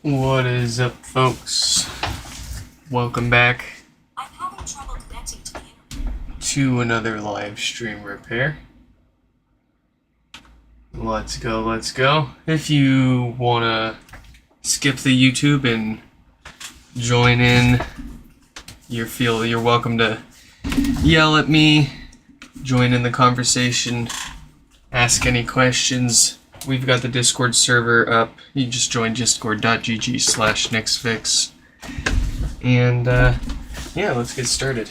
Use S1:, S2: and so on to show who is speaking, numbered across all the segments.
S1: What is up, folks? Welcome back
S2: I'm having trouble connecting to the internet.
S1: to another live stream repair. Let's go. If you want to skip the YouTube and join in, you're welcome to yell at me, join in the conversation, ask any questions. We've got the Discord server up. You just join discord.gg/nextfix. And, yeah, let's get started.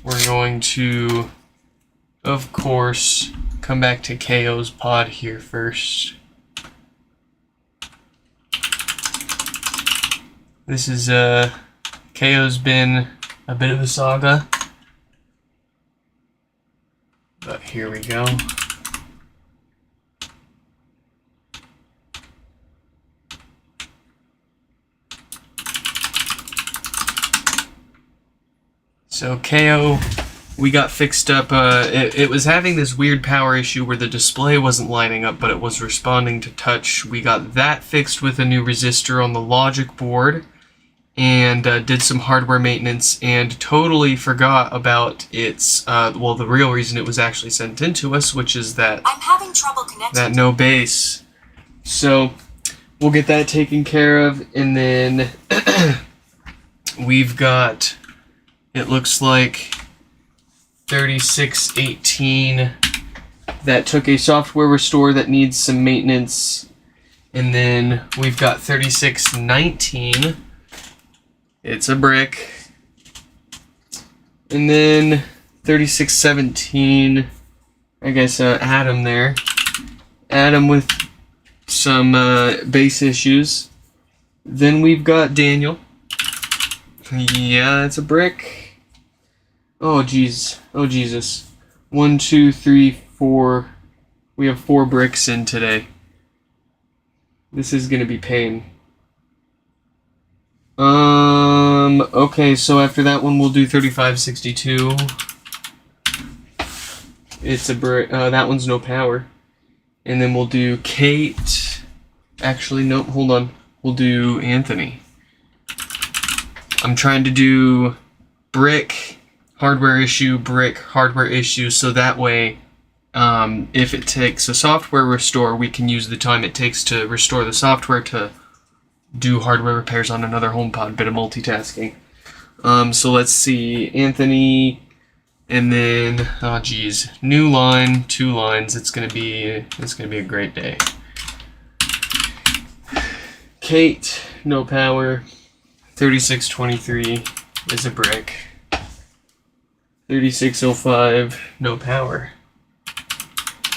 S1: We're going to, of course, come back to KO's pod here first. This is, KO's been a bit of a saga. But here we go. So KO, we got fixed up. It was having this weird power issue where the display wasn't lining up, but it was responding to touch. We got that fixed with a new resistor on the logic board, and did some hardware maintenance, and totally forgot about its, well, the real reason it was actually sent in to us, which is that
S2: I'm having trouble connecting.
S1: that no base. So we'll get that taken care of, and then we've got, it looks like 3618 that took a software restore that needs some maintenance, and then we've got 3619. It's a brick, and then 3617. I guess Adam there. Adam with some base issues. Then we've got Daniel. Yeah, it's a brick. Oh, jeez. Oh, Jesus. 1, 2, 3, 4. We have 4 bricks in today. This is gonna be pain. Okay, so after that one, we'll do 3562. It's a brick. That one's no power. And then we'll do Kate. Actually, nope, hold on. We'll do Anthony. I'm trying to do brick, hardware issue, brick, hardware issue, so that way, if it takes a software restore, we can use the time it takes to restore the software to do hardware repairs on another HomePod. Bit of multitasking. So let's see, Anthony, and then, oh geez, new line, 2 lines. It's gonna be a great day. Kate, no power. 3623 is a brick. 3605, no power.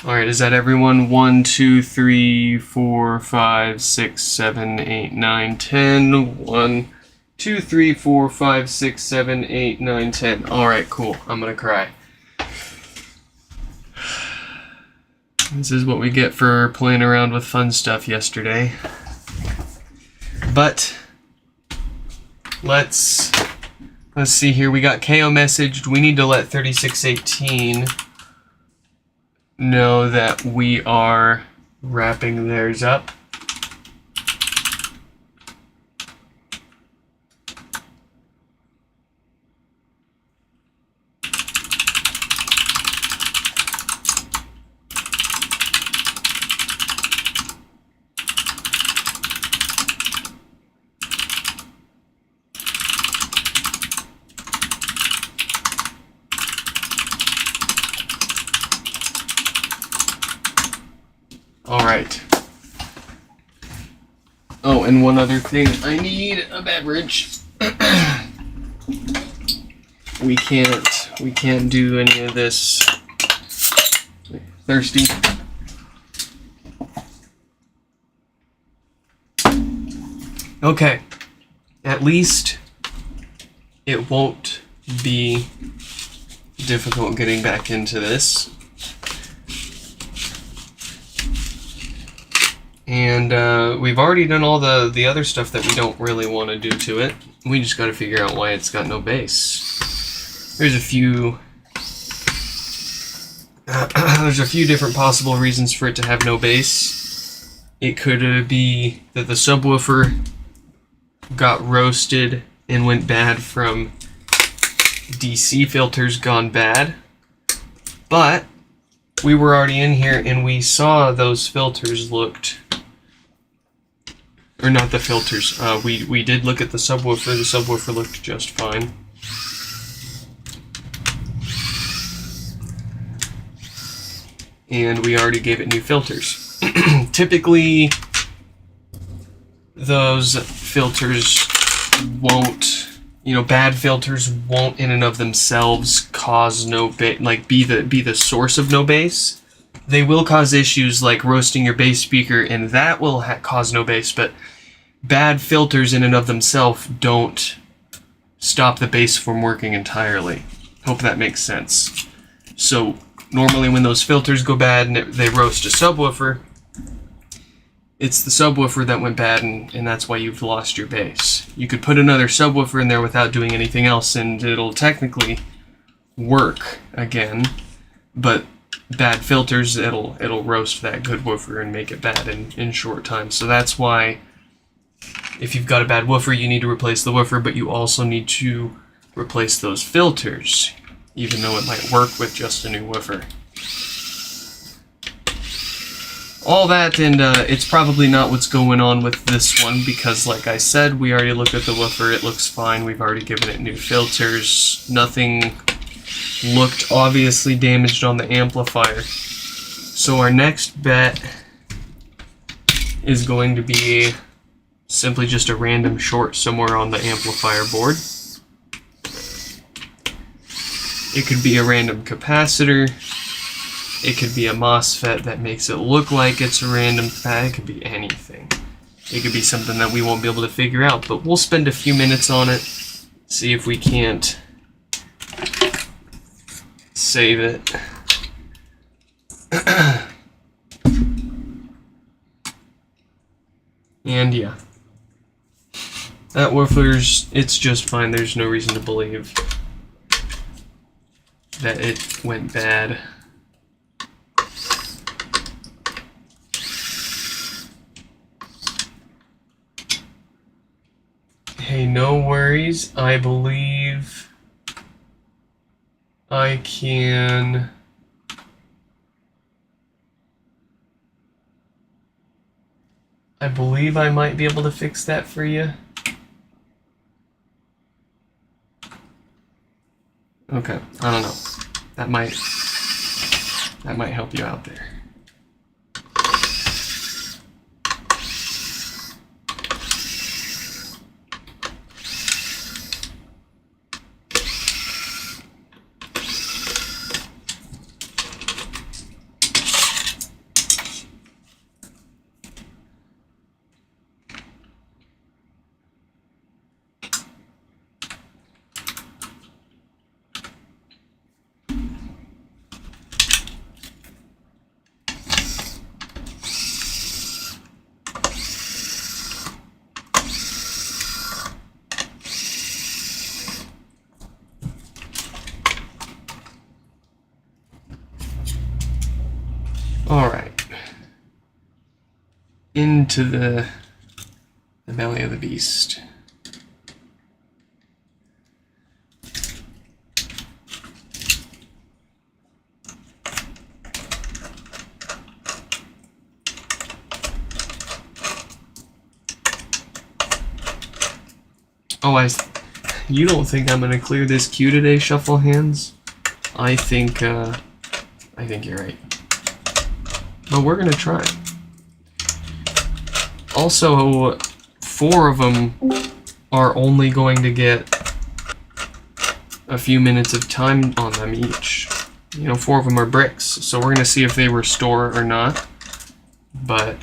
S1: Alright, is that everyone? 1, 2, 3, 4, 5, 6, 7, 8, 9, 10. 1, 2, 3, 4, 5, 6, 7, 8, 9, 10. Alright, cool. I'm gonna cry. This is what we get for playing around with fun stuff yesterday. But let's see here. We got KO messaged. We need to let 3618 know that we are wrapping theirs up. Alright. Oh, and one other thing. I need a beverage. We can't do any of this. Thirsty? Okay. At least it won't be difficult getting back into this. And we've already done all the other stuff that we don't really want to do to it. We just got to figure out why it's got no base. There's a few There's a few different possible reasons for it to have no base. It could be that the subwoofer got roasted and went bad from DC filters gone bad. But we were already in here and we saw those filters looked, or not the filters, we did look at the subwoofer. The subwoofer looked just fine. And we already gave it new filters. Typically, those filters won't, bad filters won't in and of themselves cause no be the source of no bass. They will cause issues like roasting your bass speaker, and that will cause no bass. But bad filters in and of themselves don't stop the bass from working entirely. Hope that makes sense. So normally when those filters go bad and they roast a subwoofer, it's the subwoofer that went bad, and that's why you've lost your bass. You could put another subwoofer in there without doing anything else, and it'll technically work again. But bad filters, it'll roast that good woofer and make it bad in short time. So that's why if you've got a bad woofer, you need to replace the woofer, but you also need to replace those filters, even though it might work with just a new woofer. All that, and it's probably not what's going on with this one, because like I said, we already looked at the woofer, it looks fine, we've already given it new filters, nothing looked obviously damaged on the amplifier. So our next bet is going to be simply just a random short somewhere on the amplifier board. It could be a random capacitor. It could be a MOSFET that makes it look like it's a random capacitor. It could be anything. It could be something that we won't be able to figure out, but we'll spend a few minutes on it, see if we can't save it. And yeah. That woofer's, it's just fine. There's no reason to believe that it went bad. Hey, no worries. I believe I can... I believe I might be able to fix that for you. Okay, I don't know. That might help you out there. Alright. Into the belly of the beast. Oh, you don't think I'm gonna clear this queue today, Shuffle Hands? I think you're right. But we're gonna try. Also, 4 of them are only going to get a few minutes of time on them each. 4 of them are bricks, so we're gonna see if they restore or not. But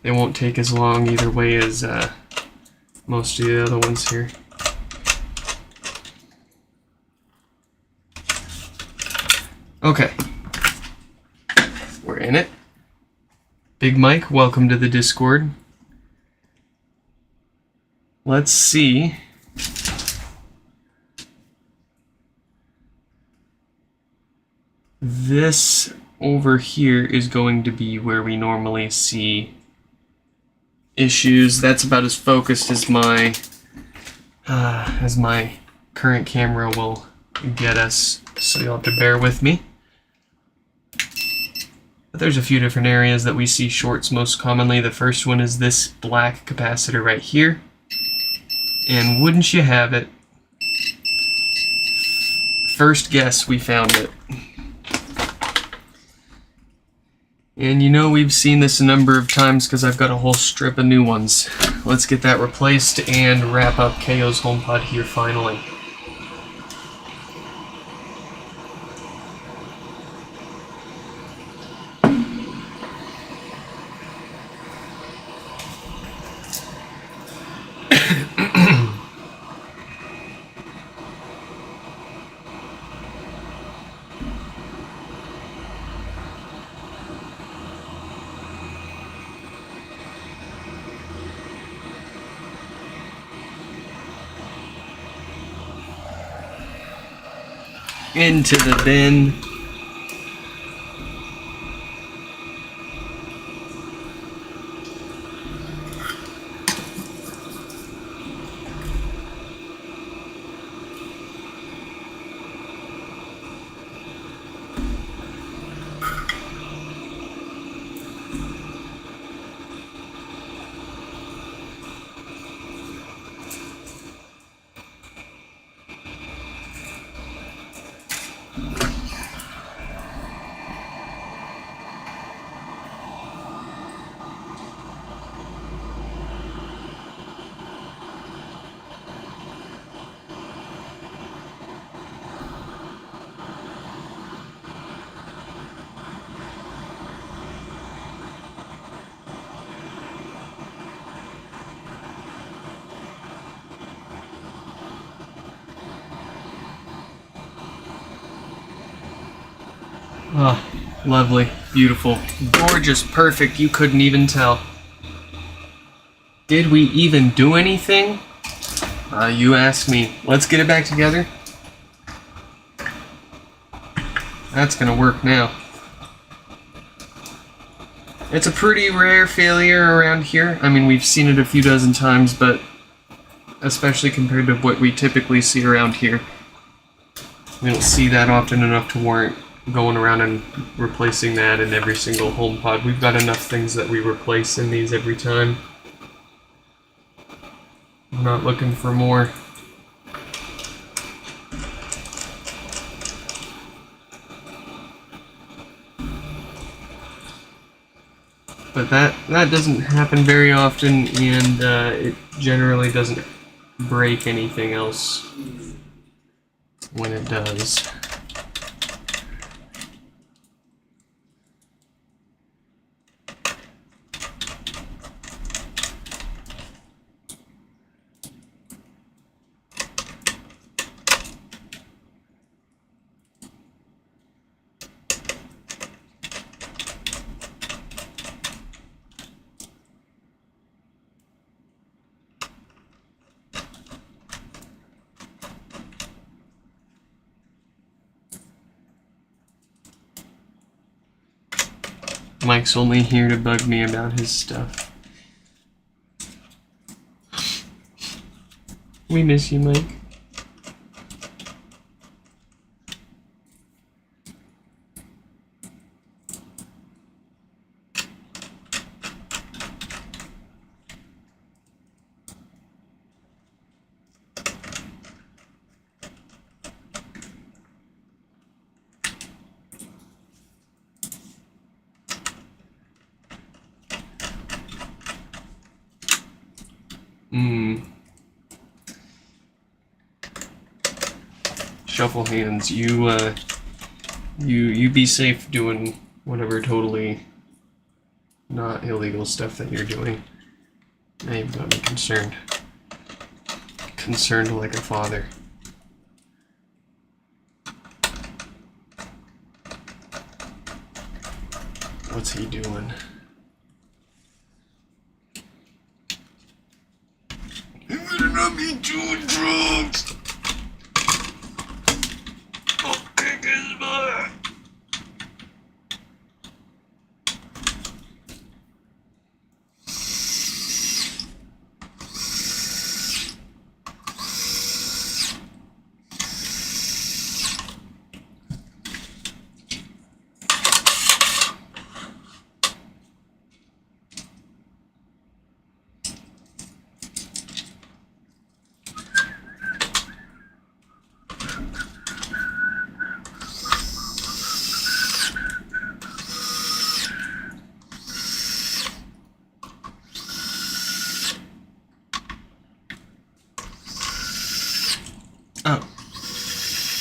S1: they won't take as long either way as most of the other ones here. Okay. We're in it. Big Mike, welcome to the Discord. Let's see. This over here is going to be where we normally see issues. That's about as focused as my current camera will get us, so you'll have to bear with me. But there's a few different areas that we see shorts most commonly. The first one is this black capacitor right here. And wouldn't you have it, first guess, we found it. And you know we've seen this a number of times because I've got a whole strip of new ones. Let's get that replaced and wrap up KO's HomePod here finally. Into the bin. Oh, lovely, beautiful, gorgeous, perfect, you couldn't even tell. Did we even do anything? You ask me. Let's get it back together. That's gonna work now. It's a pretty rare failure around here. I mean, we've seen it a few dozen times, but especially compared to what we typically see around here, we don't see that often enough to warrant going around and replacing that in every single HomePod. We've got enough things that we replace in these every time. I'm not looking for more. But that doesn't happen very often, and it generally doesn't break anything else when it does. Mike's only here to bug me about his stuff. We miss you, Mike. Shuffle hands. You be safe doing whatever totally not illegal stuff that you're doing. Now you've got me concerned. Concerned like a father. What's he doing? You better not be doing drugs! I'll kick his butt!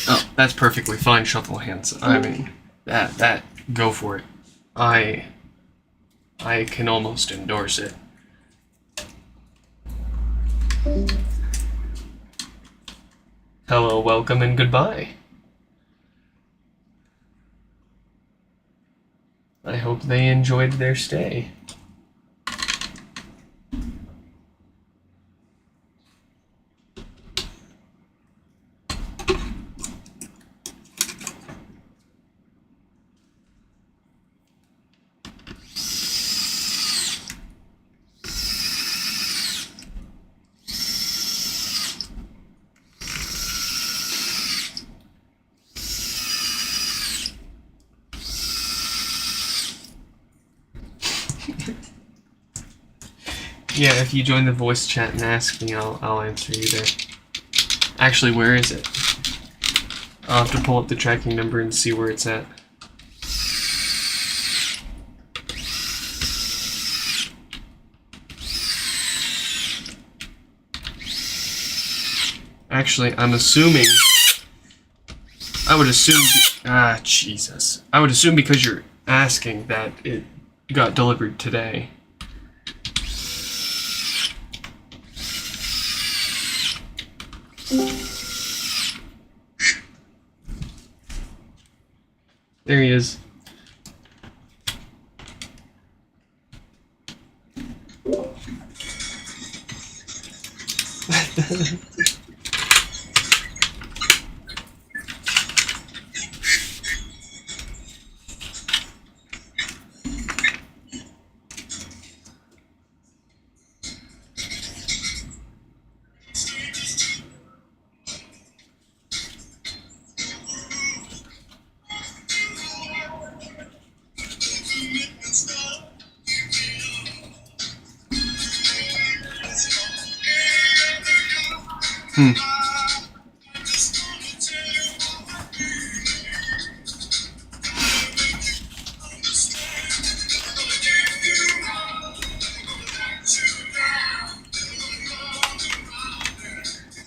S1: Oh, that's perfectly fine, Shuffle Hands. I mean, that, go for it. I can almost endorse it. Hello, welcome, and goodbye. I hope they enjoyed their stay. Yeah, if you join the voice chat and ask me, I'll answer you there. Actually, where is it? I'll have to pull up the tracking number and see where it's at. Actually, I'm assuming... I would assume... Jesus. I would assume because you're asking that it got delivered today. There he is.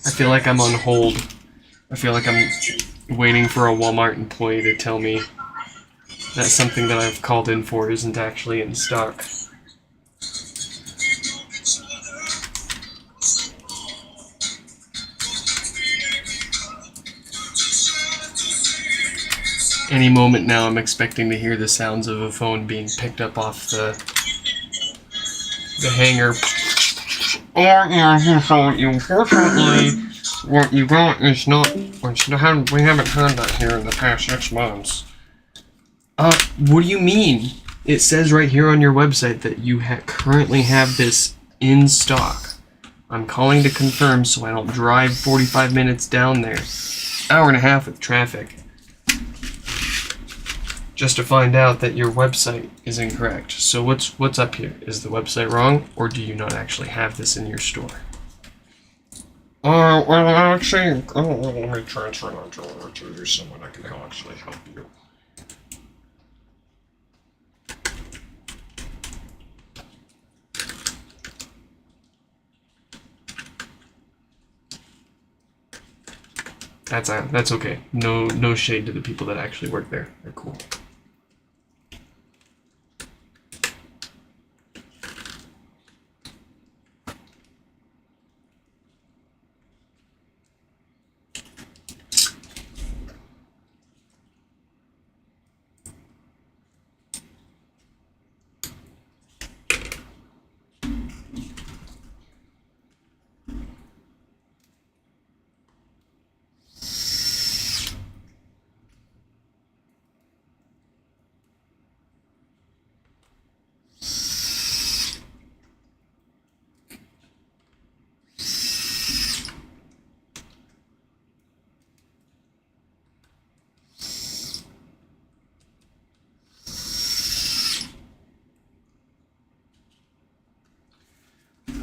S1: I feel like I'm on hold. I feel like I'm waiting for a Walmart employee to tell me that something that I've called in for isn't actually in stock. Any moment now, I'm expecting to hear the sounds of a phone being picked up off the hanger. Unfortunately, what you got is not. We haven't had that here in the past 6 months. What do you mean? It says right here on your website that you currently have this in stock. I'm calling to confirm so I don't drive 45 minutes down there. Hour and a half with traffic. Just to find out that your website is incorrect. So what's up here? Is the website wrong, or do you not actually have this in your store? Well, actually, let me transfer that to someone that can actually help you. That's okay. No shade to the people that actually work there. They're cool.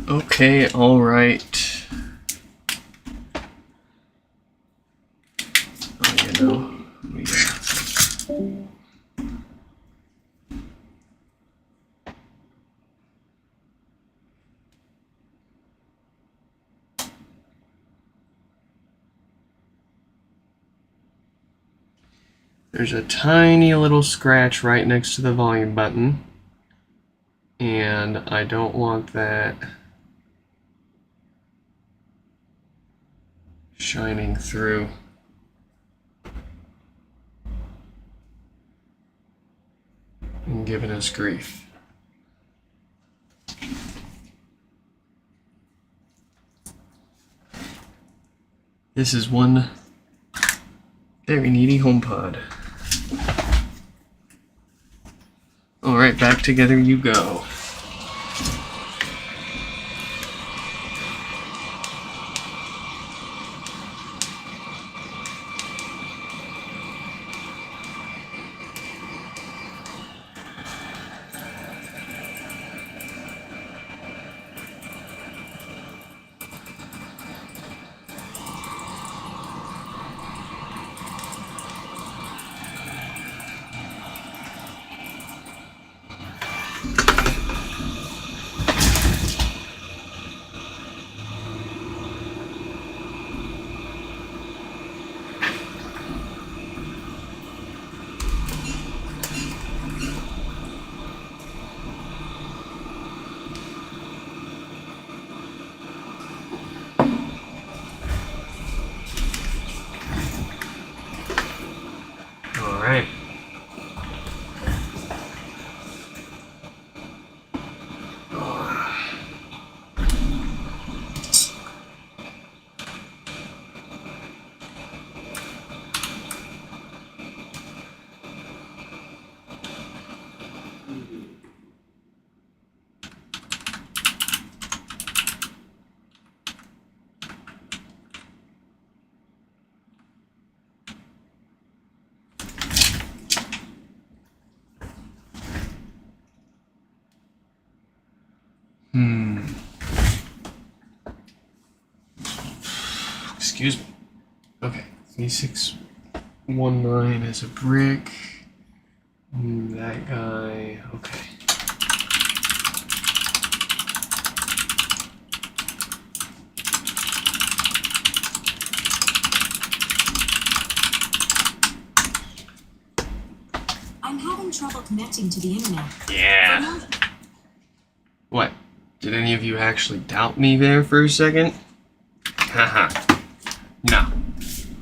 S1: Okay, alright. There's a tiny little scratch right next to the volume button, and I don't want that shining through. And giving us grief. This is one very needy HomePod. Alright, back together you go. Alright. Excuse me. Okay, 3619 is a brick. That guy, okay.
S2: I'm having trouble connecting to the internet.
S1: Yeah. What? Did any of you actually doubt me there for a second? Haha. No.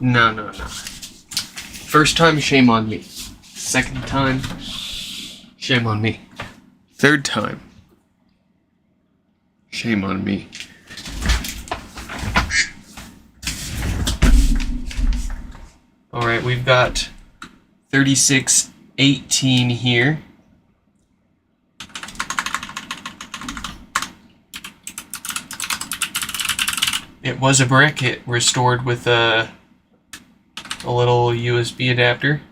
S1: No. First time, shame on me. Second time, shame on me. Third time, shame on me. Alright, we've got 3618 here. It was a brick. It restored with a little USB adapter.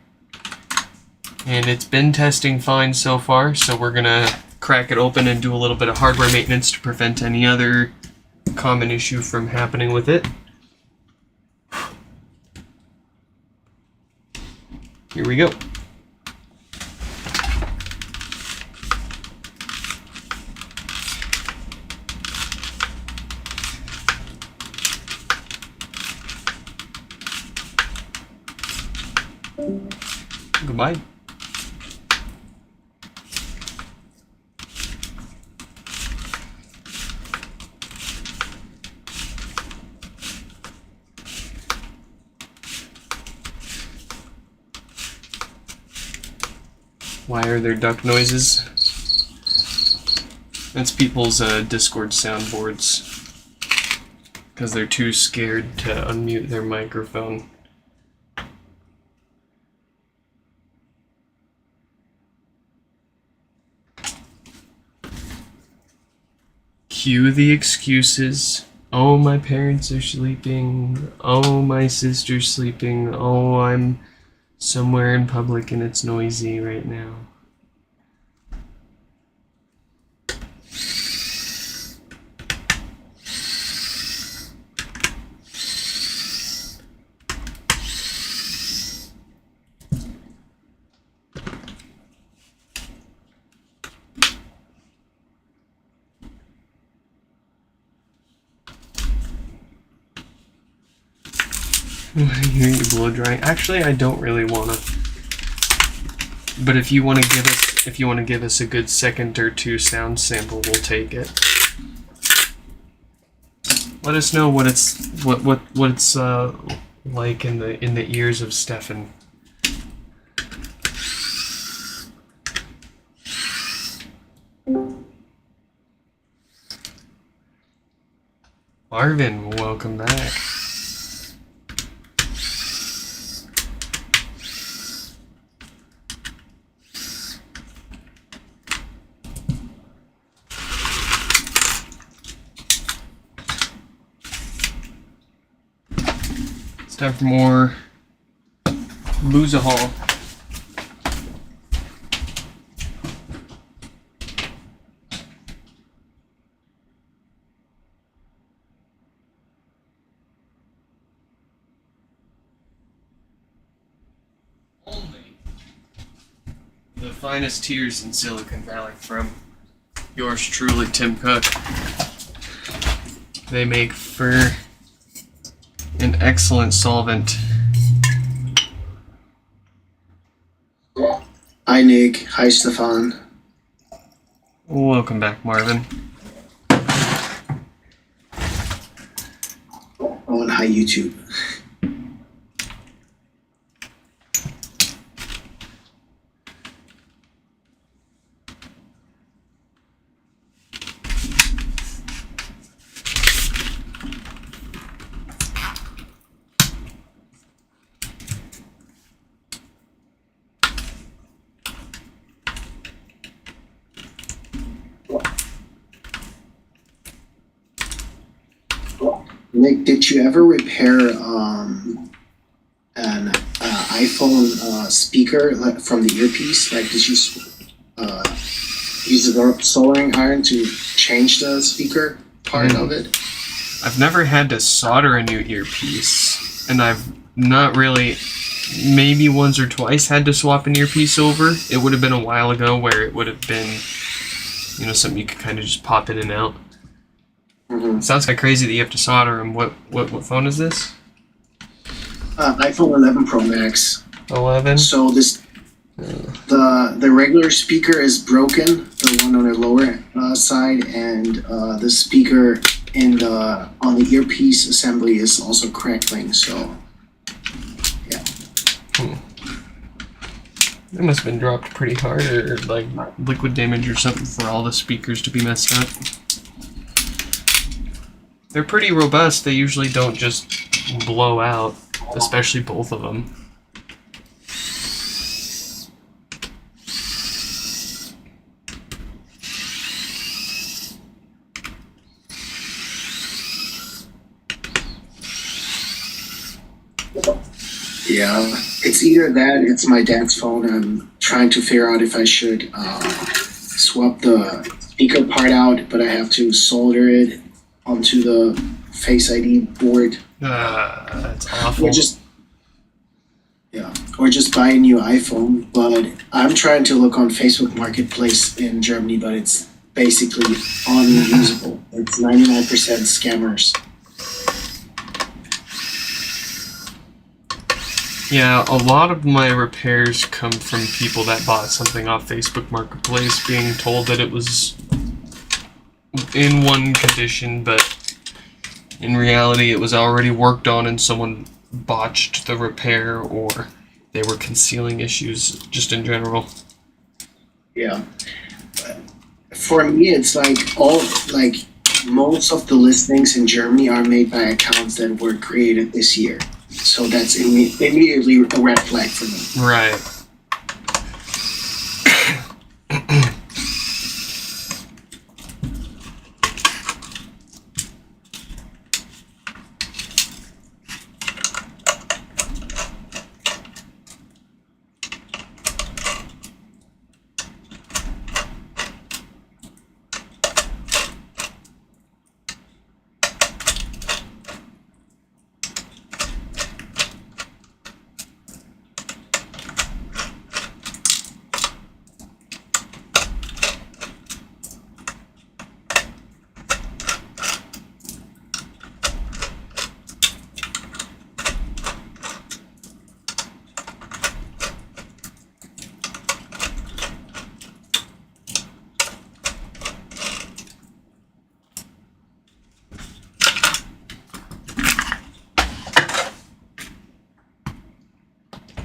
S1: And it's been testing fine so far, so we're gonna crack it open and do a little bit of hardware maintenance to prevent any other common issue from happening with it. Here we go. Goodbye. Why are there duck noises? That's people's Discord soundboards. Because they're too scared to unmute their microphone. Cue the excuses. Oh, my parents are sleeping. Oh, my sister's sleeping. Oh, I'm somewhere in public and it's noisy right now. I hear you blow drying. Actually, I don't really want to But if you want to give us a good second or two sound sample, we'll take it. Let us know what it's like in the ears of Stefan. Marvin, welcome back. It's time for more Boozahol. The finest tears in Silicon Valley from yours truly, Tim Cook. They make for an excellent solvent.
S3: Hi Nick, hi Stefan.
S1: Welcome back, Marvin.
S3: Oh, and hi YouTube. Nick, did you ever repair an iPhone speaker from the earpiece? Like, did you use a soldering iron to change the speaker part of it?
S1: I've never had to solder a new earpiece, and I've not really, maybe once or twice had to swap an earpiece over. It would have been a while ago where it would have been, something you could kind of just pop in and out.
S3: Mm-hmm.
S1: It sounds kind of crazy that you have to solder them. What phone is this?
S3: iPhone 11 Pro Max.
S1: 11?
S3: So the regular speaker is broken, the one on the lower side, and the speaker on the earpiece assembly is also crackling. So yeah.
S1: It must have been dropped pretty hard, or like liquid damage or something for all the speakers to be messed up. They're pretty robust. They usually don't just blow out, especially both of them.
S3: Yeah, it's either that, it's my dad's phone. I'm trying to figure out if I should swap the speaker part out, but I have to solder it onto the Face ID board.
S1: That's awful.
S3: Or just buy a new iPhone. But I'm trying to look on Facebook Marketplace in Germany, but it's basically unusable. It's 99% scammers.
S1: Yeah, a lot of my repairs come from people that bought something off Facebook Marketplace being told that it was in one condition, but in reality it was already worked on and someone botched the repair, or they were concealing issues just in general.
S3: Yeah. For me, it's most of the listings in Germany are made by accounts that were created this year. So that's immediately a red flag for me.
S1: Right.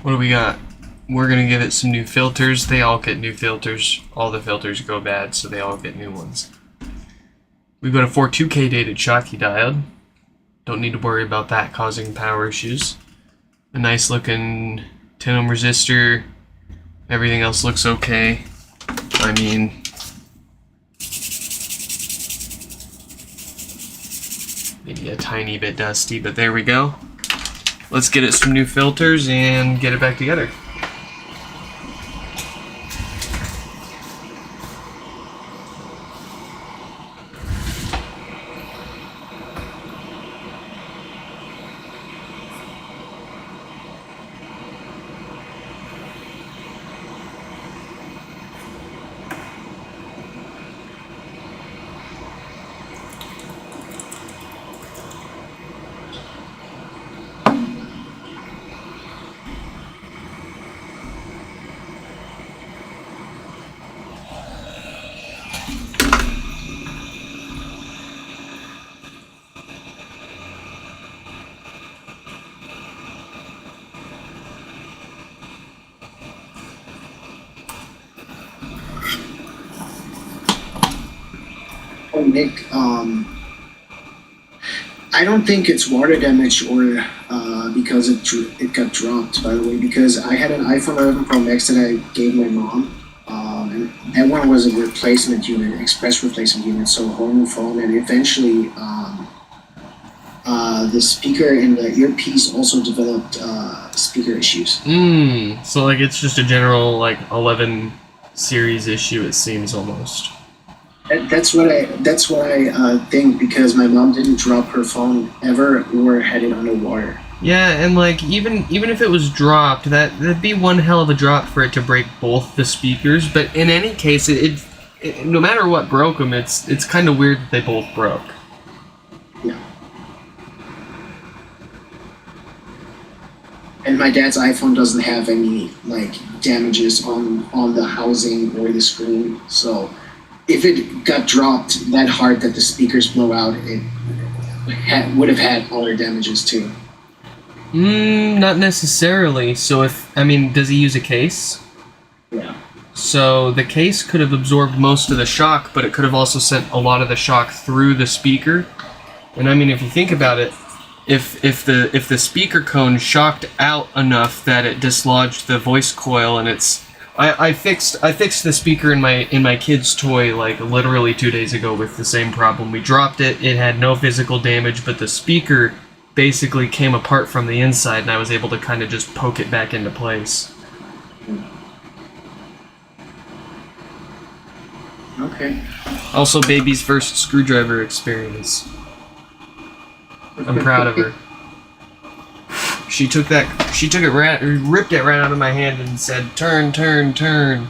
S1: What do we got? We're gonna give it some new filters. They all get new filters. All the filters go bad, so they all get new ones. We've got a 42K dated Schottky diode. Don't need to worry about that causing power issues. A nice looking 10 ohm resistor. Everything else looks okay. I mean, maybe a tiny bit dusty, but there we go. Let's get it some new filters and get it back together.
S3: Nick, I don't think it's water damage or because it got dropped, by the way, because I had an iPhone 11 Pro Max that I gave my mom, and that one was a replacement unit, express replacement unit, so a whole new phone, and eventually the speaker in the earpiece also developed speaker issues.
S1: So like it's just a general like 11 series issue, it seems almost.
S3: That's what I think, because my mom didn't drop her phone ever or had it underwater.
S1: Yeah, and like even if it was dropped, that'd be one hell of a drop for it to break both the speakers. But in any case, it no matter what broke them, it's kind of weird that they both broke.
S3: Yeah. And my dad's iPhone doesn't have any like damages on the housing or the screen, so if it got dropped that hard that the speakers blow out, it would have had other damages too.
S1: Not necessarily. So does he use a case?
S3: Yeah.
S1: So the case could have absorbed most of the shock, but it could have also sent a lot of the shock through the speaker. And I mean, if you think about it, if the speaker cone shocked out enough that it dislodged the voice coil, and I fixed the speaker in my kid's toy like literally 2 days ago with the same problem. We dropped it. It had no physical damage, but the speaker basically came apart from the inside, and I was able to kind of just poke it back into place.
S3: Okay.
S1: Also, baby's first screwdriver experience. I'm proud of her. She took it ripped it right out of my hand and said, "Turn, turn, turn,"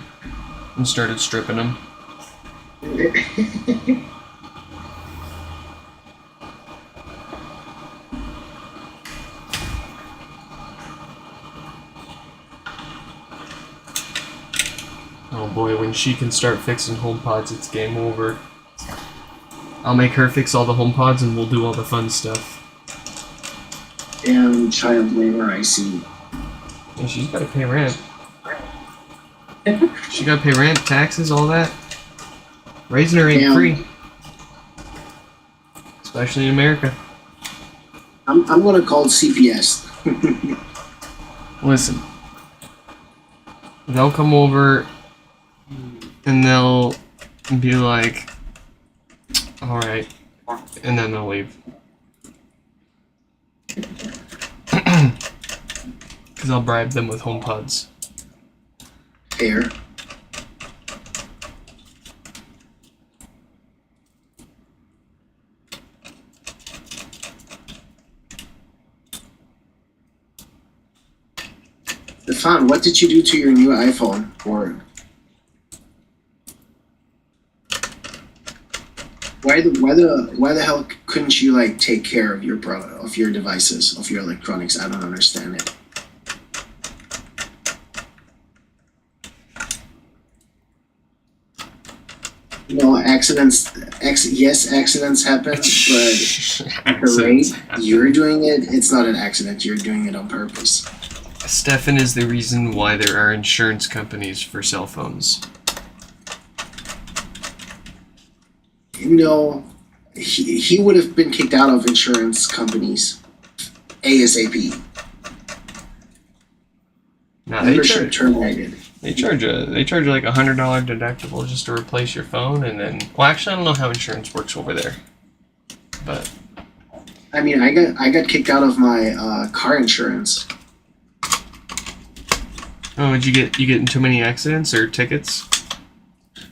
S1: and started stripping them. Oh boy, when she can start fixing HomePods, it's game over. I'll make her fix all the HomePods and we'll do all the fun stuff.
S3: Damn child labor, I see.
S1: Yeah, she's gotta pay rent. She gotta pay rent, taxes, all that. Raising her ain't free. Especially in America.
S3: I'm gonna call CPS.
S1: Listen. They'll come over and they'll be like, alright. And then they'll leave. Because I'll bribe them with HomePods.
S3: Fair. Stefan, what did you do to your new iPhone? Or why the hell couldn't you like take care of your devices, of your electronics? I don't understand it. No, accidents happen, but at the rate you're doing it, it's not an accident. You're doing it on purpose.
S1: Stefan is the reason why there are insurance companies for cell phones.
S3: No, he would have been kicked out of insurance companies ASAP.
S1: Now
S3: Membership terminated.
S1: they charge like $100 deductible just to replace your phone, and then actually I don't know how insurance works over there, but
S3: I mean, I got kicked out of my car insurance.
S1: oh, did you get in too many accidents or tickets?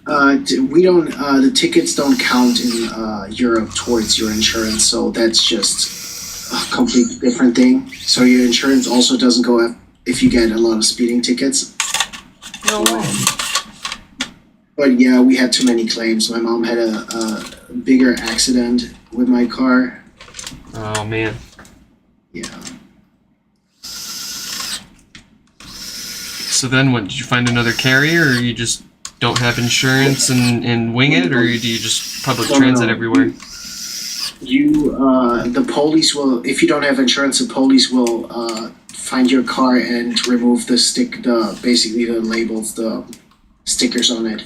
S3: We don't. The tickets don't count in Europe towards your insurance, so that's just a completely different thing. So your insurance also doesn't go up if you get a lot of speeding tickets.
S1: No way.
S3: But yeah, we had too many claims. My mom had a bigger accident with my car.
S1: Oh man.
S3: Yeah.
S1: So then what, did you find another carrier, or you just don't have insurance and wing it, or do you just public transit everywhere?
S3: The police will, if you don't have insurance, the police will find your car and remove basically the labels, the stickers on it.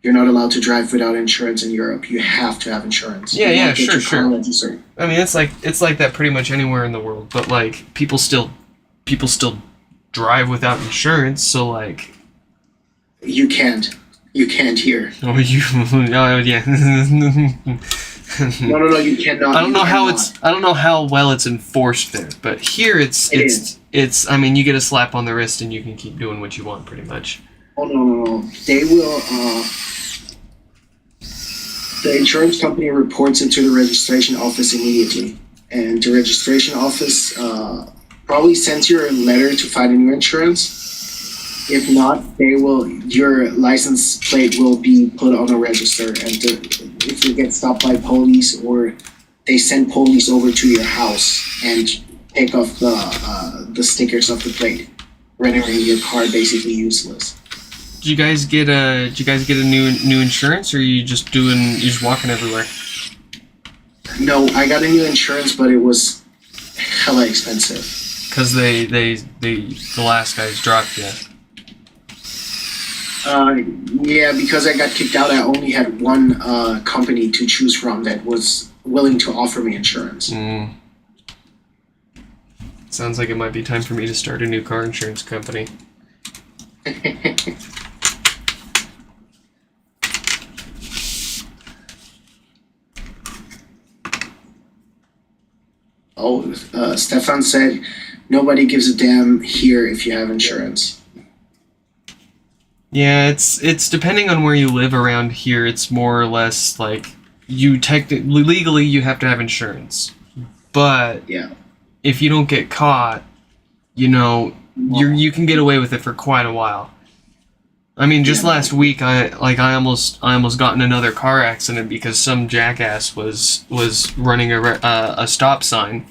S3: You're not allowed to drive without insurance in Europe. You have to have insurance.
S1: Yeah,
S3: You have to get
S1: sure.
S3: your car registered.
S1: I mean, it's like that pretty much anywhere in the world, but like people still drive without insurance, so like
S3: You can't here.
S1: oh you oh yeah.
S3: No, you cannot.
S1: I don't know how
S3: cannot.
S1: I don't know how well it's enforced there, but here it's I mean, you get a slap on the wrist and you can keep doing what you want pretty much.
S3: Oh no. They will. The insurance company reports it to the registration office immediately, and the registration office probably sends you a letter to find a new insurance. If not, your license plate will be put on a register, and if you get stopped by police, or they send police over to your house and pick off the stickers of the plate, rendering your car basically useless.
S1: Did you guys get a new insurance, or are you just walking everywhere?
S3: No, I got a new insurance, but it was hella expensive.
S1: Cause the last guys dropped you.
S3: Yeah, because I got kicked out, I only had one company to choose from that was willing to offer me insurance.
S1: Sounds like it might be time for me to start a new car insurance company.
S3: Stefan said, nobody gives a damn here if you have insurance.
S1: Yeah, it's depending on where you live around here. It's more or less like legally you have to have insurance, but
S3: Yeah.
S1: if you don't get caught, you can get away with it for quite a while. I mean, just last week, I almost got in another car accident because some jackass was running a stop sign,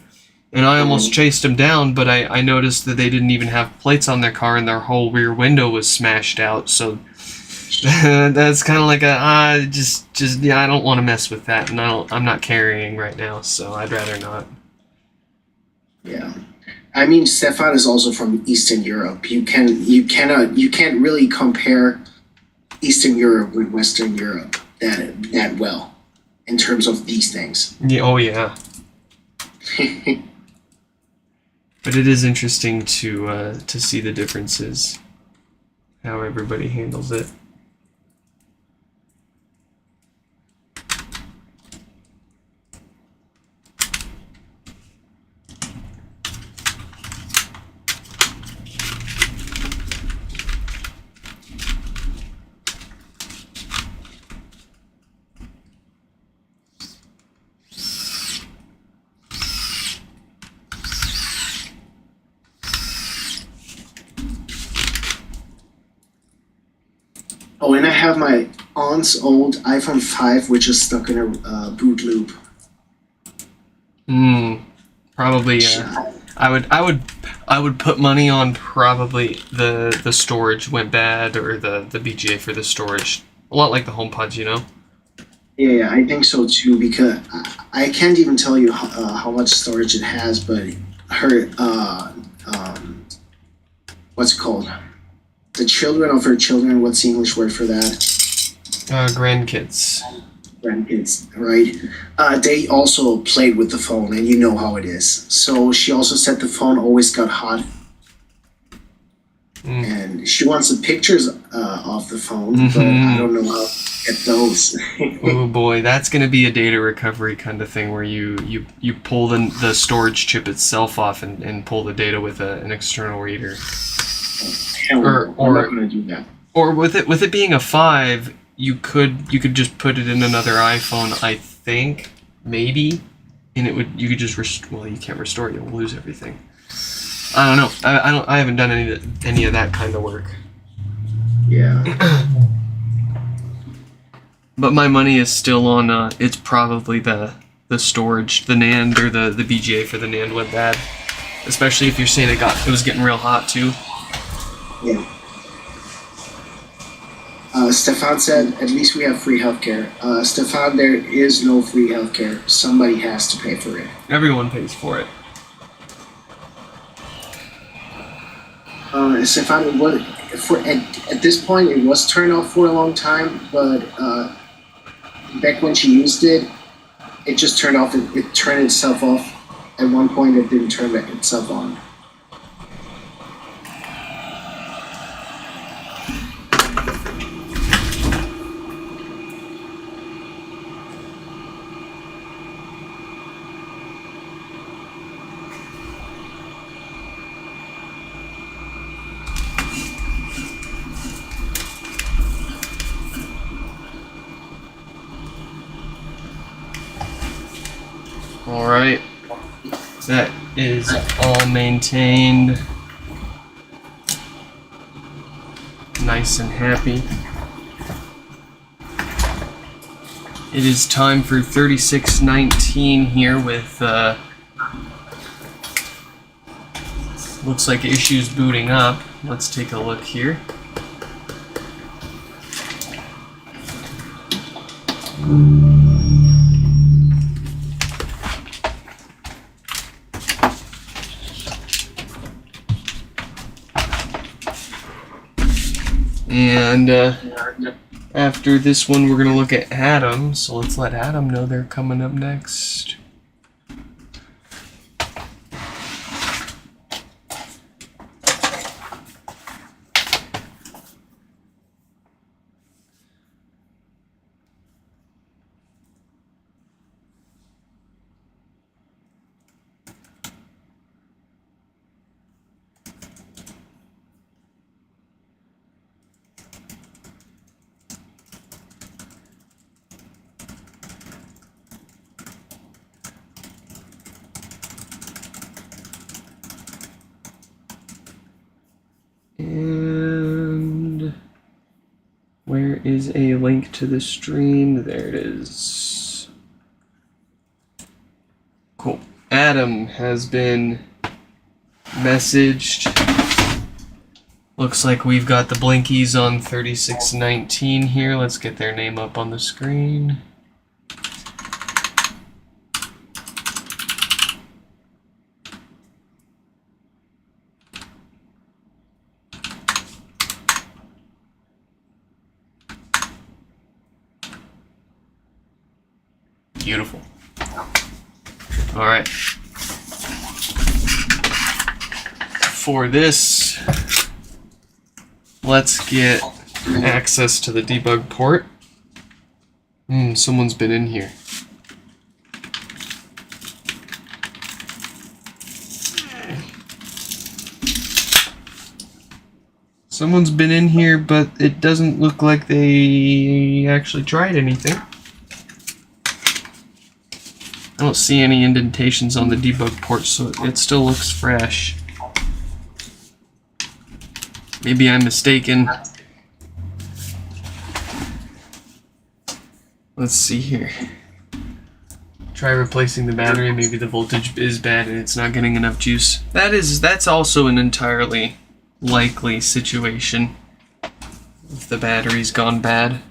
S1: and I almost chased him down. But I noticed that they didn't even have plates on their car, and their whole rear window was smashed out. So that's kind of like I don't want to mess with that, and I'm not carrying right now, so I'd rather not.
S3: Yeah. I mean, Stefan is also from Eastern Europe. You can't really compare Eastern Europe with Western Europe that well in terms of these things.
S1: Yeah, oh yeah. But it is interesting to see the differences, how everybody handles it.
S3: Oh, and I have my aunt's old iPhone 5, which is stuck in a boot loop.
S1: Probably. I would put money on probably the storage went bad, or the BGA for the storage. A lot like the HomePods,
S3: Yeah, I think so too, because I can't even tell you how much storage it has, but her what's it called? The children of her children. What's the English word for that?
S1: Grandkids.
S3: Grandkids, right? They also played with the phone, and you know how it is. So she also said the phone always got hot, and she wants the pictures of the phone, but I don't know how to get those.
S1: Oh boy, that's gonna be a data recovery kind of thing where you pull the storage chip itself off and pull the data with an external reader.
S3: Hell no, I'm not gonna do that.
S1: Or with it being a 5, you could just put it in another iPhone, I think, maybe, and you could just well, you can't restore it, you'll lose everything. I don't know. I haven't done any of that kind of work.
S3: Yeah.
S1: But my money is still on it's probably the storage, the NAND or the BGA for the NAND went bad. Especially if you're saying it was getting real hot too.
S3: Yeah. Stefan said, at least we have free healthcare. Stefan, there is no free healthcare. Somebody has to pay for it.
S1: Everyone pays for it.
S3: Stefan, at this point, it was turned off for a long time, but back when she used it, it just turned off. It turned itself off. At one point, it didn't turn itself on.
S1: Alright. That is all maintained. Nice and happy. It is time for 3619 here with looks like issues booting up. Let's take a look here. And after this one, we're going to look at Adam. So let's let Adam know they're coming up next. And where is a link to the stream? There it is. Cool. Adam has been messaged. Looks like we've got the blinkies on 3619 here. Let's get their name up on the screen. Beautiful. All right. For this, let's get access to the debug port. Someone's been in here. Someone's been in here, but it doesn't look like they actually tried anything. I don't see any indentations on the debug port, so it still looks fresh. Maybe I'm mistaken. Let's see here. Try replacing the battery. Maybe the voltage is bad and it's not getting enough juice. That's also an entirely likely situation if the battery's gone bad.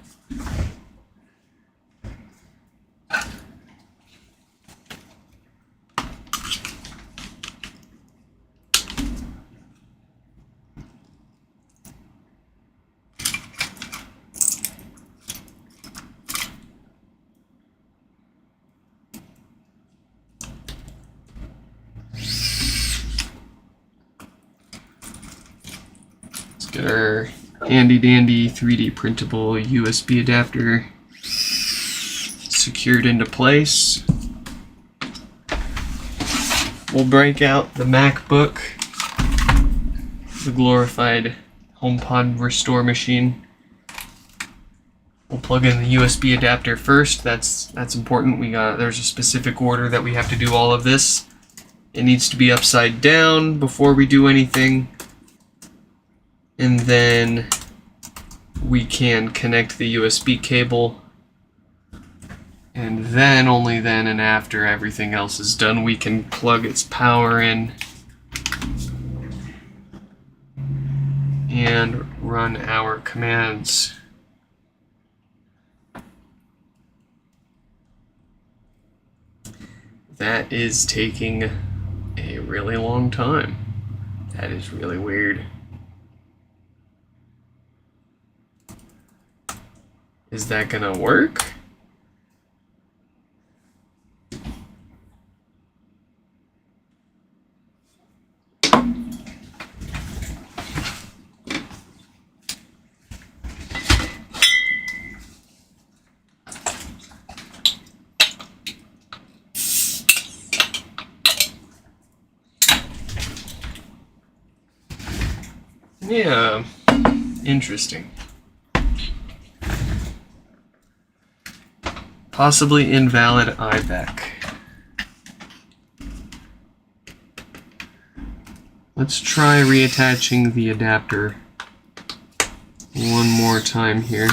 S1: Get our handy dandy 3D printable USB adapter secured into place. We'll break out the MacBook, the glorified HomePod Restore machine. We'll plug in the USB adapter first. That's important. There's a specific order that we have to do all of this. It needs to be upside down before we do anything. And then we can connect the USB cable. And then, only then and after everything else is done, we can plug its power in and run our commands. That is taking a really long time. That is really weird. Is that gonna work? Yeah, interesting. Possibly invalid IBEC. Let's try reattaching the adapter one more time here.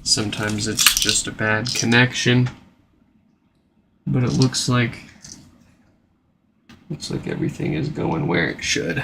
S1: Sometimes it's just a bad connection, but it looks like everything is going where it should.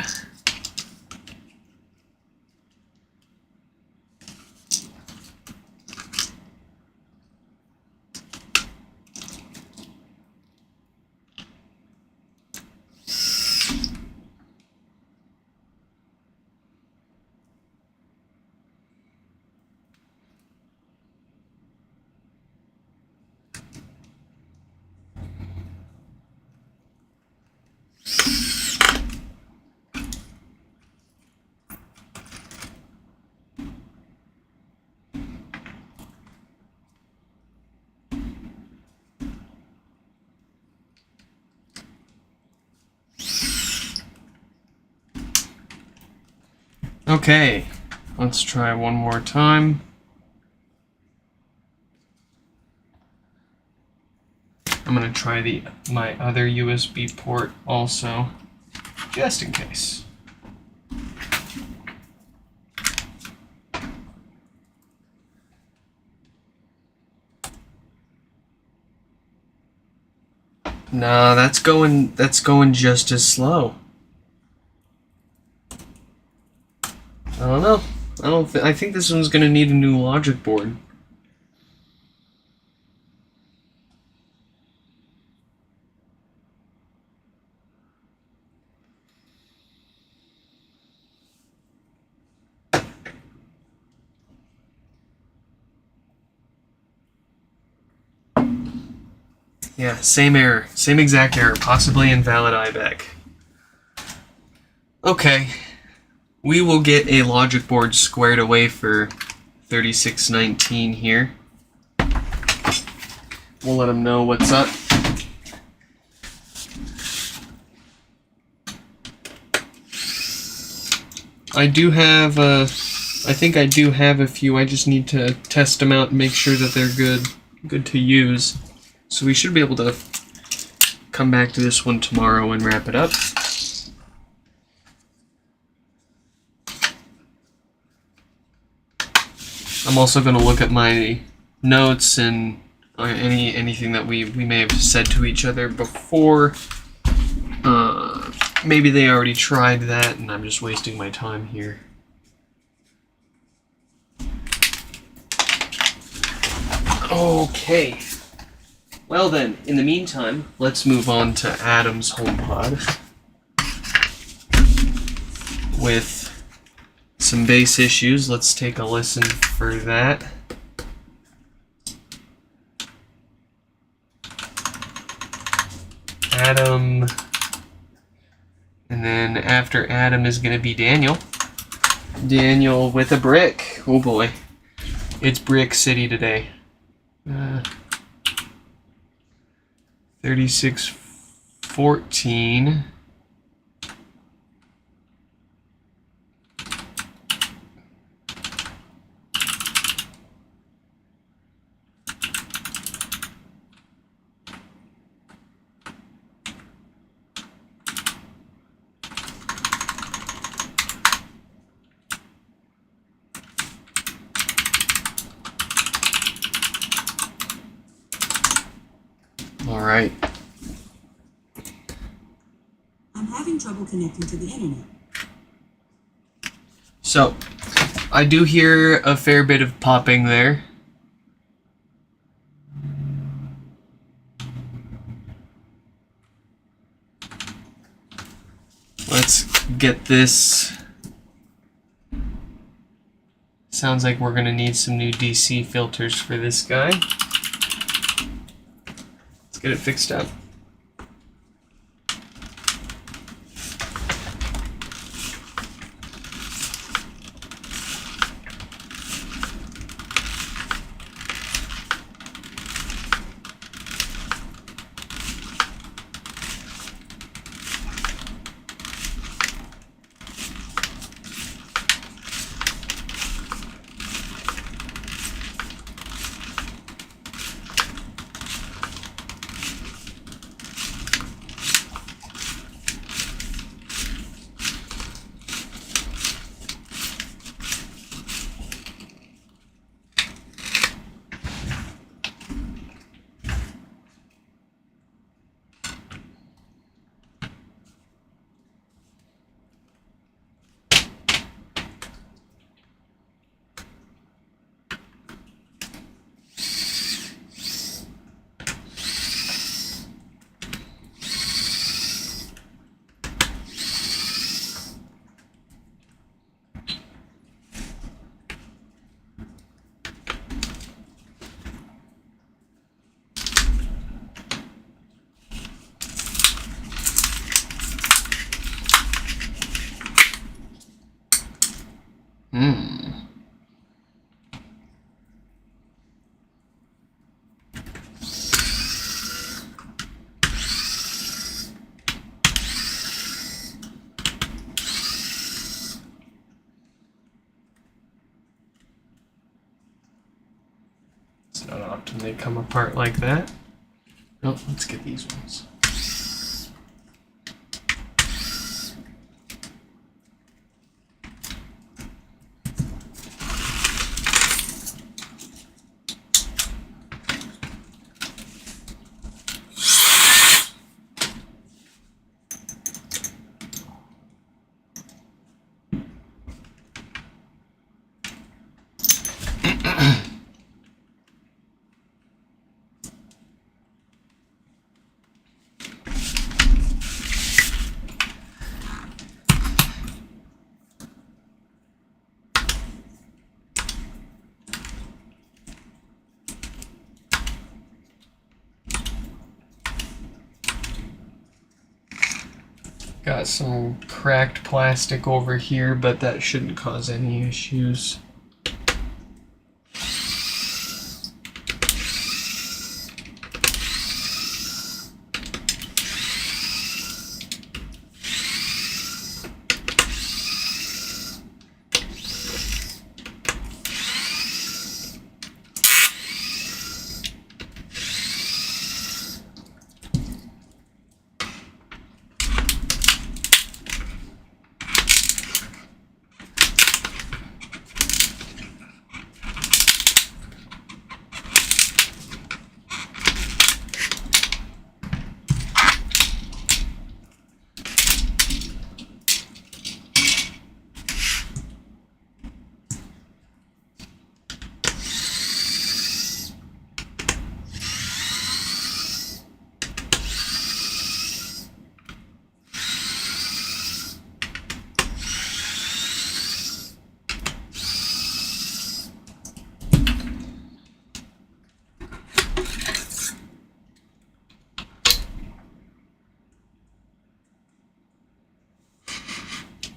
S1: Okay, let's try one more time. I'm gonna try my other USB port also, just in case. No, that's going just as slow. I don't know. I think this one's gonna need a new logic board. Yeah, same error. Same exact error. Possibly invalid IBEC. Okay. We will get a logic board squared away for 3619 here. We'll let them know what's up. I think I do have a few. I just need to test them out and make sure that they're good to use. So we should be able to come back to this one tomorrow and wrap it up. I'm also going to look at my notes and anything that we may have said to each other before. Maybe they already tried that and I'm just wasting my time here. Okay. Well then, in the meantime, let's move on to Adam's HomePod with some bass issues. Let's take a listen for that. Adam, and then after Adam is going to be Daniel. Daniel with a brick. Oh boy. It's Brick City today. 36-14. All right.
S2: I'm having trouble connecting to the internet.
S1: So, I do hear a fair bit of popping there. Let's get this. Sounds like we're gonna need some new DC filters for this guy. Let's get it fixed up. It's not often they come apart like that. Oh, let's get these ones. Got some cracked plastic over here, but that shouldn't cause any issues.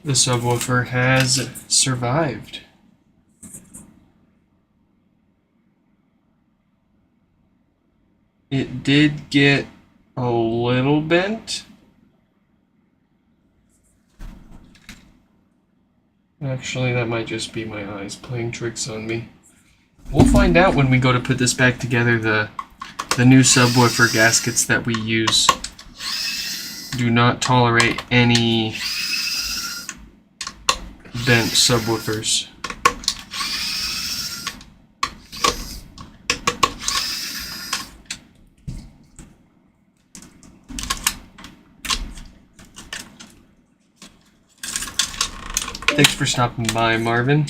S1: The subwoofer has survived. It did get a little bent. Actually, that might just be my eyes playing tricks on me. We'll find out when we go to put this back together. The new subwoofer gaskets that we use do not tolerate any bent subwoofers. Thanks for stopping by, Marvin.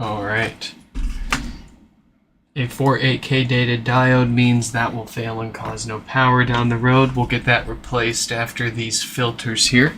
S1: Alright. A 48K dated diode means that will fail and cause no power down the road. We'll get that replaced after these filters here.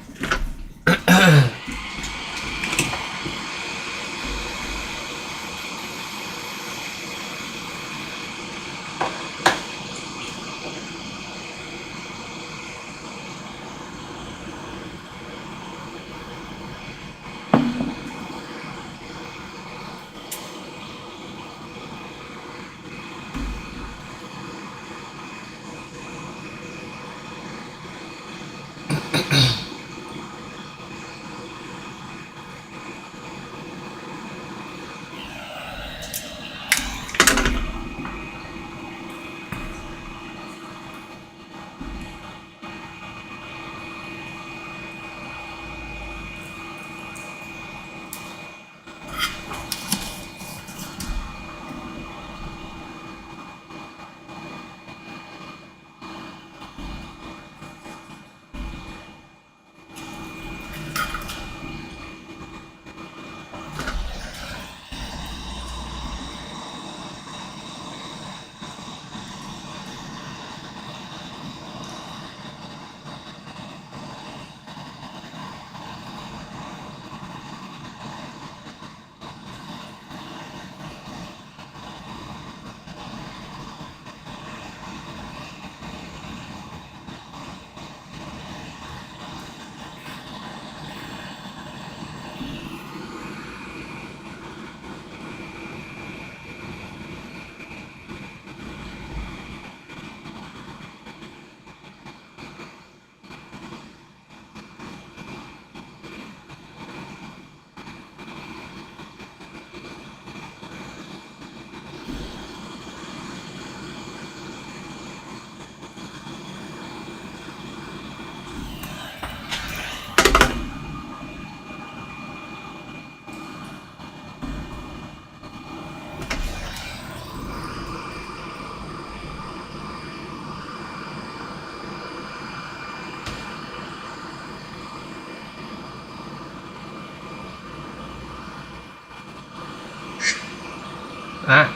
S1: Ah.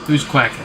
S1: Who's quacking?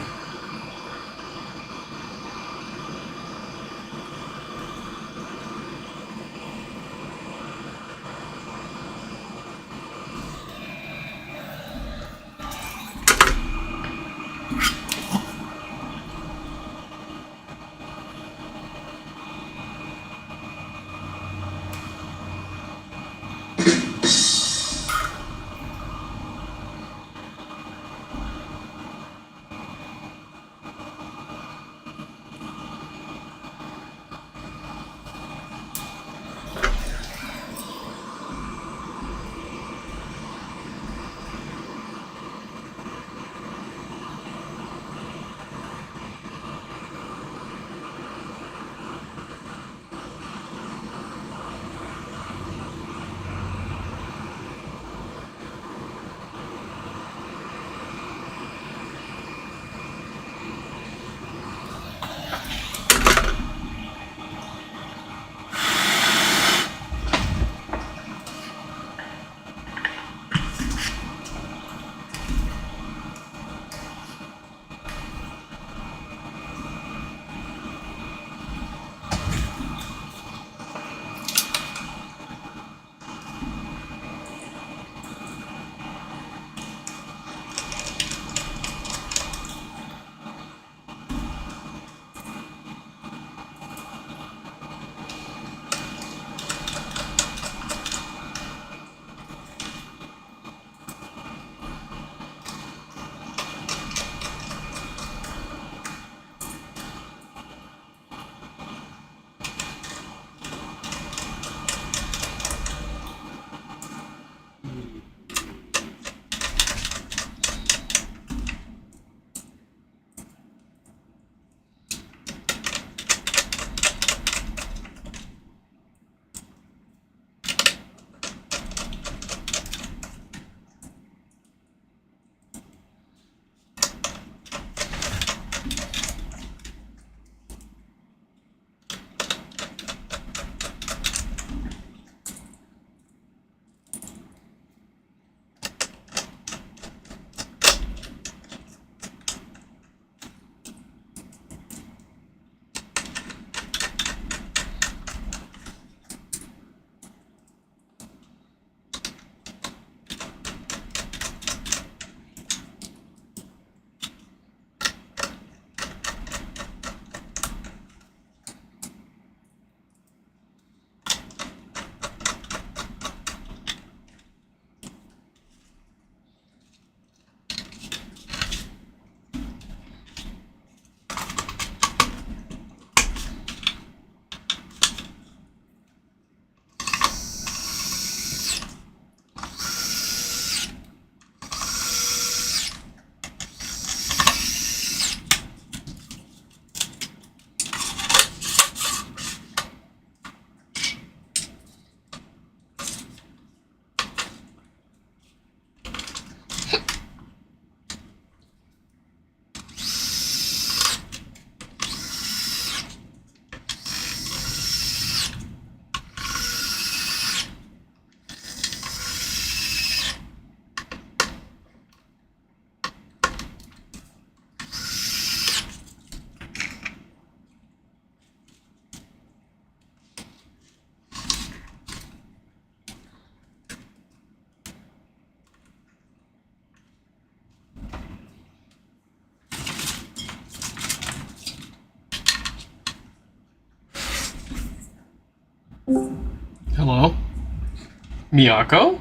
S1: Miyako?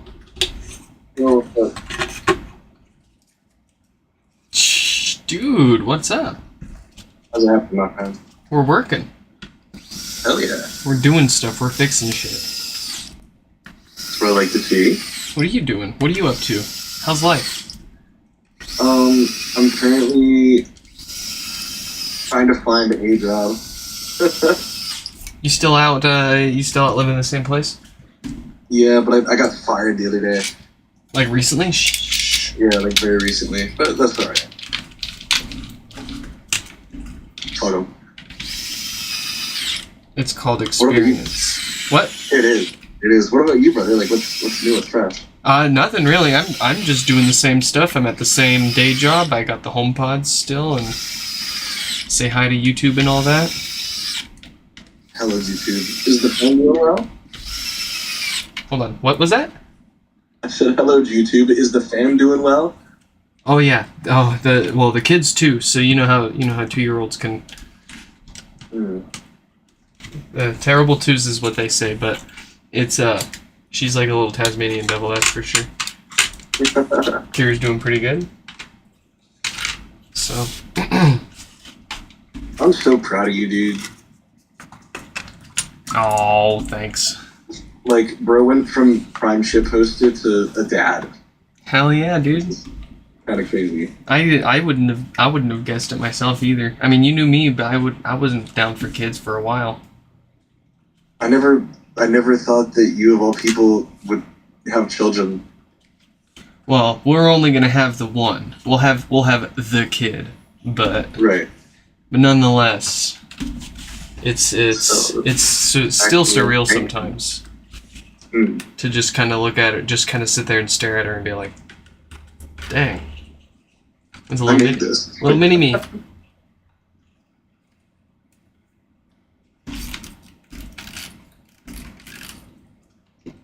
S4: No,
S1: Shh, dude, what's up?
S4: how's it happen, my friend?
S1: We're working.
S4: Hell yeah.
S1: We're doing stuff. We're fixing shit.
S4: That's what I like to see.
S1: What are you doing? What are you up to? How's life?
S4: I'm currently trying to find a job.
S1: You still out? You still out living in the same place?
S4: Yeah, but I got fired the other day.
S1: Like recently? Shh.
S4: Yeah, like very recently. But that's alright. Fuck 'em.
S1: It's called experience. What?
S4: It is. It is. What about you, brother? Like, what's new? What's fresh?
S1: Nothing really. I'm just doing the same stuff. I'm at the same day job. I got the HomePods still, and say hi to YouTube and all that.
S4: Hello, YouTube. Is the phone doing well?
S1: Hold on. What was that?
S4: I said, hello, YouTube. Is the fam doing well?
S1: Oh yeah. Oh the kids too. So you know how 2-year-olds can. Terrible twos is what they say, but it's she's like a little Tasmanian devil, that's for sure. Kira's doing pretty good. So
S4: I'm so proud of you, dude.
S1: oh, thanks.
S4: Like, bro went from prime ship hosted to a dad.
S1: Hell yeah, dude.
S4: Kind of crazy.
S1: I wouldn't have guessed it myself either. I mean, you knew me, but I wasn't down for kids for a while.
S4: I never thought that you of all people would have children.
S1: Well, we're only gonna have the one. We'll have the kid, but
S4: Right.
S1: nonetheless, it's still surreal sometimes to just kind of look at it, just kind of sit there and stare at her and be like, "Dang, it's a
S4: I
S1: little
S4: made this.
S1: little mini me."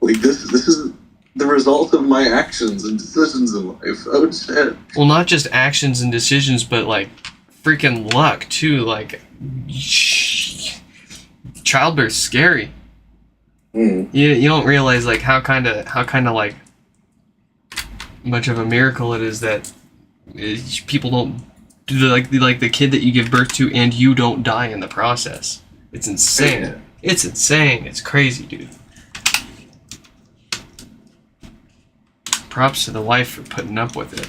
S4: Like, this is the result of my actions and decisions in life. Oh shit.
S1: Well, not just actions and decisions, but like freaking luck too. Like, childbirth's scary. You don't realize like how kind of like much of a miracle it is that people don't do like the kid that you give birth to and you don't die in the process. It's insane.
S4: Yeah.
S1: It's insane. It's crazy, dude. Props to the wife for putting up with it.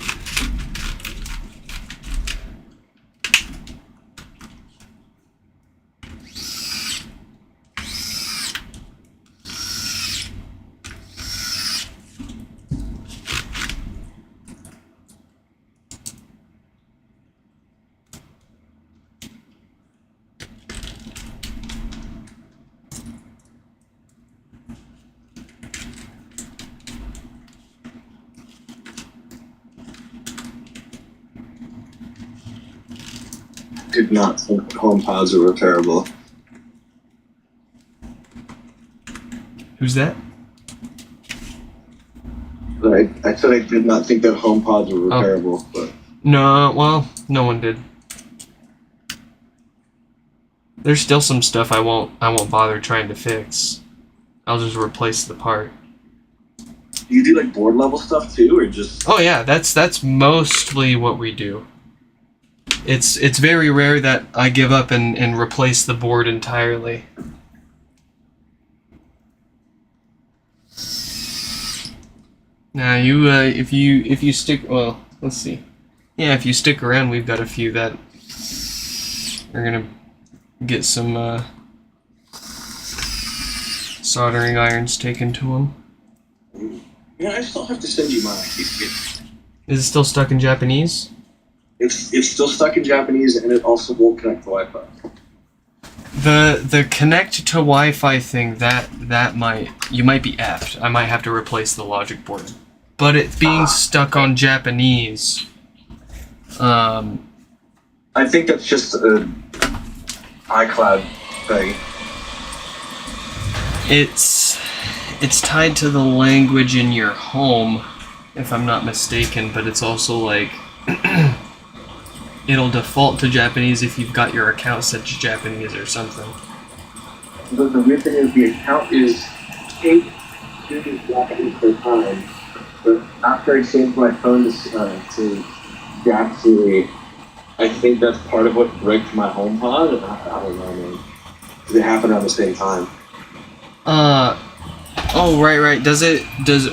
S4: Did not think HomePods were repairable.
S1: Who's that?
S4: But I said I did not think that HomePods were repairable, but
S1: No, well, no one did. There's still some stuff I won't bother trying to fix. I'll just replace the part.
S4: do you do like board level stuff too, or just
S1: Oh yeah, that's mostly what we do. It's very rare that I give up and replace the board entirely. Now you if you stick, well, let's see. Yeah, if you stick around, we've got a few that are gonna get some soldering irons taken to them.
S4: Yeah, I still have to send you mine.
S1: Is it still stuck in Japanese?
S4: It's still stuck in Japanese, and it also won't connect to Wi-Fi.
S1: The connect to Wi-Fi thing that you might be effed. I might have to replace the logic board. But it being stuck on Japanese,
S4: I think that's just a iCloud thing.
S1: it's tied to the language in your home, if I'm not mistaken. But it's also like it'll default to Japanese if you've got your account set to Japanese or something.
S4: The weird thing is the account is 2 seconds per time. But after I changed my phone to Jack Siri, I think that's part of what bricked my HomePod. I don't know, man. It happened at the same time.
S1: Oh, right. Does it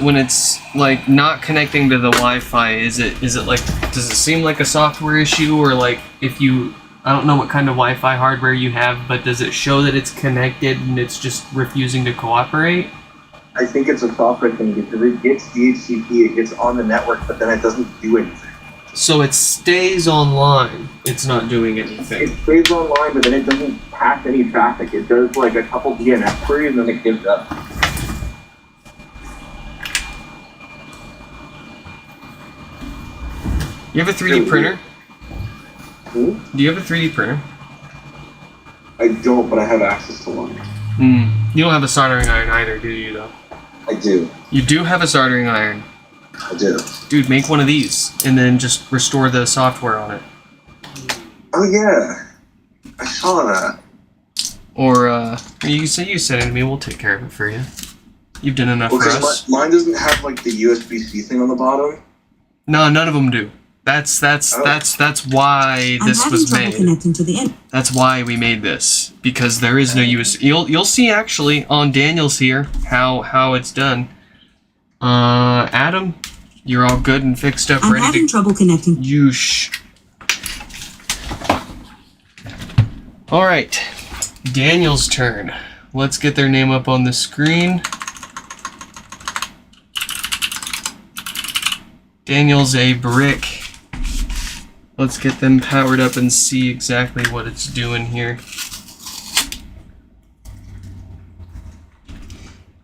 S1: when it's like not connecting to the Wi-Fi? Is it like, does it seem like a software issue, or like if you, I don't know what kind of Wi-Fi hardware you have, but does it show that it's connected and it's just refusing to cooperate?
S4: I think it's a software thing because it gets DHCP, it gets on the network, but then it doesn't do anything.
S1: So it stays online. It's not doing anything.
S4: It stays online, but then it doesn't pass any traffic. It does like a couple DNS queries and then it gives up.
S1: You have a 3D printer?
S4: Hmm?
S1: Do you have a 3D printer?
S4: I don't, but I have access to one.
S1: You don't have a soldering iron either, do you, though?
S4: I do.
S1: You do have a soldering iron.
S4: I do.
S1: Dude, make one of these, and then just restore the software on it.
S4: Oh yeah, I saw that.
S1: Or, you send it to me, we'll take care of it for you. You've done enough for us.
S4: Mine doesn't have like the USB-C thing on the bottom.
S1: No, none of them do. That's why this was made.
S2: Connecting to the internet.
S1: That's why we made this, because there is no USB. You'll see actually on Daniel's here how it's done. Adam, you're all good and fixed up,
S2: I'm
S1: ready
S2: having
S1: to.
S2: trouble connecting.
S1: All right, Daniel's turn. Let's get their name up on the screen. Daniel's a brick. Let's get them powered up and see exactly what it's doing here.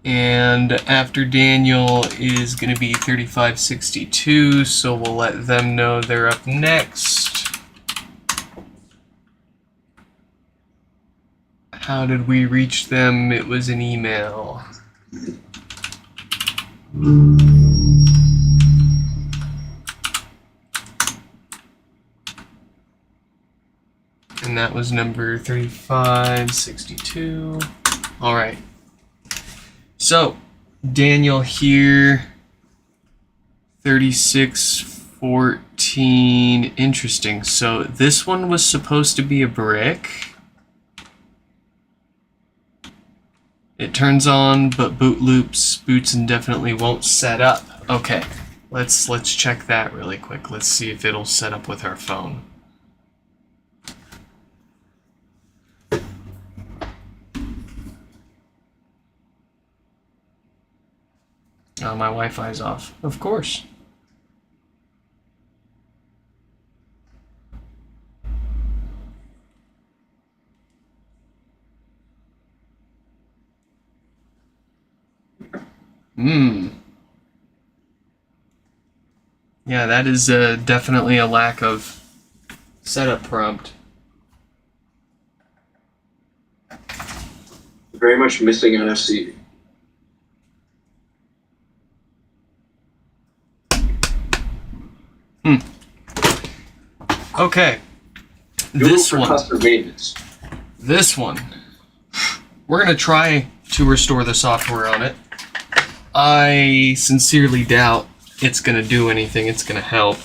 S1: And after Daniel is going to be 3562, so we'll let them know they're up next. How did we reach them? It was an email. And that was number 3562. All right. So, Daniel here, 3614. Interesting. So, this one was supposed to be a brick. It turns on, but boot loops, boots indefinitely won't set up. Okay, let's check that really quick. Let's see if it'll set up with our phone. Oh, my Wi-Fi's off. Of course. Yeah, that is definitely a lack of setup prompt.
S4: Very much missing NFC.
S1: Okay.
S4: This one. Custom maintenance.
S1: This one. We're going to try to restore the software on it. I sincerely doubt it's going to do anything. It's going to help.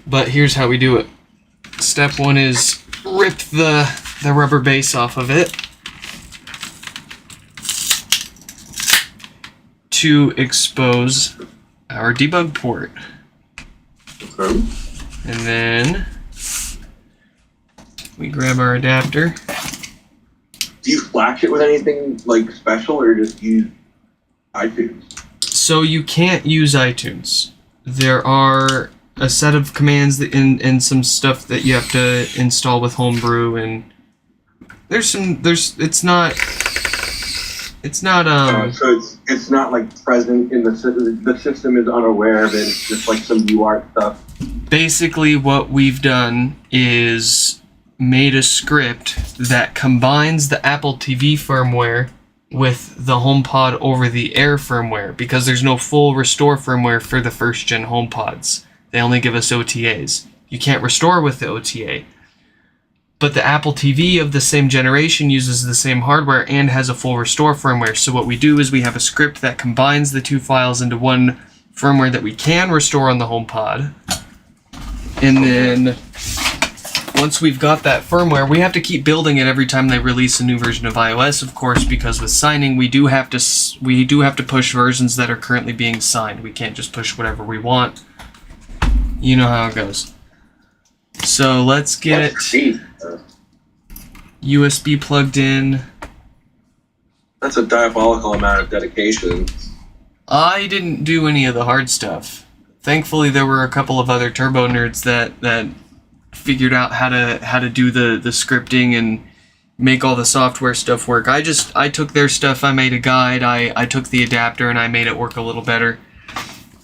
S1: But here's how we do it. Step one is rip the rubber base off of it to expose our debug port.
S4: Okay.
S1: And then we grab our adapter.
S4: Do you flash it with anything like special or just use iTunes?
S1: So you can't use iTunes. There are a set of commands that and some stuff that you have to install with Homebrew, and it's not
S4: so it's not like present in the system is unaware of it. It's just like some UART stuff.
S1: Basically what we've done is made a script that combines the Apple TV firmware with the HomePod over-the-air firmware, because there's no full restore firmware for the first-gen HomePods. They only give us OTAs. You can't restore with the OTA. but the Apple TV of the same generation uses the same hardware and has a full restore firmware. So what we do is we have a script that combines the two files into one firmware that we can restore on the HomePod. And then once we've got that firmware, we have to keep building it every time they release a new version of iOS, of course, because with signing we do have to push versions that are currently being signed. We can't just push whatever we want. You know how it goes. So let's get it USB plugged in.
S4: That's a diabolical amount of dedication.
S1: I didn't do any of the hard stuff. Thankfully, there were a couple of other turbo nerds that figured out how to do the scripting and make all the software stuff work. I took their stuff, I made a guide, I took the adapter and I made it work a little better.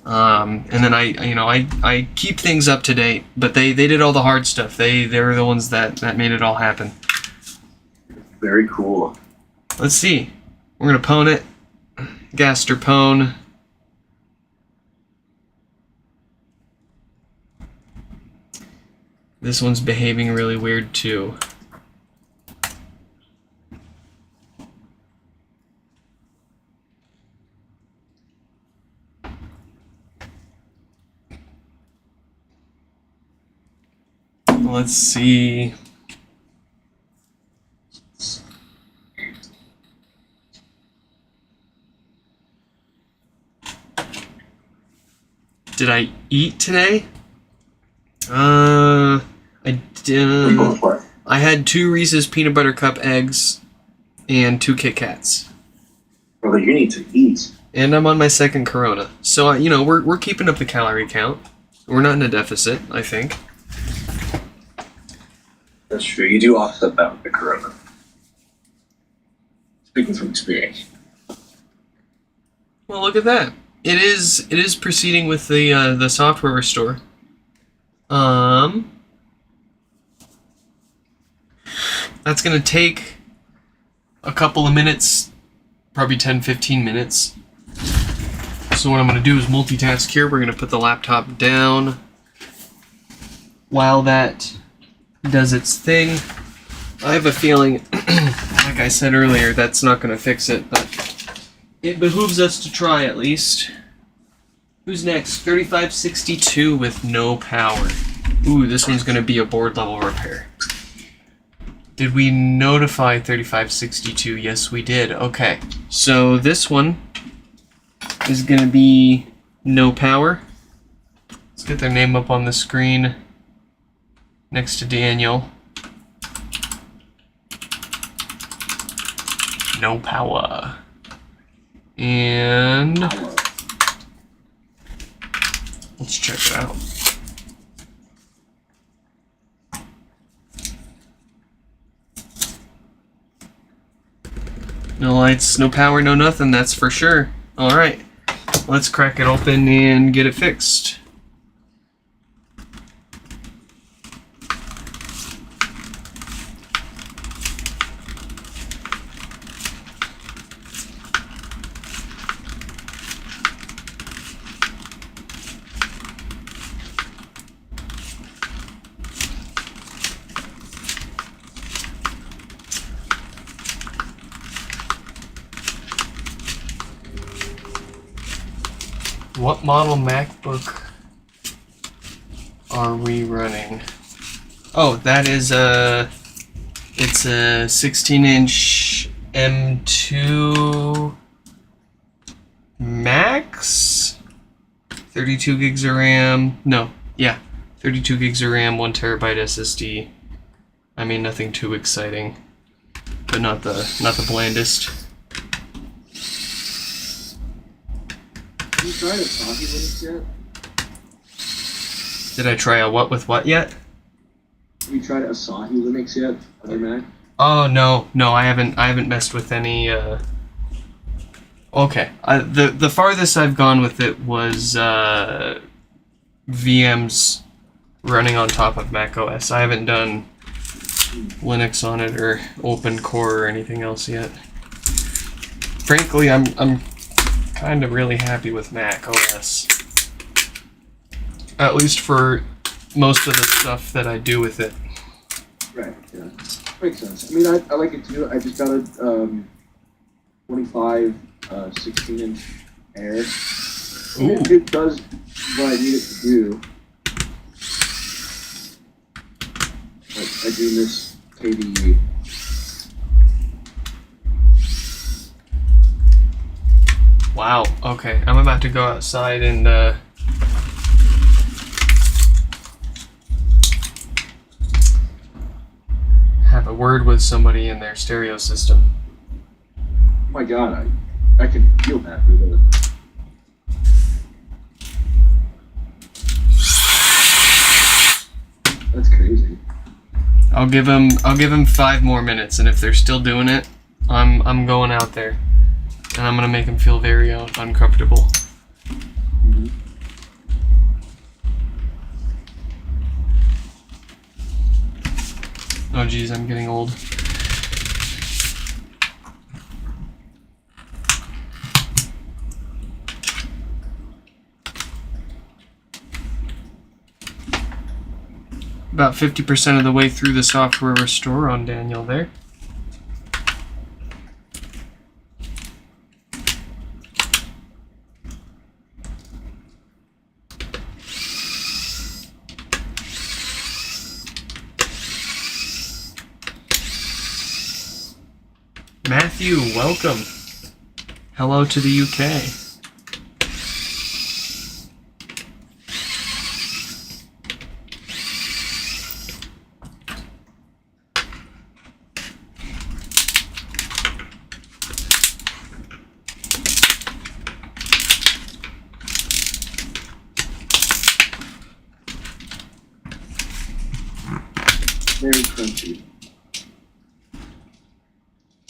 S1: And then I keep things up to date, but they did all the hard stuff. They were the ones that made it all happen.
S4: Very cool.
S1: Let's see. We're gonna pwn it. Gaster pwn. This one's behaving really weird too. Let's see. Did I eat today? I did. I had 2 Reese's peanut butter cup eggs and 2 Kit Kats.
S4: Brother, you need to eat.
S1: And I'm on my second Corona, so we're keeping up the calorie count. We're not in a deficit, I think.
S4: That's true. You do offset that with the Corona. Speaking from experience.
S1: Well, look at that. It is proceeding with the software restore. That's gonna take a couple of minutes, probably 10-15 minutes. So what I'm gonna do is multitask here. We're gonna put the laptop down while that does its thing. I have a feeling, like I said earlier, that's not gonna fix it, but it behooves us to try at least. Who's next? 3562 with no power. Ooh, this one's gonna be a board level repair. Did we notify 3562? Yes, we did. Okay, so this one is gonna be no power. Let's get their name up on the screen next to Daniel. No power. And let's check it out. No lights, no power, no nothing, that's for sure. Alright, let's crack it open and get it fixed. What model MacBook are we running? Oh, that is it's a 16-inch M2 Max, 32 gigs of RAM. No, yeah, 32 gigs of RAM, 1 terabyte SSD. I mean, nothing too exciting, but not the blandest.
S4: Have you tried Asahi Linux yet?
S1: Did I try a what with what yet?
S4: Have you tried Asahi Linux yet on your Mac?
S1: Oh no, I haven't messed with any. Okay, the farthest I've gone with it was VMs running on top of Mac OS. I haven't done Linux on it or OpenCore or anything else yet. Frankly, I'm kind of really happy with Mac OS. At least for most of the stuff that I do with it.
S4: Right, yeah. Makes sense. I mean, I like it too. I just got a 25 16-inch air. It does what I need it to do. But I do miss KDE.
S1: Wow, okay. I'm about to go outside and have a word with somebody in their stereo system.
S4: Oh my god, I can feel that with it. That's crazy.
S1: I'll give him 5 more minutes, and if they're still doing it, I'm going out there, and I'm gonna make him feel very uncomfortable.
S4: Mm-hmm.
S1: Oh geez, I'm getting old. About 50% of the way through the software restore on Daniel there. Matthew, welcome. Hello to the UK.
S4: Very crunchy.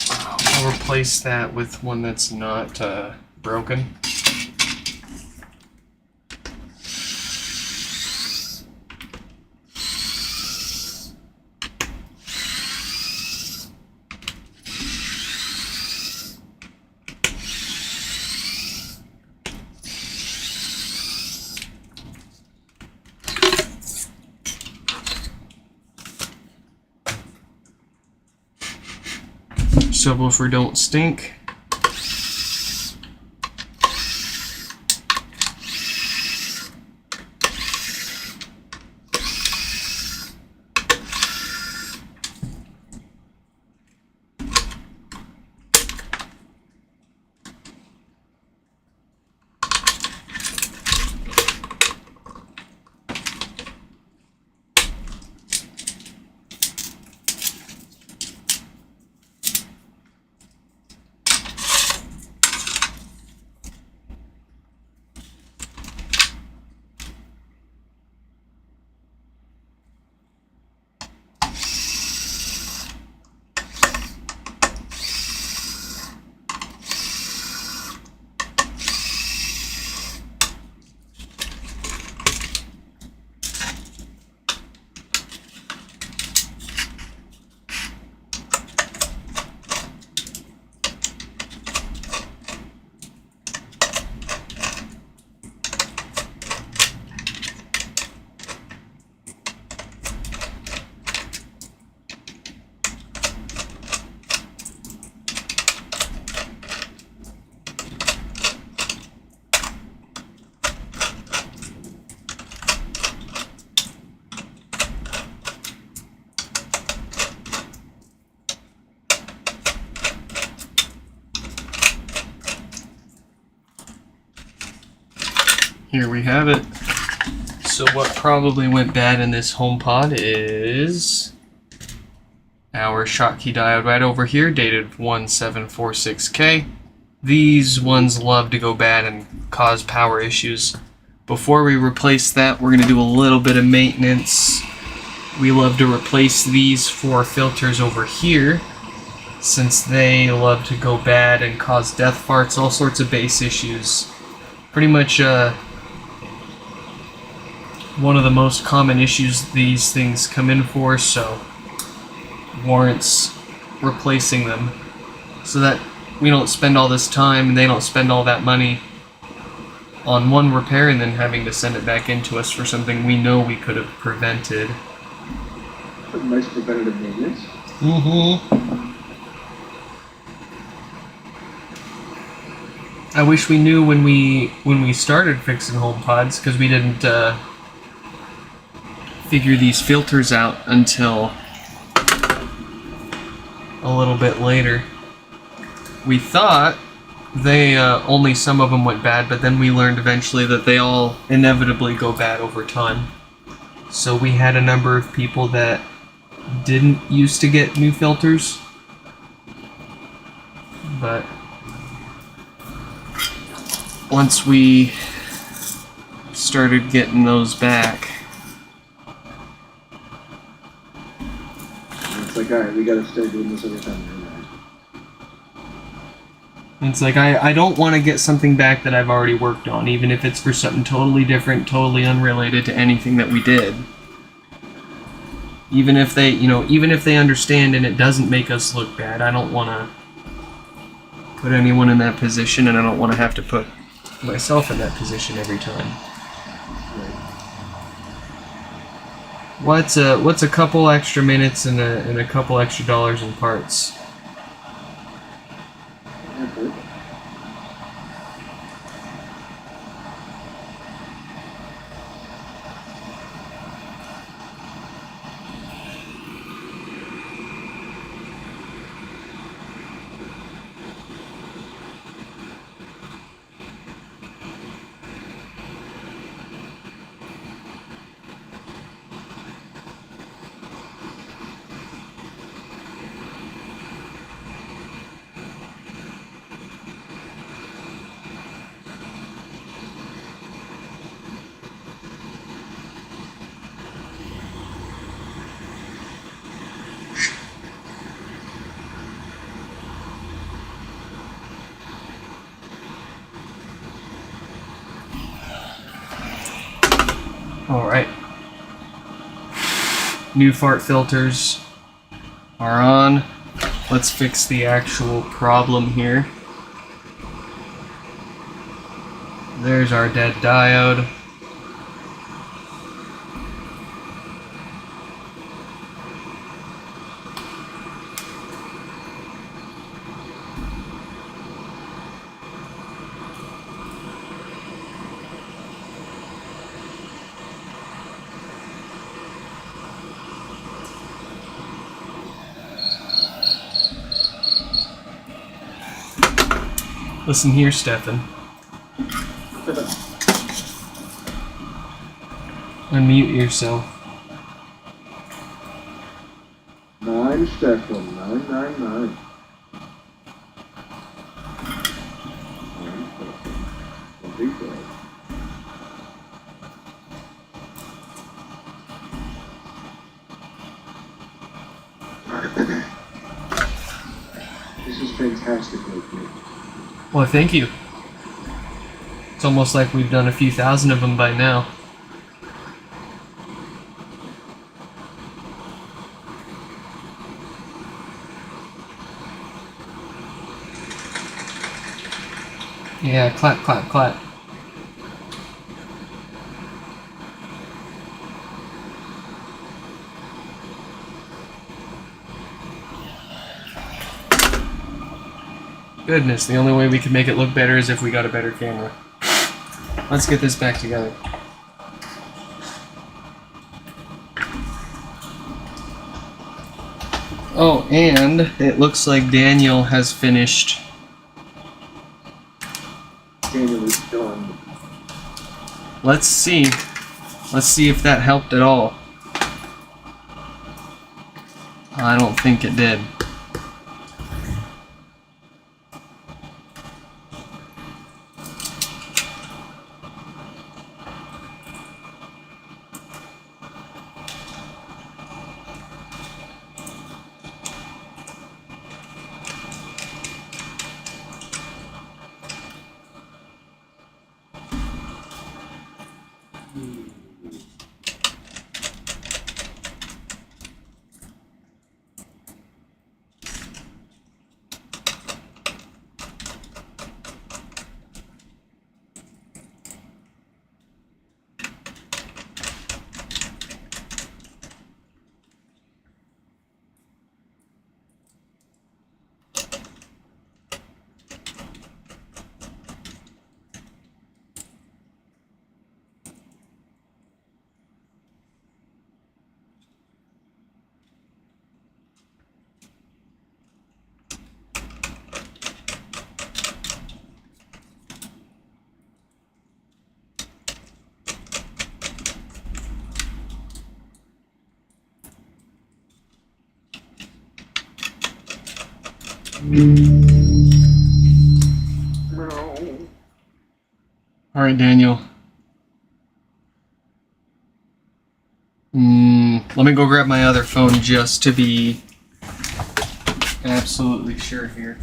S1: I'll replace that with one that's not broken. Subwoofer don't stink. Here we have it. So what probably went bad in this HomePod is our Schottky diode right over here, dated 1746K. These ones love to go bad and cause power issues. Before we replace that, we're going to do a little bit of maintenance. We love to replace these 4 filters over here, since they love to go bad and cause death farts, all sorts of bass issues. Pretty much one of the most common issues these things come in for, so warrants replacing them so that we don't spend all this time and they don't spend all that money on one repair and then having to send it back into us for something we know we could have prevented.
S4: Nice preventative maintenance.
S1: I wish we knew when we started fixing HomePods, because we didn't figure these filters out until a little bit later. We thought they only some of them went bad, but then we learned eventually that they all inevitably go bad over time. So we had a number of people that didn't used to get new filters, but once we started getting those back,
S4: It's like, alright, we gotta start doing this every time.
S1: it's like I don't want to get something back that I've already worked on, even if it's for something totally different, totally unrelated to anything that we did. Even if they, even if they understand and it doesn't make us look bad, I don't want to put anyone in that position, and I don't want to have to put myself in that position every time. What's a couple extra minutes and a couple extra dollars in parts? Alright. New fart filters are on. Let's fix the actual problem here. There's our dead diode. Listen here, Stefan. Unmute yourself.
S4: 9 Stefan, 999. This is fantastic, Loki.
S1: Well, thank you. It's almost like we've done a few thousand of them by now. Yeah, clap, clap, clap. Goodness, the only way we can make it look better is if we got a better camera. Let's get this back together. Oh, and it looks like Daniel has finished.
S4: Daniel is done.
S1: Let's see. Let's see if that helped at all. I don't think it did. All right, Daniel. Let me go grab my other phone just to be absolutely sure here.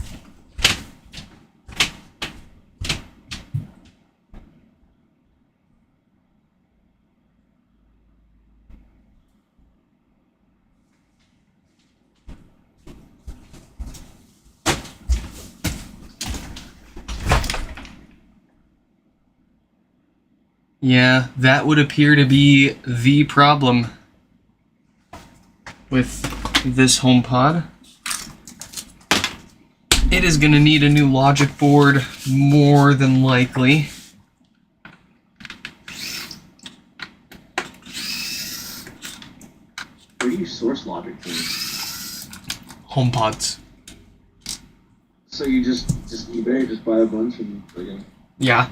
S1: Yeah, that would appear to be the problem with this HomePod. It is going to need a new logic board, more than likely.
S4: Where do you source logic from?
S1: HomePods.
S4: So you just eBay, just buy a bunch and again.
S1: Yeah.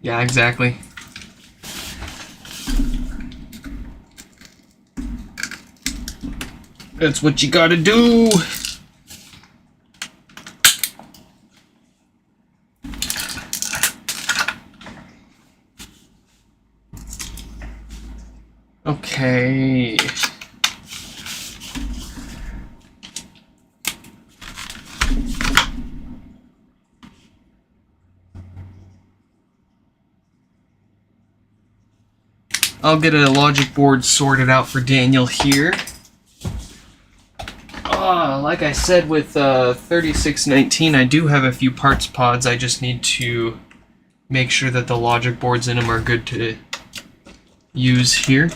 S1: Yeah, exactly. That's what you gotta do. Okay. I'll get a logic board sorted out for Daniel here. Like I said with 3619, I do have a few parts pods. I just need to make sure that the logic boards in them are good to use here.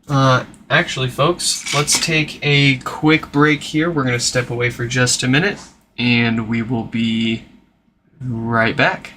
S1: Actually, folks, let's take a quick break here. We're going to step away for just a minute, and we will be right back.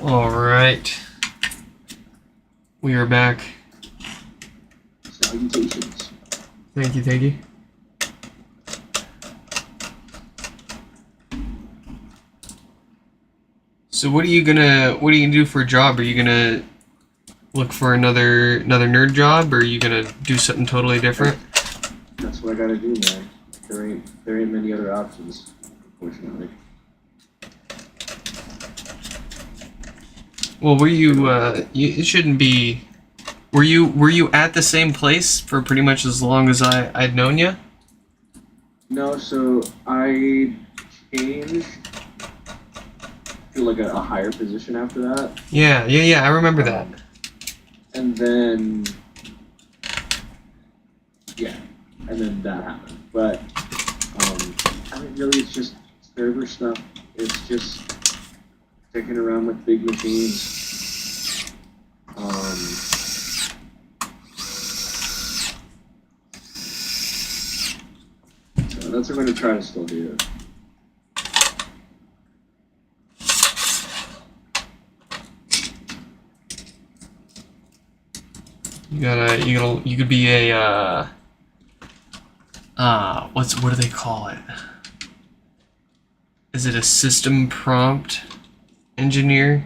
S1: All right. We are back.
S4: Salutations.
S1: Thank you, thank you. So what are you gonna do for a job? Are you gonna look for another nerd job, or are you gonna do something totally different?
S4: That's what I gotta do, man. There ain't many other options, unfortunately.
S1: Well, were you it shouldn't be. Were you at the same place for pretty much as long as I'd known you?
S4: No, so I changed to like a higher position after that.
S1: Yeah. I remember that.
S4: And then that happened. But I mean, really, it's just server stuff. It's just sticking around with big machines. So that's what I'm going to try to still do.
S1: You could be a what do they call it? is it a system prompt engineer?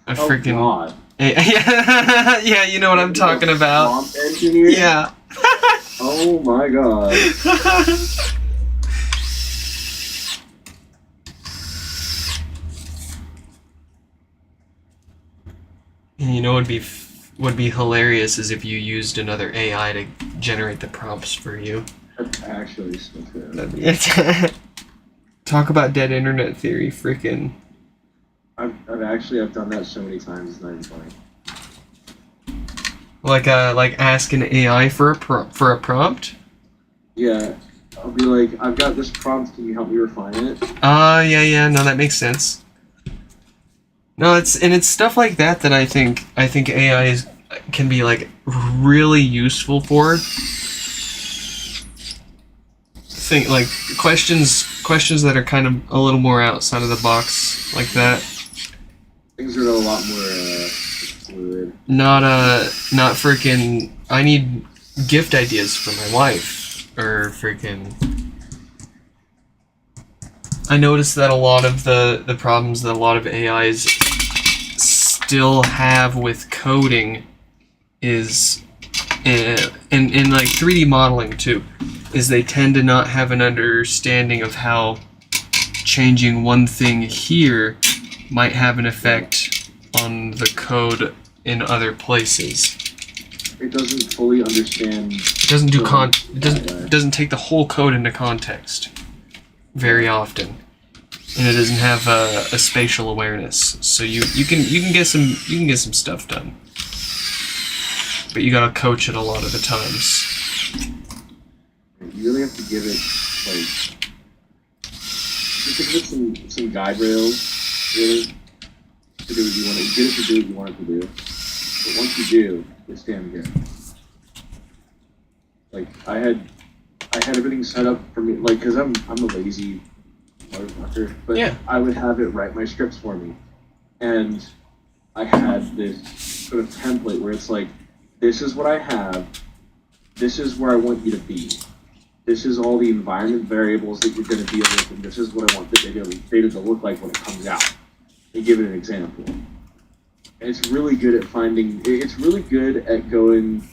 S1: A
S4: Oh
S1: freaking
S4: God.
S1: yeah, yeah, you know what I'm talking about.
S4: Prompt engineer?
S1: Yeah.
S4: Oh my God.
S1: You know would be hilarious is if you used another AI to generate the prompts for you.
S4: That's actually so good.
S1: That'd be Talk about dead internet theory, freaking.
S4: I've done that so many times. It's not even funny.
S1: Like ask an AI for a prompt.
S4: Yeah, I'll be like, I've got this prompt. Can you help me refine it?
S1: Yeah, no, that makes sense. No, it's stuff like that that I think AI can be like really useful for. Think like questions that are kind of a little more outside of the box like that.
S4: Things are a lot more fluid.
S1: Not freaking. I need gift ideas for my wife, or freaking. I noticed that a lot of the problems that a lot of AIs still have with coding is in like 3D modeling too, is they tend to not have an understanding of how changing one thing here might have an effect on the code in other places.
S4: It doesn't fully understand.
S1: It doesn't do it doesn't take the whole code into context very often, and it doesn't have a spatial awareness. So you can get some stuff done, but you gotta coach it a lot of the times.
S4: You really have to give it like you can give it some guide rails, really, to do what you want to get it to do what you want it to do. But once you do, it's damn good. Like I had everything set up for me, like, cause I'm a lazy motherfucker, but
S1: Yeah.
S4: I would have it write my scripts for me, and I had this sort of template where it's like, this is what I have, this is where I want you to be, this is all the environment variables that you're going to deal with, and this is what I want the data to look like when it comes out. And give it an example. And it's really good at it's really good at going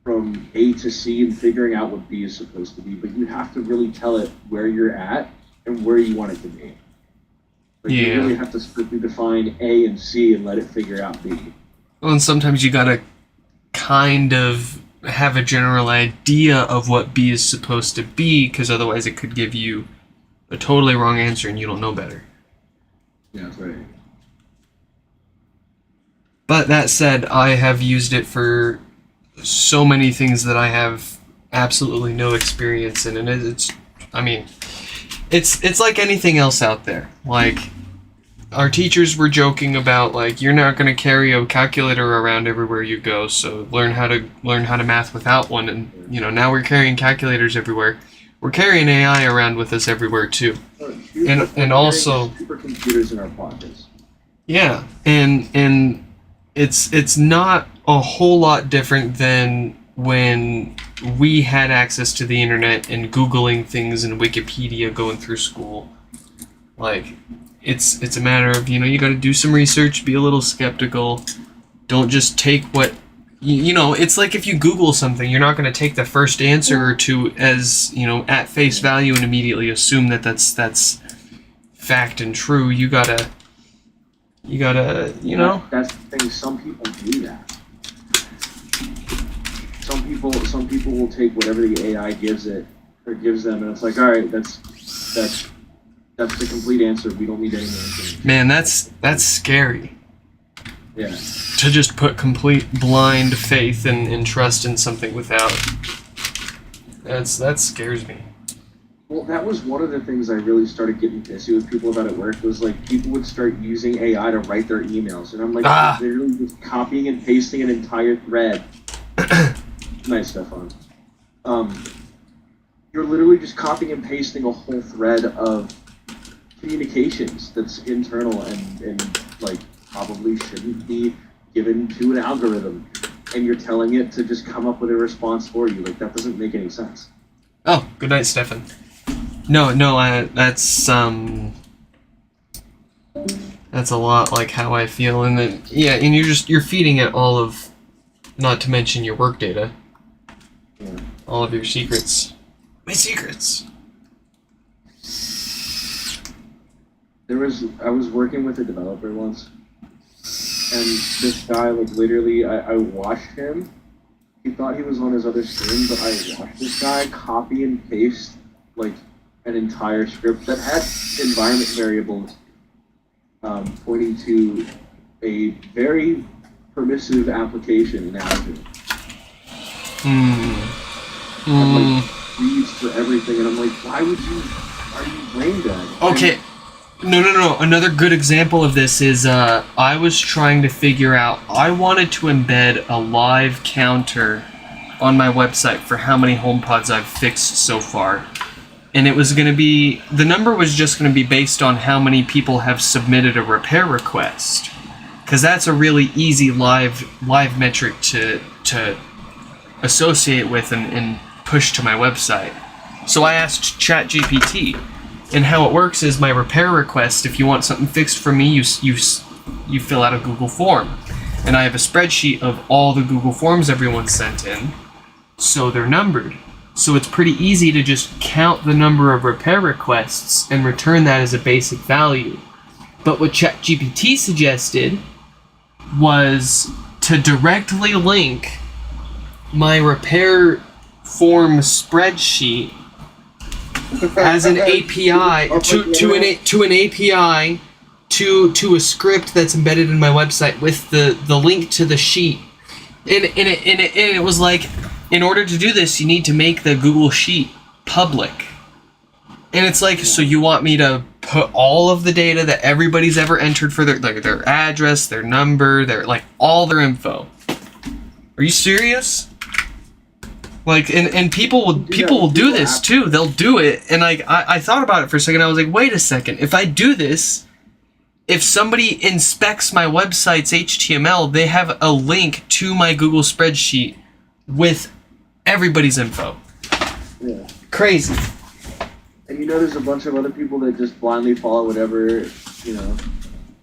S4: from A to C and figuring out what B is supposed to be, but you have to really tell it where you're at and where you want it to be. Like
S1: Yeah.
S4: You really have to strictly define A and C and let it figure out B.
S1: Well, and sometimes you gotta kind of have a general idea of what B is supposed to be, because otherwise it could give you a totally wrong answer and you don't know better.
S4: Yeah, that's right.
S1: But that said, I have used it for so many things that I have absolutely no experience in, and it's like anything else out there. Like, our teachers were joking about, like, you're not going to carry a calculator around everywhere you go, so learn how to math without one. And now we're carrying calculators everywhere. We're carrying AI around with us everywhere too. And also
S4: supercomputers in our pockets.
S1: Yeah, and it's not a whole lot different than when we had access to the internet and Googling things and Wikipedia going through school. Like, it's a matter of, you got to do some research, be a little skeptical. Don't just take what, it's like if you Google something, you're not going to take the first answer or two as, at face value and immediately assume that that's fact and true. You gotta,
S4: That's the thing. Some people do that. Some people will take whatever the AI gives them, and it's like, all right, that's the complete answer. We don't need any more information.
S1: Man, that's scary.
S4: Yeah.
S1: To just put complete blind faith and trust in something without. That scares me.
S4: Well, that was one of the things I really started getting pissy with people about at work, was like people would start using AI to write their emails, and I'm like, they're literally just copying and pasting an entire thread. Nice, Stefan. You're literally just copying and pasting a whole thread of communications that's internal and like probably shouldn't be given to an algorithm, and you're telling it to just come up with a response for you. Like, that doesn't make any sense.
S1: Oh, good night, Stefan. No, that's a lot like how I feel, and then and you're feeding it all of, not to mention your work data, all of your secrets. My secrets.
S4: I was working with a developer once, and this guy, like, literally, I watched him. He thought he was on his other screen, but I watched this guy copy and paste, like, an entire script that had environment variables pointing to a very permissive application in Azure. And, like, reads for everything, and I'm like, why would you? Are you brain dead?
S1: Okay. No. Another good example of this is I was trying to figure out. I wanted to embed a live counter on my website for how many HomePods I've fixed so far. And it was going to be, the number was just going to be based on how many people have submitted a repair request. Because that's a really easy live metric to associate with and push to my website. So I asked ChatGPT, and how it works is my repair request, if you want something fixed for me, you fill out a Google form. And I have a spreadsheet of all the Google forms everyone sent in, so they're numbered. So it's pretty easy to just count the number of repair requests and return that as a basic value. But what ChatGPT suggested was to directly link my repair form spreadsheet as an API to an API to a script that's embedded in my website with the link to the sheet. And it was like, in order to do this, you need to make the Google Sheet public. And it's like, so you want me to put all of the data that everybody's ever entered for their address, their number, all their info. Are you serious? Like, and people will do this too. They'll do it. And like, I thought about it for a second. I was like, wait a second. If I do this, if somebody inspects my website's HTML, they have a link to my Google spreadsheet with everybody's info.
S4: Yeah.
S1: Crazy.
S4: And there's a bunch of other people that just blindly follow whatever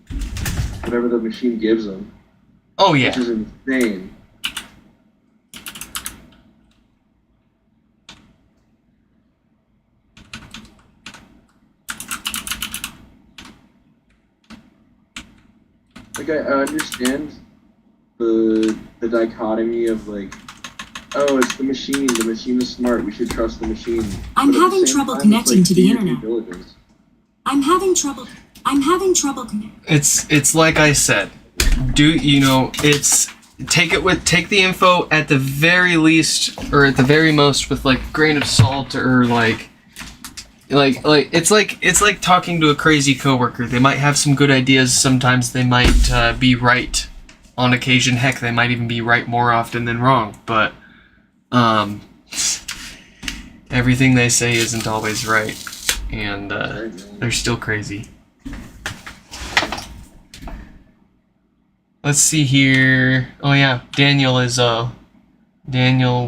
S4: the machine gives them.
S1: Oh yeah.
S4: Which is insane. Like, I understand the dichotomy of, like, oh, it's the machine is smart, we should trust the machine.
S2: I'm having trouble connecting to the internet.
S4: Diligence.
S2: I'm having trouble connecting.
S1: It's like I said, take the info at the very least, or at the very most, with like a grain of salt, or like it's like talking to a crazy coworker. They might have some good ideas. Sometimes they might be right on occasion. Heck, they might even be right more often than wrong. But everything they say isn't always right, and they're still crazy. Let's see here. Oh yeah, Daniel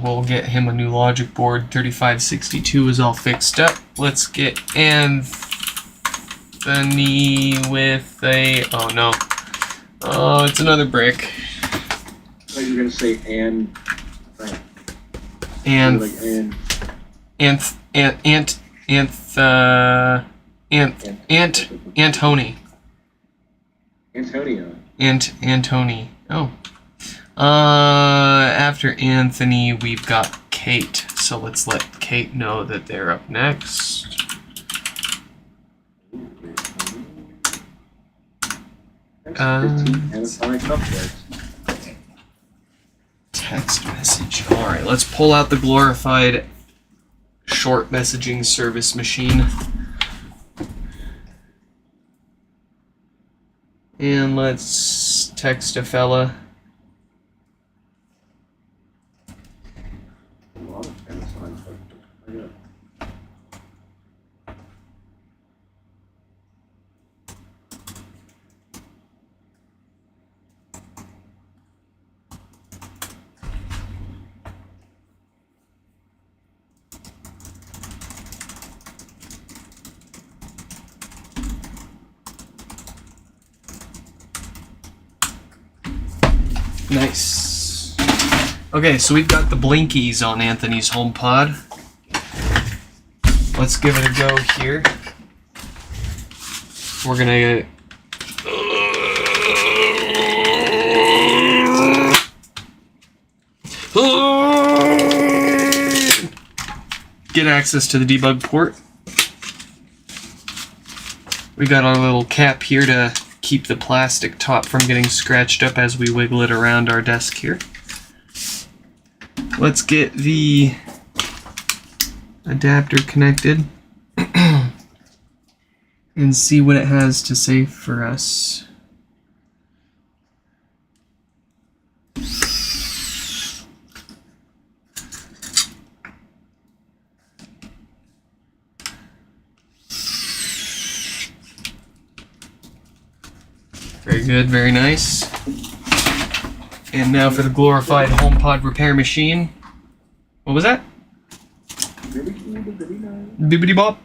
S1: will get him a new logic board. 3562 is all fixed up. Let's get Anthony with a... Oh no. Oh, it's another brick.
S4: I thought you were gonna say and.
S1: And...
S4: Like and.
S1: Antony.
S4: Antonio.
S1: Antony. Oh. After Anthony, we've got Kate. So let's let Kate know that they're up next. Text message. Alright, let's pull out the glorified short messaging service machine. And let's text a fella. Nice. Okay, so we've got the blinkies on Anthony's HomePod. Let's give it a go here. We're gonna get access to the debug port. We got our little cap here to keep the plastic top from getting scratched up as we wiggle it around our desk here. Let's get the adapter connected and see what it has to say for us. Very good, very nice. And now for the glorified HomePod repair machine. What was that? Bibbidi bop.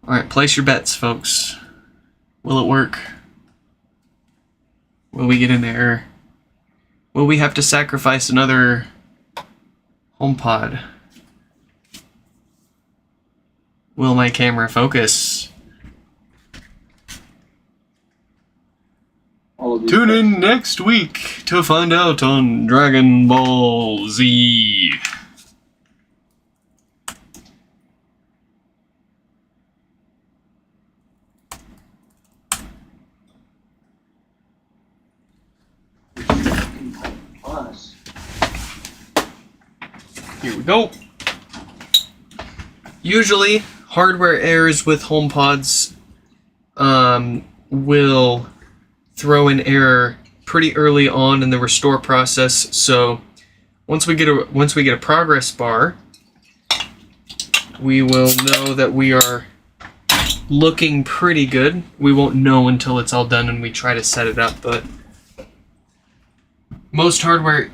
S1: Alright, place your bets, folks. Will it work? Will we get an error? Will we have to sacrifice another HomePod? Will my camera focus? Tune in next week to find out on Dragon Ball Z. Here we go. Usually, hardware errors with HomePods will throw an error pretty early on in the restore process. So once we get a progress bar, we will know that we are looking pretty good. We won't know until it's all done and we try to set it up, but most hardware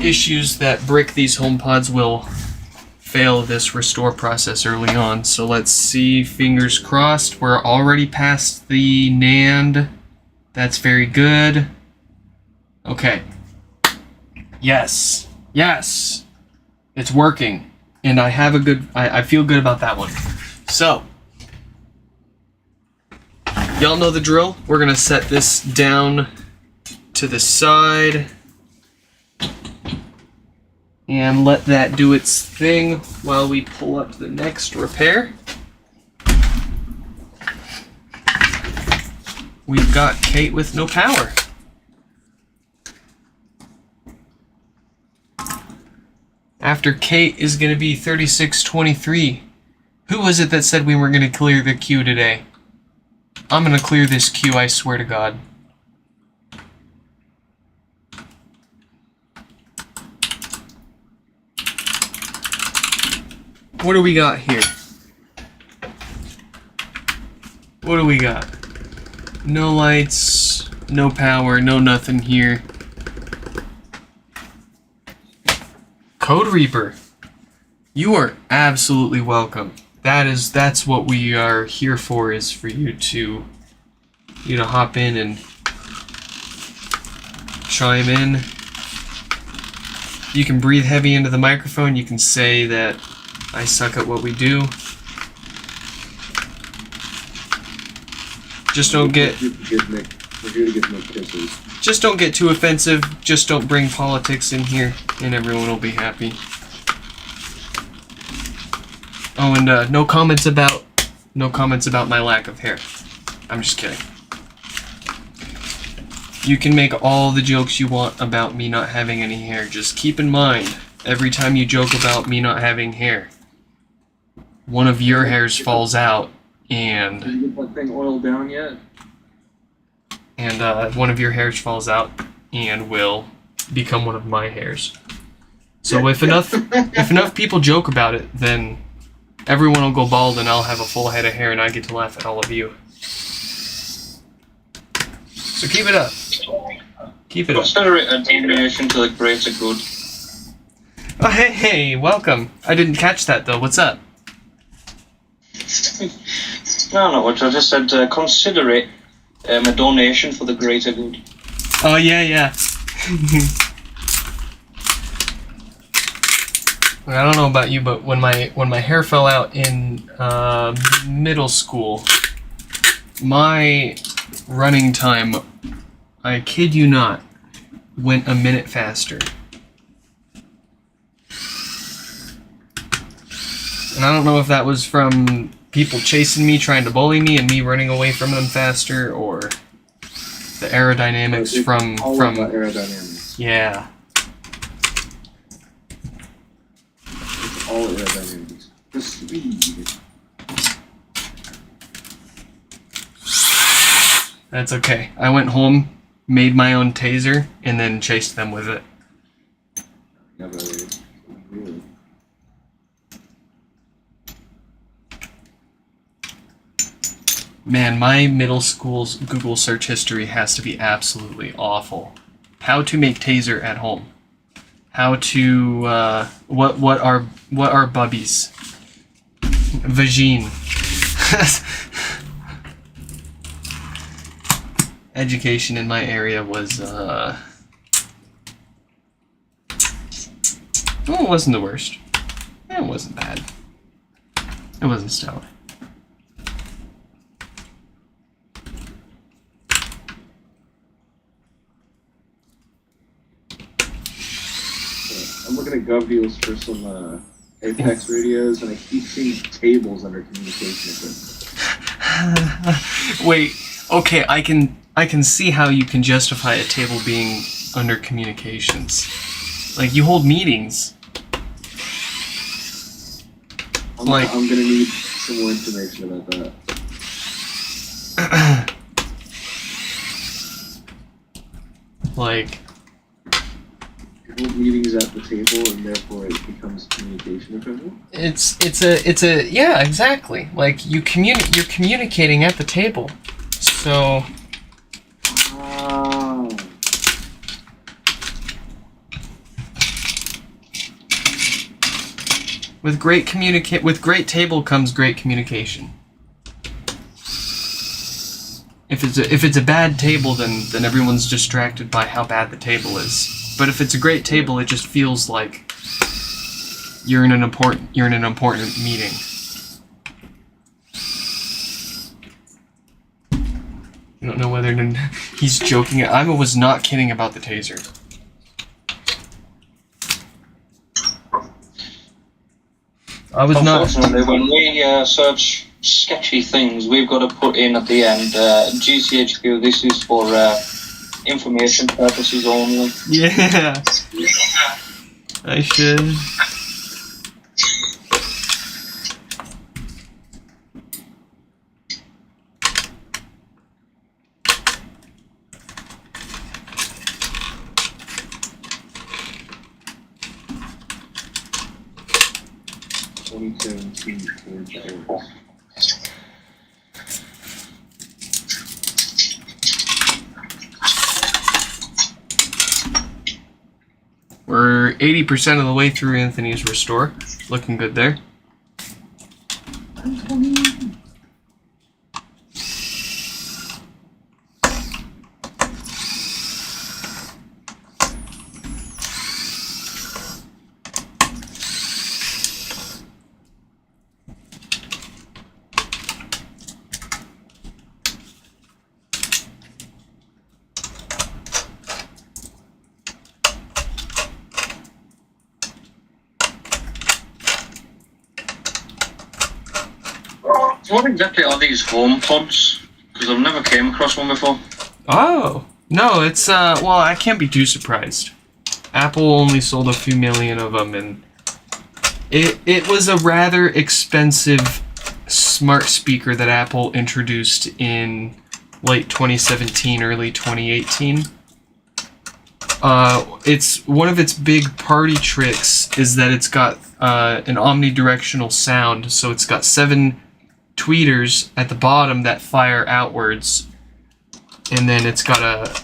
S1: issues that brick these HomePods will fail this restore process early on. So let's see, fingers crossed. We're already past the NAND. That's very good. Okay. Yes. Yes. It's working. And I have a good, I feel good about that one. So, y'all know the drill. We're gonna set this down to the side and let that do its thing while we pull up the next repair. We've got Kate with no power. After Kate is going to be 3623. Who was it that said we were going to clear the queue today? I'm going to clear this queue, I swear to God. What do we got here? What do we got? No lights, no power, no nothing here. Code Reaper, you are absolutely welcome. That's what we are here for, is for you to hop in and chime in. You can breathe heavy into the microphone. You can say that I suck at what we do. Just don't get Just don't get too offensive. Just don't bring politics in here, and everyone will be happy. Oh, and no comments about my lack of hair. I'm just kidding. You can make all the jokes you want about me not having any hair. Just keep in mind, every time you joke about me not having hair, one of your hairs falls out, and
S4: Did you get that thing oiled down yet?
S1: one of your hairs falls out and will become one of my hairs. So if enough people joke about it, then everyone will go bald and I'll have a full head of hair and I get to laugh at all of you. So keep it up. Keep it up.
S5: What's the deviation to the greater good?
S1: Oh, hey, welcome. I didn't catch that though. What's up?
S5: No, not much. I just said consider it a donation for the greater good.
S1: Oh yeah. I don't know about you, but when my hair fell out in middle school, my running time, I kid you not, went a minute faster. And I don't know if that was from people chasing me, trying to bully me, and me running away from them faster, or the aerodynamics from
S4: about aerodynamics.
S1: yeah.
S4: It's all aerodynamics. The speed.
S1: That's okay. I went home, made my own taser, and then chased them with it.
S4: Never really.
S1: Man, my middle school's Google search history has to be absolutely awful. How to make taser at home. How to what are bubbies? Vagine. Education in my area was it wasn't the worst. It wasn't bad. It wasn't stellar.
S4: I'm looking at gov deals for some Apex radios, and I keep seeing tables under communication equipment.
S1: Wait, okay, I can see how you can justify a table being under communications. Like, you hold meetings.
S4: I'm gonna need some more information about that.
S1: Like,
S4: You hold meetings at the table, and therefore it becomes communication equipment.
S1: it's a yeah, exactly. Like, you're communicating at the table. So
S4: Oh.
S1: with great table comes great communication. If it's a bad table, then everyone's distracted by how bad the table is. But if it's a great table, it just feels like you're in an important meeting. I don't know whether he's joking. I was not kidding about the taser. I was not.
S5: Unfortunately, when we search sketchy things, we've got to put in at the end GCHQ. This is for information purposes only.
S1: Yeah. I should. We're 80% of the way through Anthony's restore. Looking good there.
S5: What exactly are these HomePods? Because I've never came across one before.
S1: Oh, no, it's, well, I can't be too surprised. Apple only sold a few million of them, and it was a rather expensive smart speaker that Apple introduced in late 2017, early 2018. It's one of its big party tricks is that it's got an omnidirectional sound, so it's got 7 tweeters at the bottom that fire outwards, and then it's got a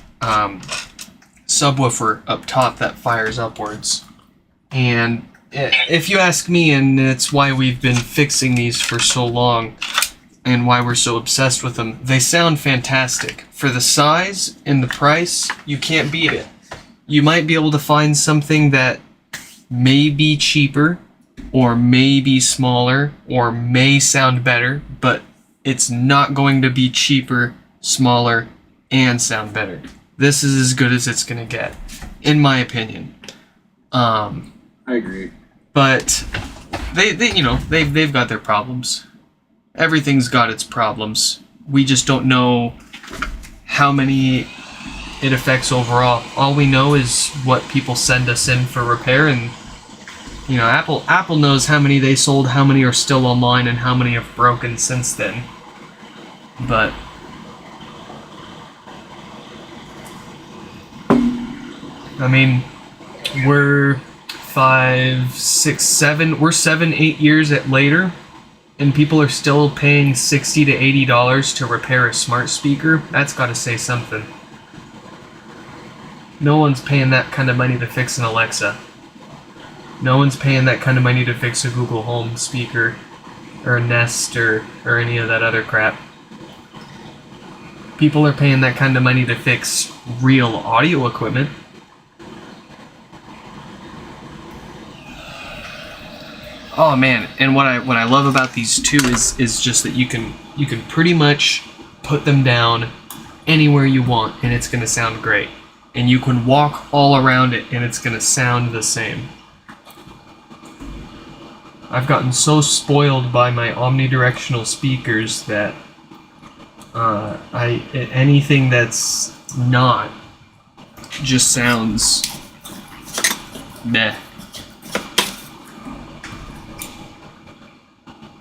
S1: subwoofer up top that fires upwards. And if you ask me, and it's why we've been fixing these for so long, and why we're so obsessed with them. They sound fantastic. For the size and the price, you can't beat it. You might be able to find something that may be cheaper, or may be smaller, or may sound better, but it's not going to be cheaper, smaller, and sound better. This is as good as it's going to get, in my opinion.
S4: I agree.
S1: But they've got their problems. Everything's got its problems. We just don't know how many it affects overall. All we know is what people send us in for repair, and Apple knows how many they sold, how many are still online, and how many have broken since then. But I mean, we're 5, 6, 7. We're 7, 8 years later, and people are still paying $60 to $80 to repair a smart speaker. That's got to say something. No one's paying that kind of money to fix an Alexa. No one's paying that kind of money to fix a Google Home speaker, or a Nest, or any of that other crap. People are paying that kind of money to fix real audio equipment. Oh man, and what I love about these two is just that you can pretty much put them down anywhere you want and it's gonna sound great. And you can walk all around it and it's gonna sound the same. I've gotten so spoiled by my omnidirectional speakers that anything that's not just sounds meh.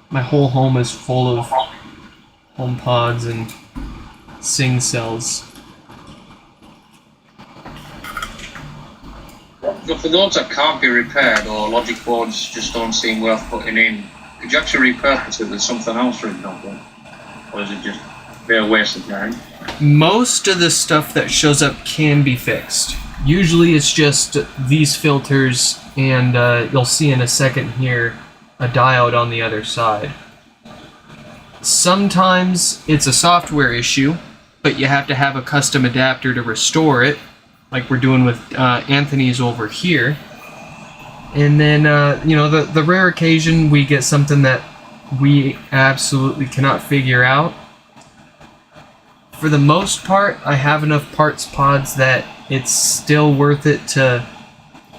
S1: My whole home is full of HomePods and Sing cells.
S5: But for those that can't be repaired, or logic boards just don't seem worth putting in, could you actually repurpose it with something else, for example? Or is it just a waste of time?
S1: Most of the stuff that shows up can be fixed. Usually it's just these filters, and you'll see in a second here a diode on the other side. Sometimes it's a software issue, but you have to have a custom adapter to restore it, like we're doing with Anthony's over here. And then, the rare occasion we get something that we absolutely cannot figure out. For the most part, I have enough parts pods that it's still worth it to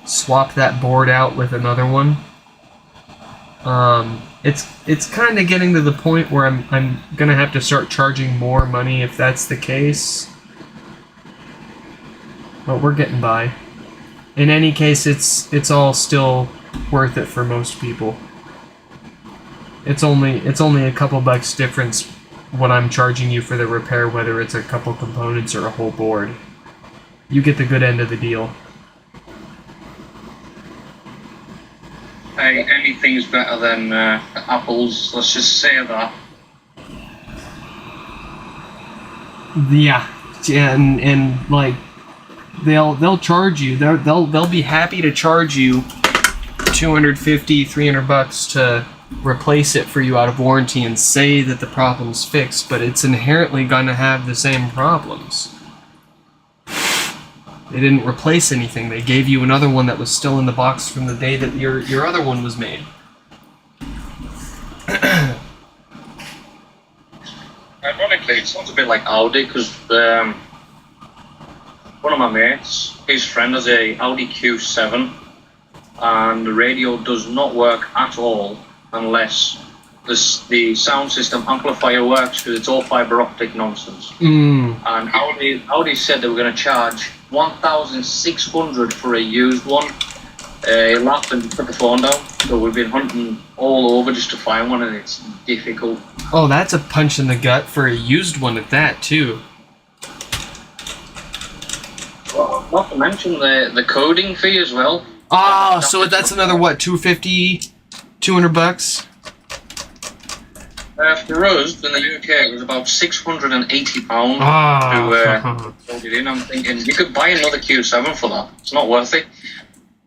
S1: swap that board out with another one. It's kind of getting to the point where I'm gonna have to start charging more money if that's the case. But we're getting by. In any case, it's all still worth it for most people. It's only a couple bucks difference what I'm charging you for the repair, whether it's a couple components or a whole board. You get the good end of the deal.
S5: Hey, anything's better than Apple's, let's just say that.
S1: Yeah, and like they'll charge you. They'll be happy to charge you $250, $300 to replace it for you out of warranty and say that the problem's fixed, but it's inherently going to have the same problems. They didn't replace anything. They gave you another one that was still in the box from the day that your other one was made.
S5: Ironically, it sounds a bit like Audi, because one of my mates, his friend has a Audi Q7, and the radio does not work at all unless the sound system amplifier works, because it's all fiber optic nonsense. And Audi said they were going to charge $1,600 for a used one. He laughed and put the phone down. So we've been hunting all over just to find one, and it's difficult.
S1: Oh, that's a punch in the gut for a used one at that too.
S5: Well, not to mention the coding fee as well.
S1: Ah, so that's another what, $250, $200?
S5: For us, in the UK, it was about £680 to load it in. I'm thinking, you could buy another Q7 for that. It's not worth it.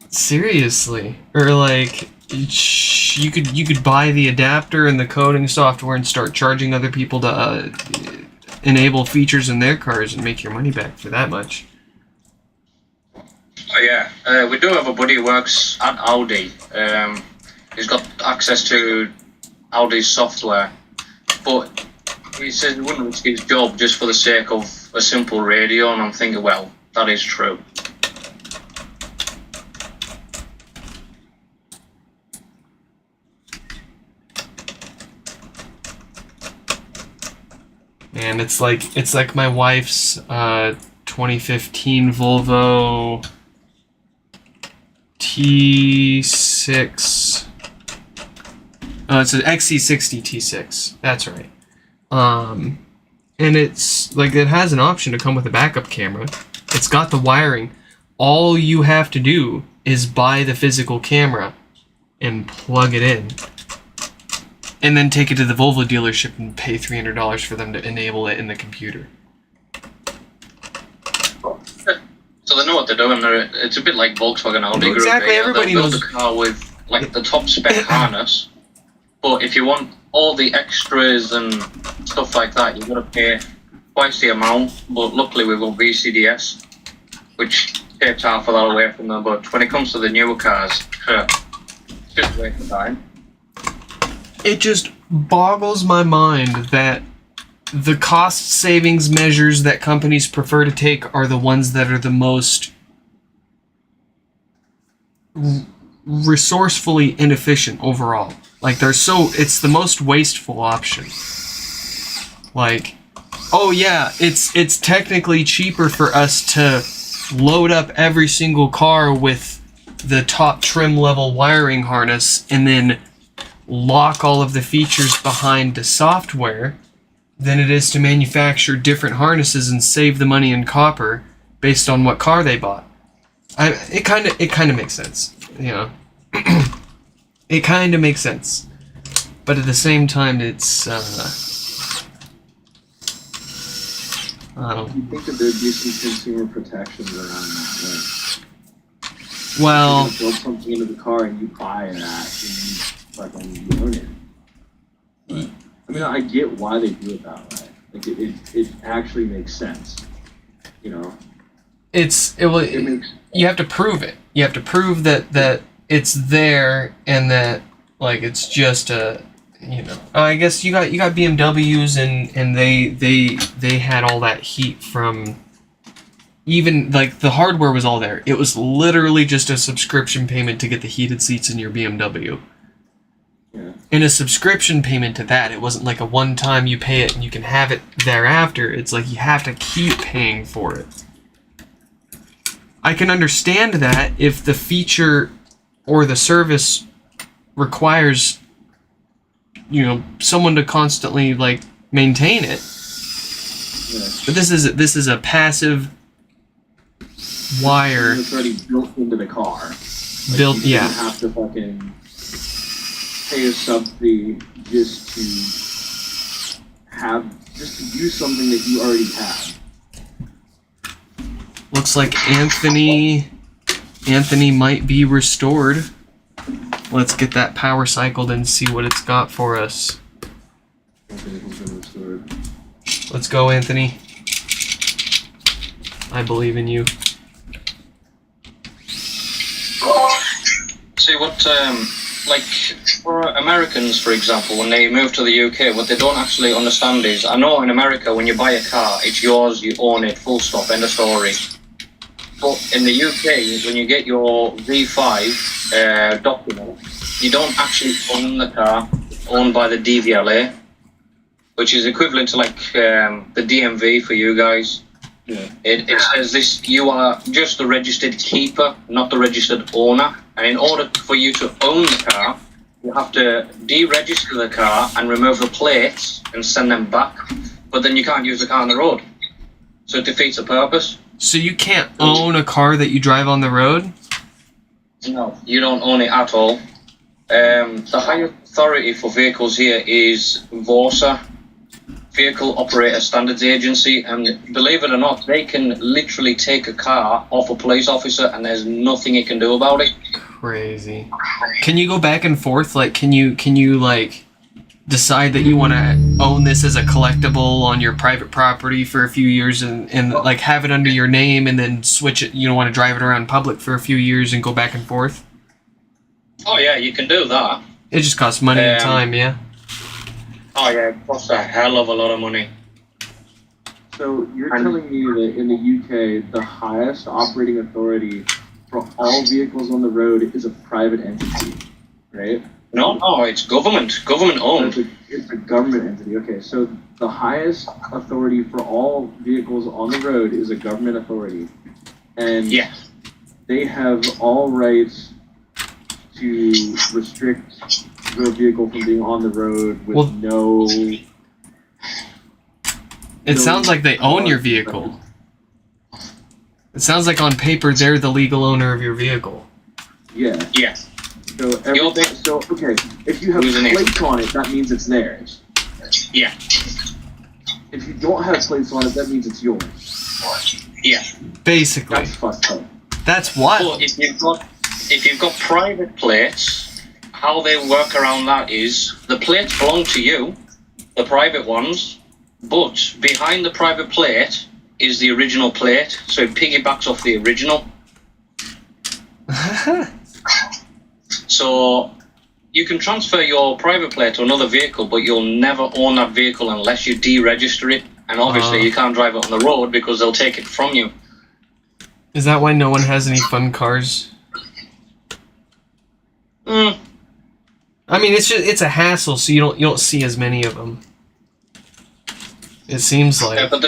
S1: Seriously? Or like, You could buy the adapter and the coding software and start charging other people to enable features in their cars and make your money back for that much.
S5: Oh yeah, we do have a buddy who works at Audi. He's got access to Audi's software, but he said he wouldn't risk his job just for the sake of a simple radio, and I'm thinking, well, that is true.
S1: And it's like my wife's 2015 Volvo T6. It's an XC60 T6. That's right. And it's like it has an option to come with a backup camera. It's got the wiring. All you have to do is buy the physical camera and plug it in. And then take it to the Volvo dealership and pay $300 for them to enable it in the computer.
S5: So they know what they're doing. It's a bit like Volkswagen Audi Group.
S1: Exactly, everybody
S5: They'll build
S1: knows.
S5: a car with like the top spec harness, but if you want all the extras and stuff like that, you've got to pay twice the amount. But luckily we've got VCDS, which takes half of that away from them. But when it comes to the newer cars, it's just a waste of time.
S1: It just boggles my mind that the cost savings measures that companies prefer to take are the ones that are the most resourcefully inefficient overall. Like it's the most wasteful option. Like, oh yeah, it's technically cheaper for us to load up every single car with the top trim level wiring harness and then lock all of the features behind the software than it is to manufacture different harnesses and save the money in copper based on what car they bought. It kind of makes sense, you know. It kind of makes sense, but at the same time, it's I don't.
S4: You think that there'd be some consumer protections around that? Like,
S1: Well,
S4: you build something into the car and you buy that and you own it. But, I mean, I get why they do it that way. Like, it actually makes sense. You know.
S1: it makes. You have to prove it. You have to prove that it's there and that like it's just a, you know. I guess you got BMWs and they had all that heat from. Even like the hardware was all there. It was literally just a subscription payment to get the heated seats in your BMW.
S4: Yeah.
S1: And a subscription payment to that. It wasn't like a one-time you pay it and you can have it thereafter. It's like you have to keep paying for it. I can understand that if the feature or the service requires, you know, someone to constantly like maintain it.
S4: Yeah.
S1: But this is a passive wire
S4: It's already built into the car.
S1: built.
S4: You
S1: Yeah.
S4: don't have to fucking pay a sub fee just to use something that you already have.
S1: Looks like Anthony might be restored. Let's get that power cycled and see what it's got for us. Let's go, Anthony. I believe in you.
S5: See what, like for Americans, for example, when they move to the UK, what they don't actually understand is, I know in America when you buy a car, it's yours, you own it, full stop, end of story. But in the UK, when you get your V5 document, you don't actually own the car, it's owned by the DVLA, which is equivalent to like the DMV for you guys.
S4: Yeah.
S5: It says this, you are just the registered keeper, not the registered owner. And in order for you to own the car, you have to deregister the car and remove the plates and send them back. But then you can't use the car on the road. So it defeats the purpose.
S1: So you can't own a car that you drive on the road?
S5: No, you don't own it at all. The higher authority for vehicles here is VORSA, Vehicle Operator Standards Agency, and believe it or not, they can literally take a car off a police officer and there's nothing he can do about it.
S1: Crazy. Can you go back and forth? Like, can you like decide that you want to own this as a collectible on your private property for a few years and like have it under your name and then switch it? You don't want to drive it around public for a few years and go back and forth?
S5: Oh yeah, you can do that.
S1: It just costs money and time, yeah.
S5: Oh yeah, it costs a hell of a lot of money.
S4: So you're telling me that in the UK, the highest operating authority for all vehicles on the road is a private entity, right?
S5: No, it's government owned.
S4: It's a government entity. Okay, so the highest authority for all vehicles on the road is a government authority, and
S5: Yeah.
S4: they have all rights to restrict your vehicle from being on the road with no.
S1: It sounds like they own your vehicle. It sounds like on paper they're the legal owner of your vehicle.
S4: Yeah.
S5: Yeah.
S4: So everything. So okay, if you have plates on it, that means it's theirs.
S5: Yeah.
S4: If you don't have plates on it, that means it's yours.
S5: Yeah.
S1: Basically.
S4: That's fucked up.
S1: That's what.
S5: Well, if you've got private plates, how they work around that is the plates belong to you, the private ones, but behind the private plate is the original plate, so it piggybacks off the original. So you can transfer your private plate to another vehicle, but you'll never own that vehicle unless you deregister it. And obviously you can't drive it on the road because they'll take it from you.
S1: Is that why no one has any fun cars? I mean, it's a hassle, so you don't see as many of them. It seems like.
S5: Yeah, but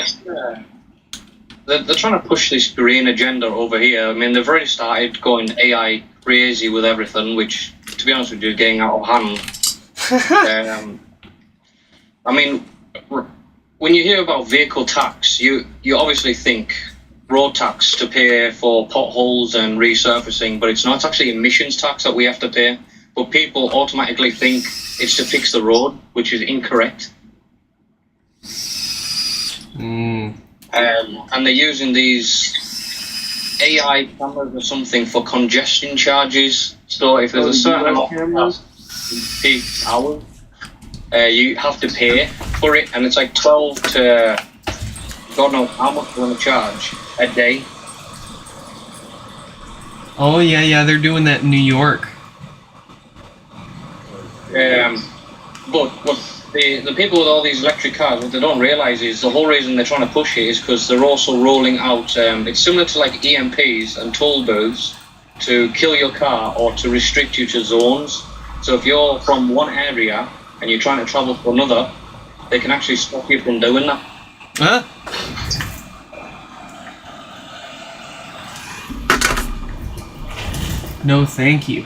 S5: they're trying to push this green agenda over here. I mean, they've already started going AI crazy with everything, which, to be honest with you, is getting out of hand. I mean, when you hear about vehicle tax, you obviously think road tax to pay for potholes and resurfacing, but it's not. It's actually emissions tax that we have to pay. But people automatically think it's to fix the road, which is incorrect. And they're using these AI cameras or something for congestion charges. So if there's a certain amount of peak hours, you have to pay for it, and it's like 12 to God knows how much they're going to charge a day.
S1: Oh yeah, they're doing that in New York.
S5: But what the people with all these electric cars, what they don't realise is the whole reason they're trying to push it is because they're also rolling out, it's similar to like EMPs and toll booths to kill your car or to restrict you to zones. So if you're from one area and you're trying to travel to another, they can actually stop you from doing that.
S1: Huh? No, thank you.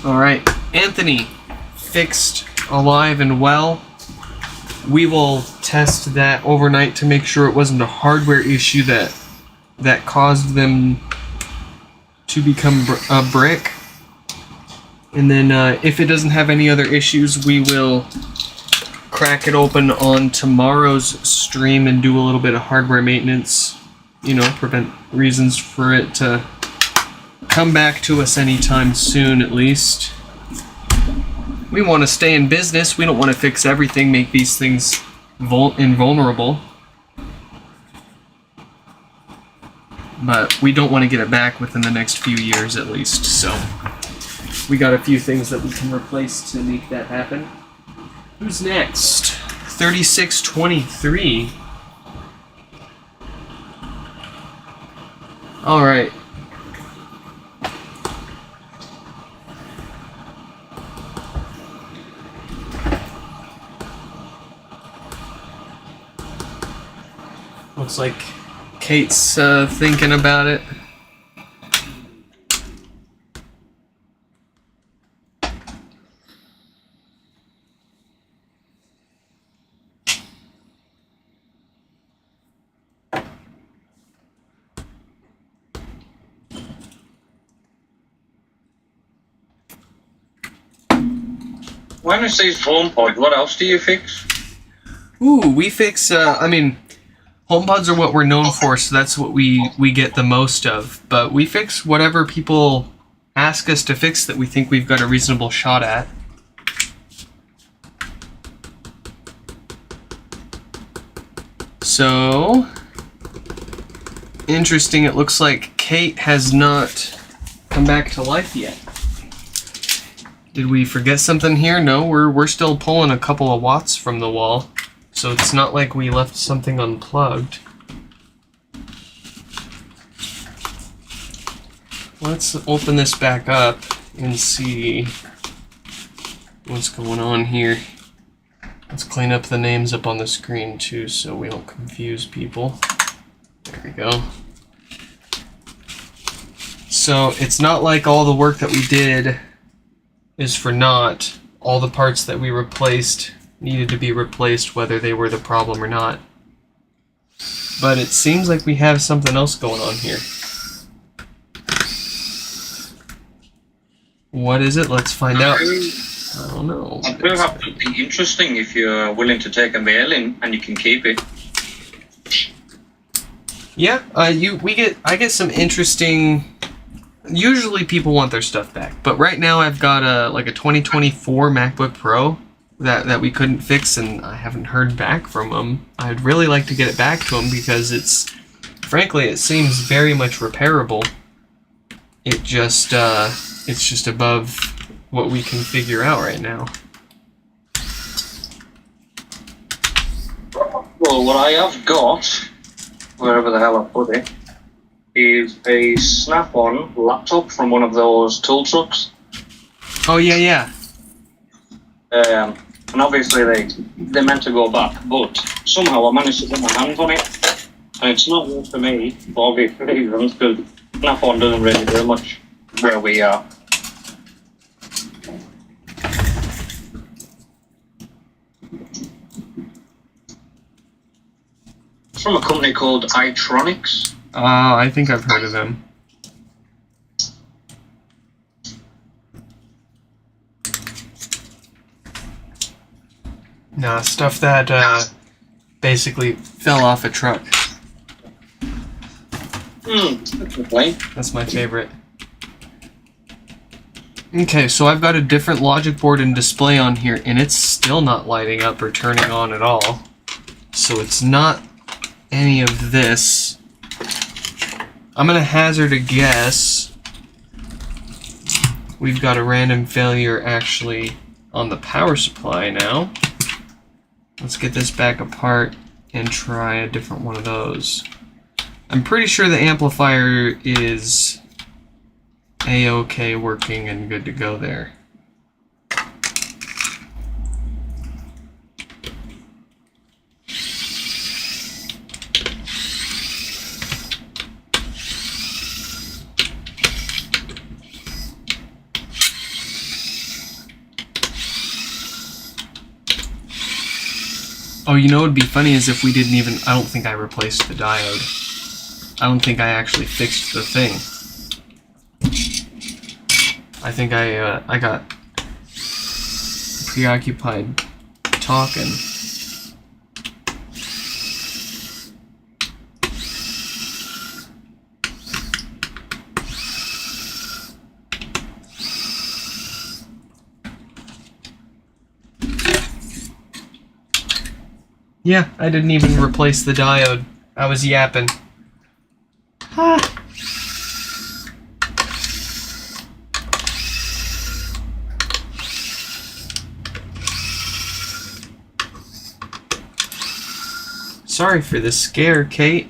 S1: All right, Anthony, fixed, alive and well. We will test that overnight to make sure it wasn't a hardware issue that caused them to become a brick. And then if it doesn't have any other issues, we will crack it open on tomorrow's stream and do a little bit of hardware maintenance, prevent reasons for it to come back to us anytime soon, at least. We want to stay in business. We don't want to fix everything, make these things invulnerable. But we don't want to get it back within the next few years, at least. So we got a few things that we can replace to make that happen. Who's next? 3623. All right. Looks like Kate's thinking about it.
S5: when it says HomePod, what else do you fix?
S1: Ooh, we fix, HomePods are what we're known for, so that's what we get the most of. But we fix whatever people ask us to fix that we think we've got a reasonable shot at. So, interesting, it looks like Kate has not come back to life yet. Did we forget something here? No, we're still pulling a couple of watts from the wall. So it's not like we left something unplugged. Let's open this back up and see what's going on here. Let's clean up the names up on the screen too so we don't confuse people. There we go. So it's not like all the work that we did is for naught. All the parts that we replaced needed to be replaced whether they were the problem or not. But it seems like we have something else going on here. What is it? Let's find out. I don't know.
S5: I do have something interesting if you're willing to take a mail in and you can keep it.
S1: Yeah, I get some interesting. Usually people want their stuff back, but right now I've got a 2024 MacBook Pro that we couldn't fix, and I haven't heard back from them. I'd really like to get it back to them because frankly, it seems very much repairable. It's just above what we can figure out right now.
S5: Well, what I have got, wherever the hell I put it, is a snap-on laptop from one of those tool trucks.
S1: Oh yeah.
S5: And obviously they're meant to go back, but somehow I managed to get my hands on it. And it's not good for me, for obvious reasons, because snap-on doesn't really do much where we are. It's from a company called iTronics.
S1: I think I've heard of them. Nah, stuff that basically fell off a truck. That's my favorite. Okay, so I've got a different logic board and display on here, and it's still not lighting up or turning on at all. So it's not any of this. I'm gonna hazard a guess. We've got a random failure actually on the power supply now. Let's get this back apart and try a different one of those. I'm pretty sure the amplifier is A-OK working and good to go there. Oh, you know what would be funny is if we didn't even... I don't think I replaced the diode. I don't think I actually fixed the thing. I think I got preoccupied talking. Yeah, I didn't even replace the diode. I was yapping. Ha! Sorry for the scare, Kate.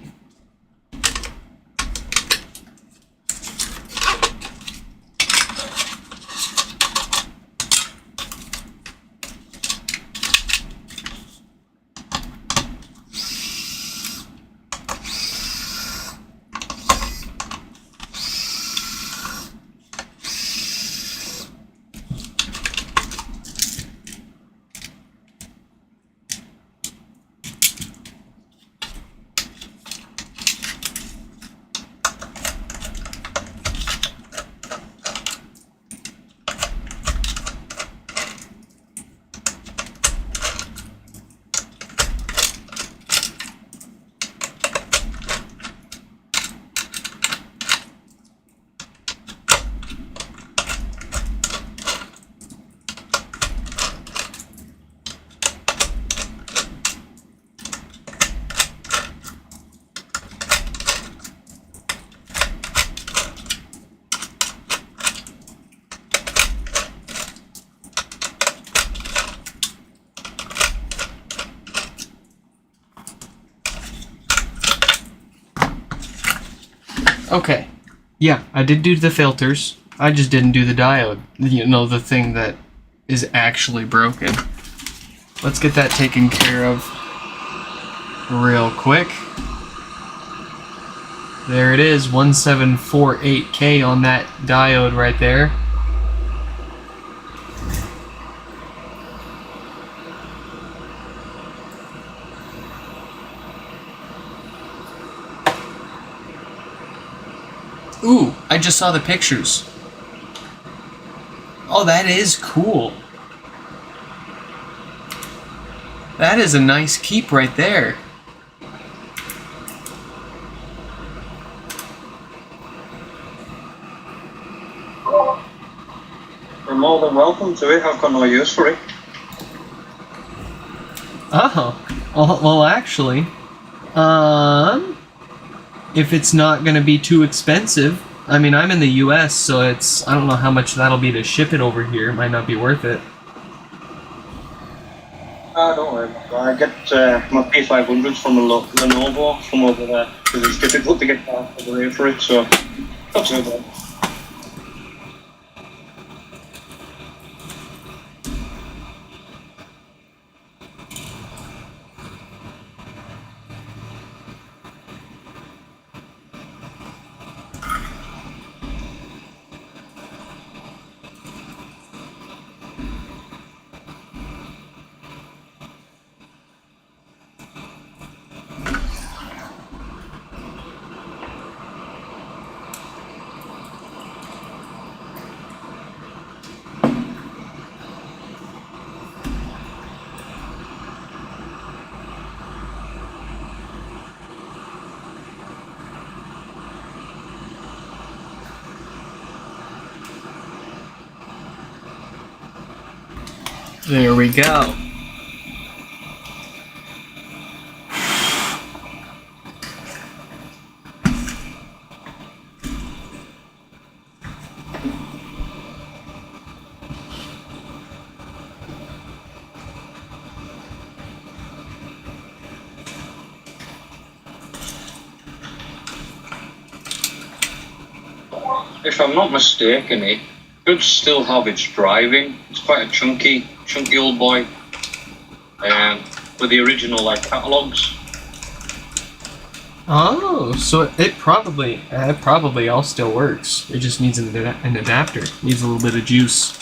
S1: Okay. Yeah, I did do the filters. I just didn't do the diode. You know, the thing that is actually broken. Let's get that taken care of real quick. There it is, 1748K on that diode right there. Ooh, I just saw the pictures. Oh, that is cool. That is a nice keep right there.
S5: You're more than welcome to it. I've got no use for it.
S1: Oh, well, actually, if it's not gonna be too expensive, I mean, I'm in the US, so I don't know how much that'll be to ship it over here. It might not be worth it.
S5: Don't worry. I get my P500s from Lenovo from over there because it's difficult to get parts over here for it, so not too bad.
S1: There we go.
S5: If I'm not mistaken, it should still have its driving. It's quite a chunky old boy, with the original catalogs.
S1: Oh, so it probably all still works. It just needs an adapter. Needs a little bit of juice.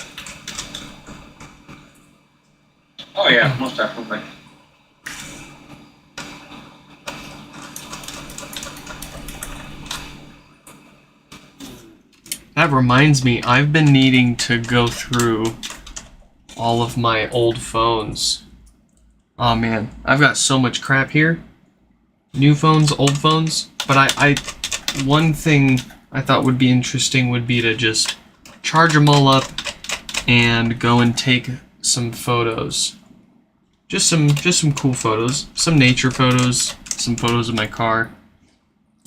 S5: Oh yeah, most definitely.
S1: That reminds me, I've been needing to go through all of my old phones. Oh man, I've got so much crap here. New phones, old phones. But I one thing I thought would be interesting would be to just charge them all up and go and take some photos. Just some cool photos. Some nature photos, some photos of my car.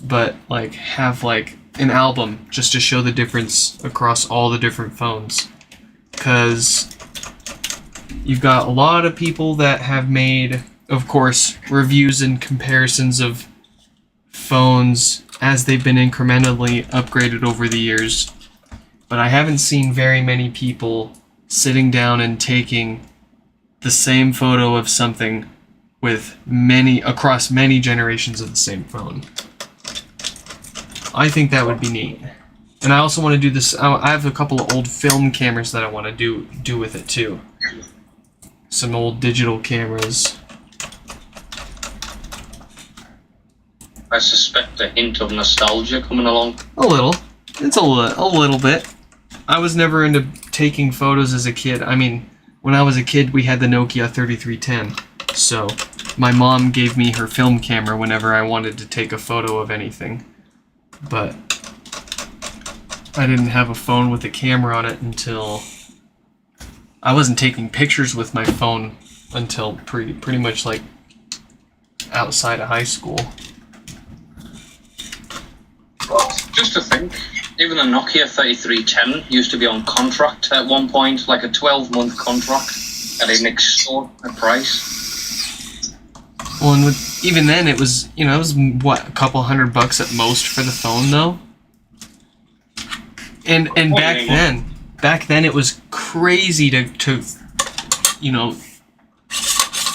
S1: But have an album just to show the difference across all the different phones. Because you've got a lot of people that have made, of course, reviews and comparisons of phones as they've been incrementally upgraded over the years. But I haven't seen very many people sitting down and taking the same photo of something with across many generations of the same phone. I think that would be neat. And I also want to do this. I have a couple of old film cameras that I want to do with it too. Some old digital cameras.
S5: I suspect a hint of nostalgia coming along.
S1: A little. It's a little bit. I was never into taking photos as a kid. I mean, when I was a kid, we had the Nokia 3310. So my mom gave me her film camera whenever I wanted to take a photo of anything. But I didn't have a phone with a camera on it until I wasn't taking pictures with my phone until pretty much outside of high school.
S5: Just to think, even the Nokia 3310 used to be on contract at one point, like a 12-month contract at an extortionate price.
S1: Well, and even then, it was, it was, what, a couple $100 at most for the phone, though? And back then it was crazy to you know,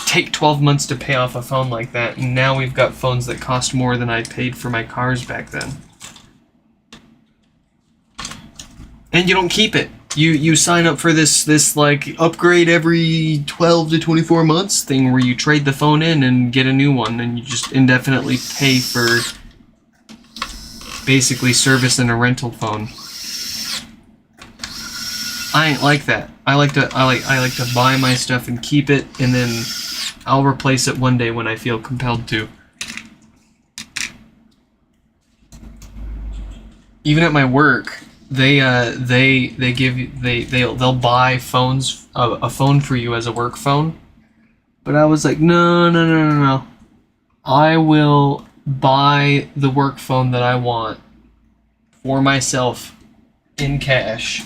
S1: take 12 months to pay off a phone like that, and now we've got phones that cost more than I paid for my cars back then. And you don't keep it. You sign up for this like upgrade every 12 to 24 months thing where you trade the phone in and get a new one, and you just indefinitely pay for basically service and a rental phone. I ain't like that. I like to buy my stuff and keep it, and then I'll replace it one day when I feel compelled to. Even at my work, they'll buy phones, a phone for you as a work phone. But I was like, no. I will buy the work phone that I want for myself in cash,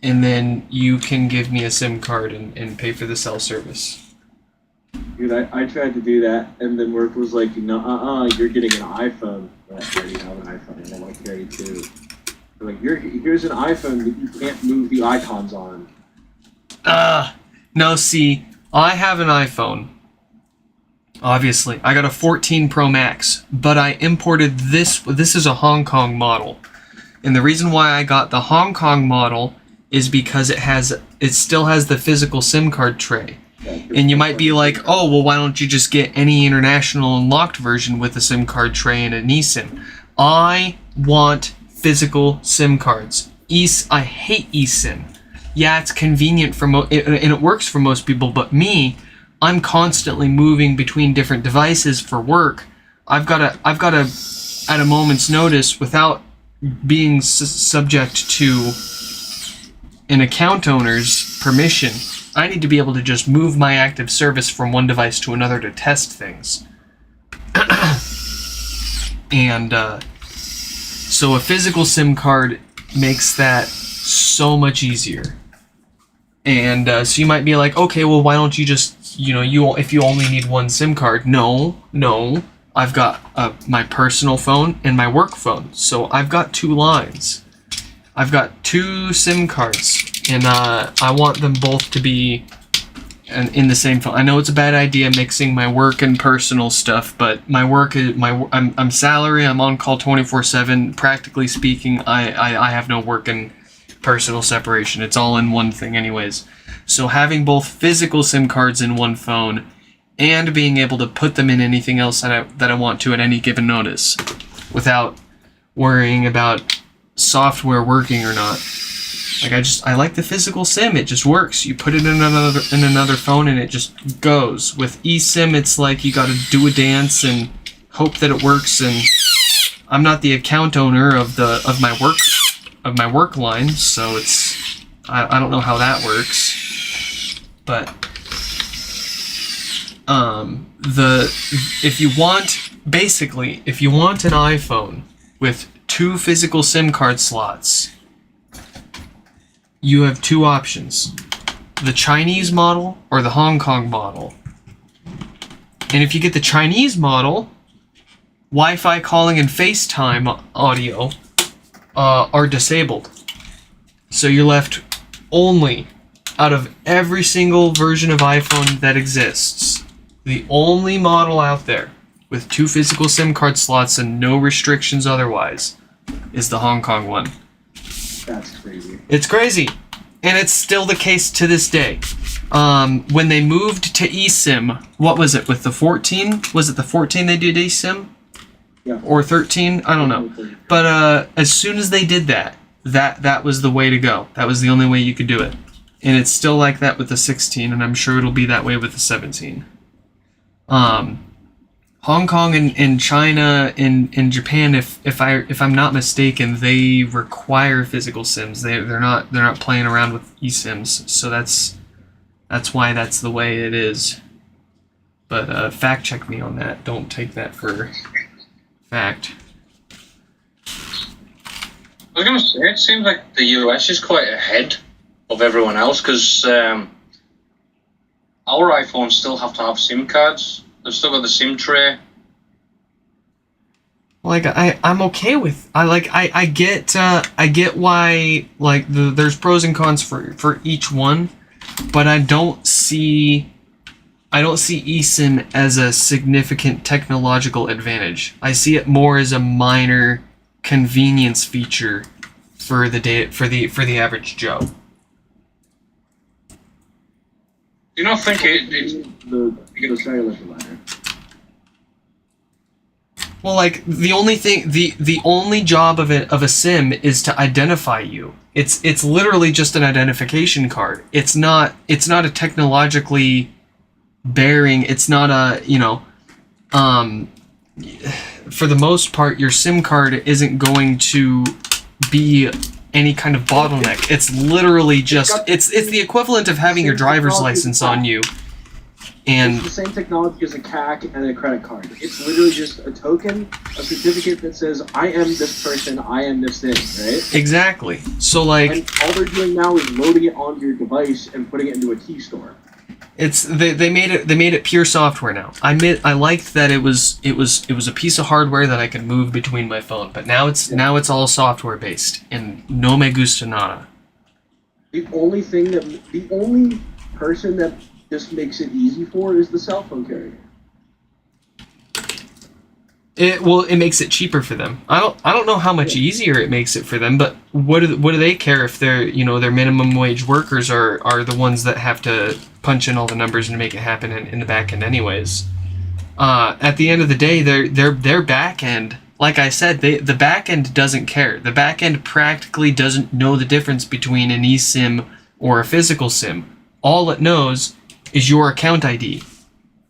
S1: and then you can give me a SIM card and pay for the cell service.
S4: Dude, I tried to do that, and then work was like, no, you're getting an iPhone. I already have an iPhone, and I want to carry two. They're like, here's an iPhone that you can't move the icons on.
S1: No, see, I have an iPhone. Obviously, I got a 14 Pro Max, but I imported this. This is a Hong Kong model, and the reason why I got the Hong Kong model is because it still has the physical SIM card tray. And you might be like, oh, well, why don't you just get any international unlocked version with a SIM card tray and an eSIM? I want physical SIM cards. I hate eSIM. Yeah, it's convenient for and it works for most people, but me, I'm constantly moving between different devices for work. I've got to, at a moment's notice, without being subject to an account owner's permission, I need to be able to just move my active service from one device to another to test things. And so a physical SIM card makes that so much easier. And so you might be like, okay, well, why don't you just, if you only need one SIM card? No. I've got my personal phone and my work phone. So I've got two lines. I've got two SIM cards, and I want them both to be in the same phone. I know it's a bad idea mixing my work and personal stuff, but my work is I'm salary. I'm on call 24/7. Practically speaking, I have no work and personal separation. It's all in one thing, anyways. So having both physical SIM cards in one phone and being able to put them in anything else that I want to at any given notice, without worrying about software working or not. Like I like the physical SIM. It just works. You put it in another phone and it just goes. With eSIM, it's like you got to do a dance and hope that it works. And I'm not the account owner of my work line, so I don't know how that works. But if you want an iPhone with two physical SIM card slots, you have two options: the Chinese model or the Hong Kong model. And if you get the Chinese model, Wi-Fi calling and FaceTime audio are disabled. So you're left only, out of every single version of iPhone that exists, the only model out there with two physical SIM card slots and no restrictions otherwise is the Hong Kong one.
S4: That's crazy.
S1: It's crazy. And it's still the case to this day. When they moved to eSIM, what was it, with the 14? Was it the 14 they did eSIM?
S4: Yeah.
S1: Or 13? I don't know. But as soon as they did that was the way to go. That was the only way you could do it. And it's still like that with the 16, and I'm sure it'll be that way with the 17. Hong Kong and China and Japan, if I'm not mistaken, they require physical SIMs. They're not playing around with eSIMs. So that's why that's the way it is. But fact check me on that. Don't take that for fact.
S5: I was going to say, it seems like the US is quite ahead of everyone else, because our iPhones still have to have SIM cards. They've still got the SIM tray.
S1: Like I'm okay with I get why like there's pros and cons for each one, but I don't see eSIM as a significant technological advantage. I see it more as a minor convenience feature for the average Joe.
S5: Do you not think it's
S4: the cellular provider.
S1: Well, like the only job of a SIM is to identify you. It's literally just an identification card. It's not a technologically bearing. It's not a for the most part, your SIM card isn't going to be any kind of bottleneck. It's literally just it's the equivalent of having your driver's license on you. And
S4: it's the same technology as a CAC and a credit card. It's literally just a token, a certificate that says, I am this person, I am this thing, right?
S1: Exactly. So like,
S4: and all they're doing now is loading it onto your device and putting it into a key store.
S1: It's they made it pure software now. I liked that it was a piece of hardware that I could move between my phone, but now it's all software based and no me gusta nada.
S4: The only person that just makes it easy for is the cell phone carrier.
S1: It makes it cheaper for them. I don't know how much easier it makes it for them, but what do they care if their minimum wage workers are the ones that have to punch in all the numbers and make it happen in the back end anyways. At the end of the day, their back end, like I said, the back end doesn't care. The back end practically doesn't know the difference between an eSIM or a physical SIM. All it knows is your account ID,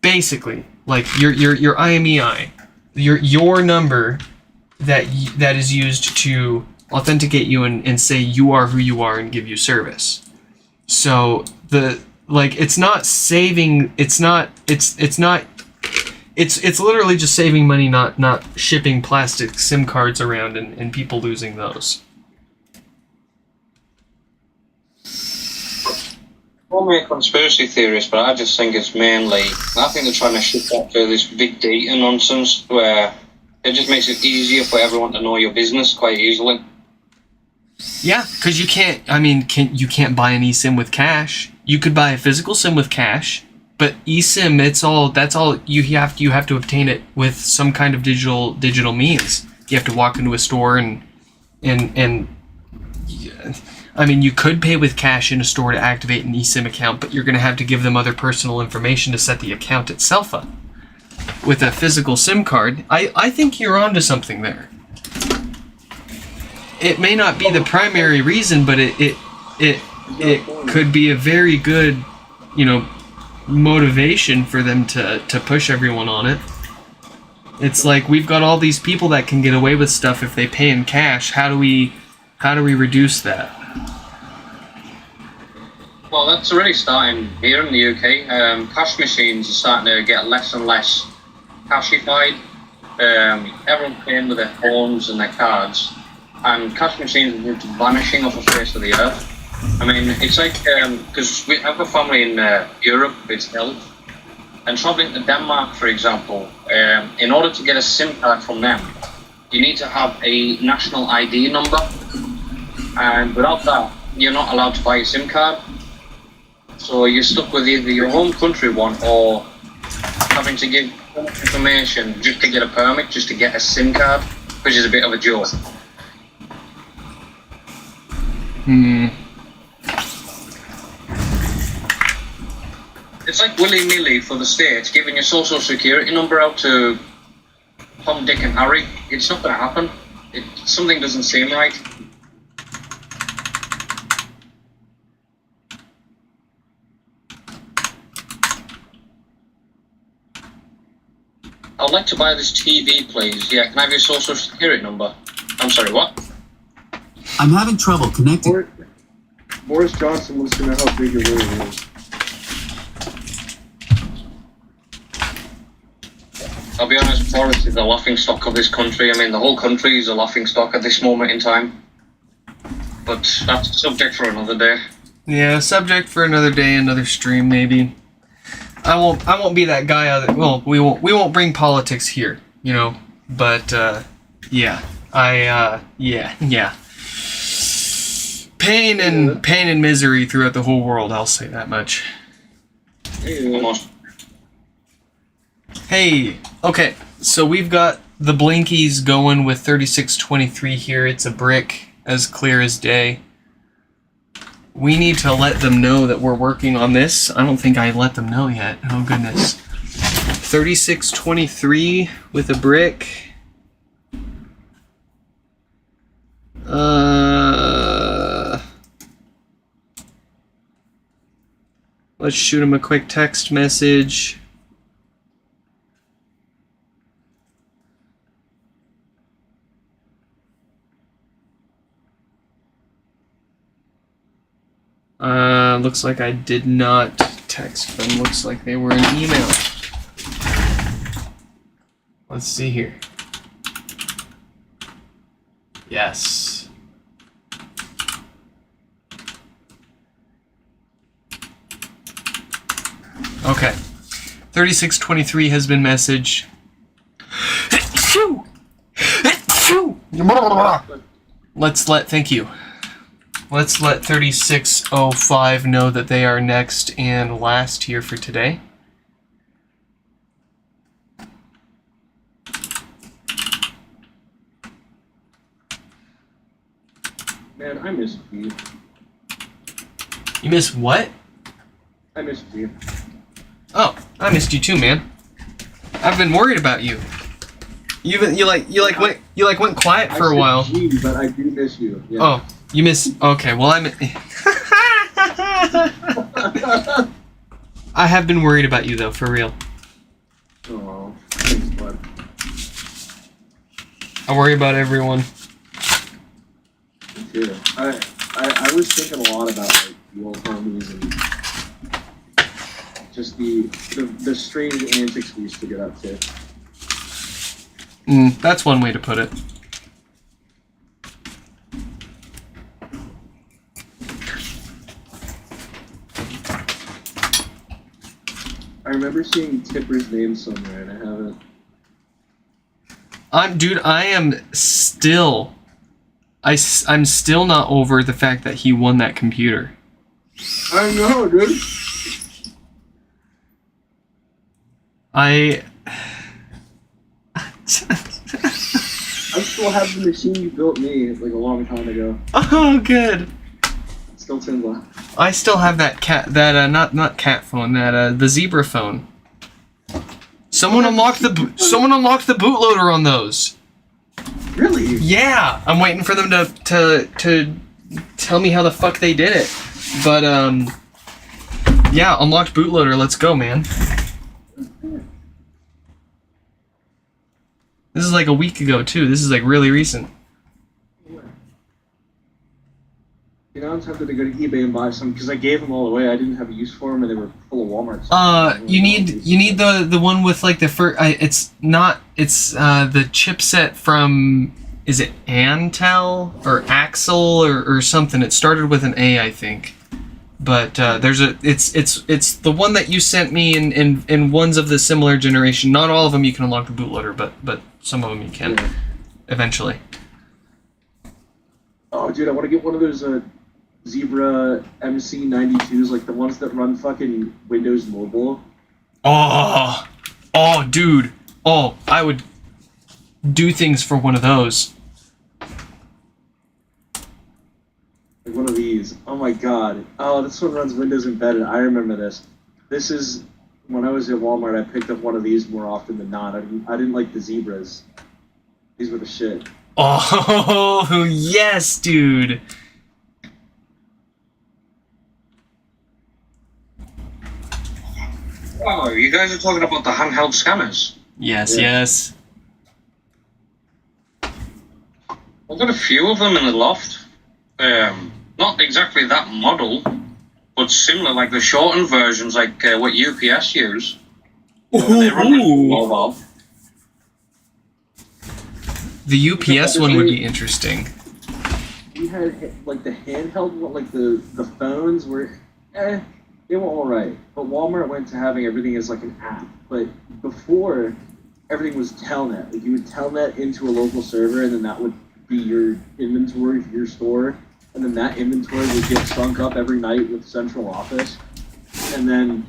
S1: basically, like your IMEI, your number that is used to authenticate you and say you are who you are and give you service. So it's literally just saving money, not shipping plastic SIM cards around and people losing those.
S5: Call me a conspiracy theorist, but I just think it's mainly, I think they're trying to shift up to this big data nonsense where it just makes it easier for everyone to know your business quite easily.
S1: Yeah, because you can't buy an eSIM with cash. You could buy a physical SIM with cash, but eSIM, that's all you have to obtain it with some kind of digital means. You have to walk into a store and I mean, you could pay with cash in a store to activate an eSIM account, but you're going to have to give them other personal information to set the account itself up. With a physical SIM card, I think you're onto something there. It may not be the primary reason, but it could be a very good, motivation for them to push everyone on it. It's like we've got all these people that can get away with stuff if they pay in cash. How do we reduce that?
S5: Well, that's already starting here in the UK. Cash machines are starting to get less and less cashified. Everyone's paying with their phones and their cards, and cash machines are just vanishing off the face of the earth. I mean, it's like, because we have a family in Europe, it's held, and traveling to Denmark, for example, in order to get a SIM card from them, you need to have a national ID number, and without that, you're not allowed to buy a SIM card. So you're stuck with either your home country one or having to give information just to get a permit, just to get a SIM card, which is a bit of a joke. It's like willy-nilly for the States giving your social security number out to Tom, Dick and Harry. It's not going to happen. Something doesn't seem right. I'd like to buy this TV, please. Yeah, can I have your social security number? I'm sorry, what?
S6: I'm having trouble connecting.
S4: Boris Johnson wants to know how big your room is.
S5: I'll be honest, Boris is the laughingstock of this country. I mean, the whole country is a laughingstock at this moment in time. But that's a subject for another day.
S1: Yeah, subject for another day, another stream, maybe. I won't be that guy. We won't bring politics here, but Yeah. Yeah. Pain and misery throughout the whole world, I'll say that much.
S5: Almost.
S1: Hey, okay, so we've got the blinkies going with 3623 here. It's a brick, as clear as day. We need to let them know that we're working on this. I don't think I let them know yet. Oh, goodness. 3623 with a brick. Let's shoot him a quick text message. Looks like I did not text them. Looks like they were in email. Let's see here. Yes. Okay. 3623 has been messaged. Thank you. Let's let 3605 know that they are next and last here for today.
S4: Man, I missed you.
S1: You missed what?
S4: I missed you.
S1: Oh, I missed you too, man. I've been worried about you. You went quiet for a while.
S4: G, but I do miss you. Yeah.
S1: Oh, you miss. Okay, well I have been worried about you though, for real.
S4: Oh, thanks, bud.
S1: I worry about everyone.
S4: Me too. I was thinking a lot about like the old homies and just the strange antics we used to get up to.
S1: That's one way to put it.
S4: I remember seeing Tipper's name somewhere, and I haven't.
S1: I am still. I'm still not over the fact that he won that computer.
S4: I know, dude.
S1: I
S4: still have the machine you built me like a long time ago.
S1: Oh, good.
S4: It still turns on.
S1: I still have that not cat phone, the zebra phone. Someone unlocked the bootloader on those.
S4: Really?
S1: Yeah, I'm waiting for them to tell me how the fuck they did it. But yeah, unlocked bootloader. Let's go, man. This is like a week ago too. This is like really recent.
S4: You know, I'm tempted to go to eBay and buy some because I gave them all away. I didn't have a use for them, and they were full of Walmart stuff.
S1: You need the one with like the first. It's the chipset from, is it Antel or Axel or something? It started with an A, I think. But it's the one that you sent me in ones of the similar generation. Not all of them you can unlock the bootloader, but some of them you can eventually.
S4: Oh, dude, I want to get one of those Zebra MC92s, like the ones that run fucking Windows Mobile.
S1: Oh, dude. Oh, I would do things for one of those.
S4: Like one of these. Oh my god. Oh, this one runs Windows Embedded. I remember this. This is when I was at Walmart. I picked up one of these more often than not. I didn't like the Zebras. These were the shit.
S1: Oh yes, dude.
S5: Oh, you guys are talking about the handheld scanners?
S1: Yes,
S4: Yeah.
S1: yes.
S5: I've got a few of them in the loft. Not exactly that model, but similar, like the shortened versions, like what UPS use. They run
S1: Ooh.
S5: mobile.
S1: The UPS one would be interesting.
S4: We had like the handheld one, like the phones were, they were all right. But Walmart went to having everything as like an app. But before, everything was telnet. Like, you would telnet into a local server, and then that would be your inventory for your store, and then that inventory would get shrunk up every night with central office, and then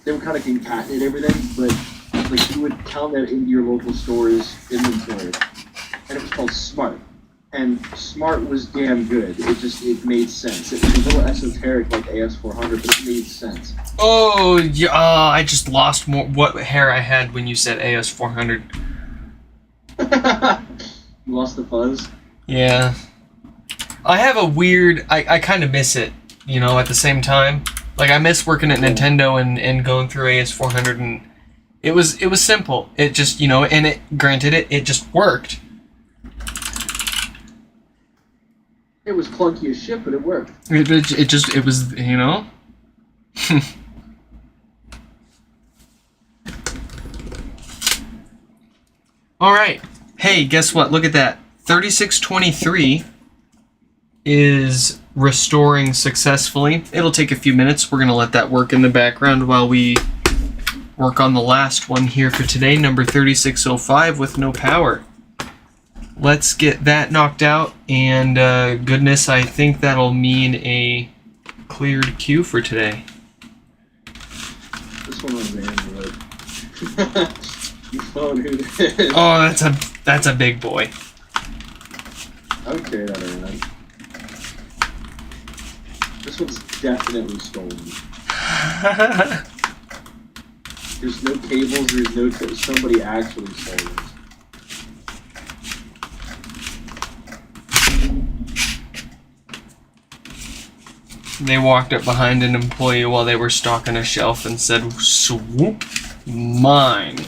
S4: they would kind of concatenate everything, but like you would telnet into your local store's inventory, and it was called Smart. And Smart was damn good. It made sense. It was a little esoteric like AS400, but it made sense.
S1: Oh, yeah, I just lost what hair I had when you said AS400.
S4: You lost the fuzz?
S1: Yeah. I have a weird... I kind of miss it, you know, at the same time. Like, I miss working at Nintendo and going through AS400, and it was simple. It just, you know, and it just worked.
S4: It was clunky as shit, but it worked.
S1: It was, you know? Alright. Hey, guess what? Look at that. 3623 is restoring successfully. It'll take a few minutes. We're going to let that work in the background while we work on the last one here for today, number 3605 with no power. Let's get that knocked out, and goodness, I think that'll mean a cleared queue for today.
S4: This one was Android. You phone who it is.
S1: Oh, that's a big boy.
S4: I would carry that around. This one's definitely stolen. There's no cables, there's no... somebody actually stole it.
S1: They walked up behind an employee while they were stocking a shelf and said, "Swoop, mine."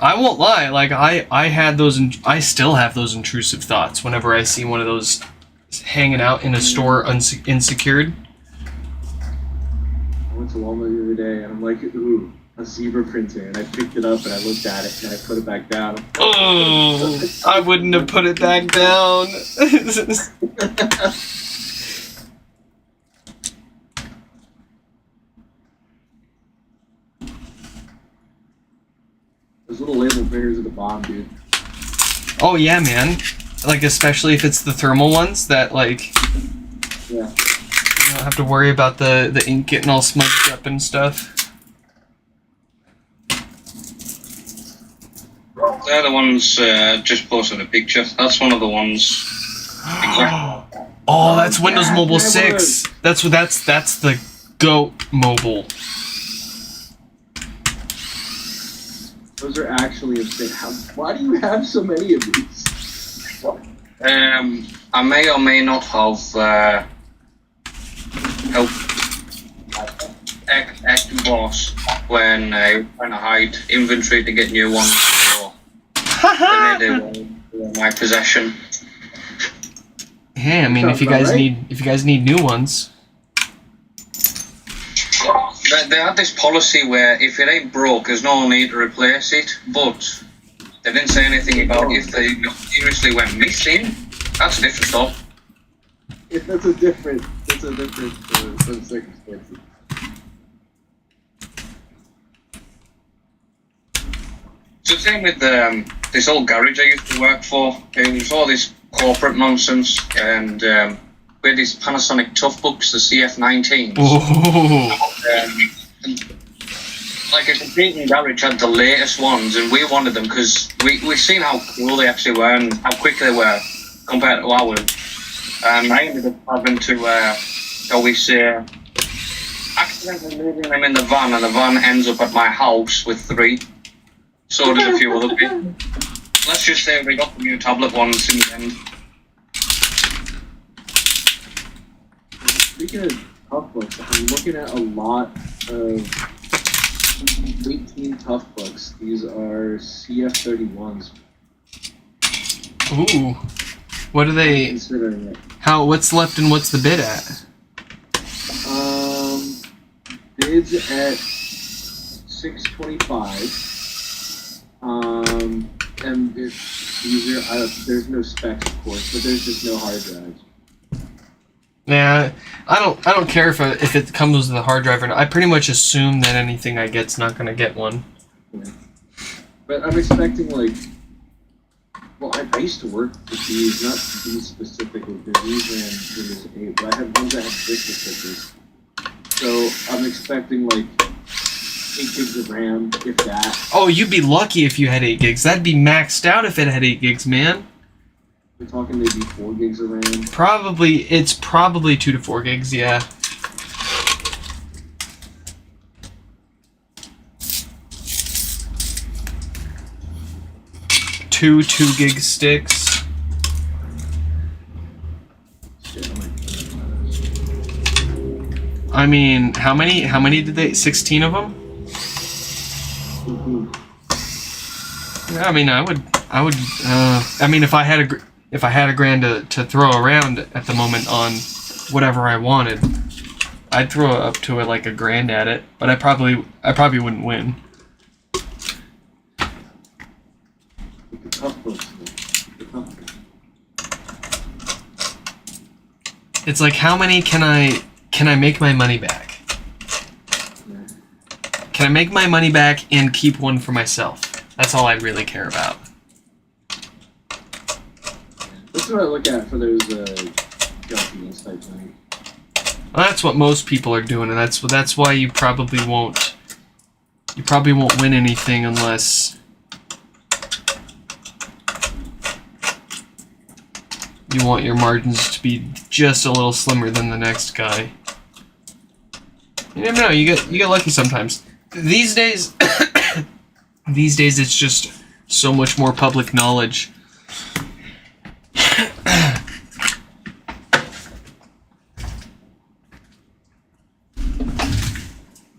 S1: I won't lie, like I had those, I still have those intrusive thoughts whenever I see one of those hanging out in a store unsecured.
S4: I went to Walmart the other day and I'm like, ooh, a zebra printer, and I picked it up and I looked at it and I put it back down.
S1: Oh, I wouldn't have put it back down.
S4: Those little label printers are the bomb, dude.
S1: Oh yeah, man. Like, especially if it's the thermal ones that, like,
S4: Yeah.
S1: you don't have to worry about the ink getting all smudged up and stuff.
S5: They're the ones just posted a picture. That's one of the ones. Exactly.
S1: Oh, that's Windows
S4: yeah,
S1: Mobile
S4: that
S1: 6. That's the GOAT mobile.
S4: Those are actually insane. Why do you have so many of these?
S5: I may or may not have helped ex-boss when I trying to hide inventory to get new ones. So they were my possession.
S1: Yeah, I mean, if you guys need new ones.
S5: They had this policy where if it ain't broke, there's no need to replace it, but they didn't say anything about if they seriously went missing. That's a different stuff.
S4: That's a different circumstances.
S5: So same with this old garage I used to work for. It was all this corporate nonsense, and we had these Panasonic Toughbooks, the CF19s. Like a competing garage had the latest ones, and we wanted them because we seen how cool they actually were and how quick they were compared to ours. And I ended up having to, shall we say, accidentally leaving them in the van, and the van ends up at my house with 3. So did a few other people. Let's just say we got the new tablet ones in the end.
S4: Speaking of tough books, I'm looking at a lot of 18 tough books. These are CF31s.
S1: Ooh, what are they?
S4: Considering it.
S1: What's left and what's the bid at?
S4: Bids at $625. And these are there's no specs, of course, but there's just no hard drives.
S1: Yeah, I don't care if it comes with a hard drive or not. I pretty much assume that anything I get's not gonna get one.
S4: Yeah. But I'm expecting like, well, I used to work with these, not these specifically, because these ran Windows 8, but I had ones that had Vista stickers. So I'm expecting like 8 gigs of RAM, if that.
S1: Oh, you'd be lucky if you had 8 gigs. That'd be maxed out if it had 8 gigs, man.
S4: We're talking maybe 4 gigs of RAM.
S1: It's probably 2 to 4 gigs, yeah. Two 2 gig sticks.
S4: Shit, I might
S1: I mean, how many did they? 16 of them? Yeah, I mean, I would. I mean, if I had a grand to throw around at the moment on whatever I wanted, I'd throw up to it like a grand at it. But I probably wouldn't win. It's like, how many can I make my money back? Can I make my money back and keep one for myself? That's all I really care about.
S4: That's what I look at for those junkies type thing.
S1: Well, that's what most people are doing, and that's why you probably won't win anything unless you want your margins to be just a little slimmer than the next guy. You never know. You get lucky sometimes. These days, it's just so much more public knowledge.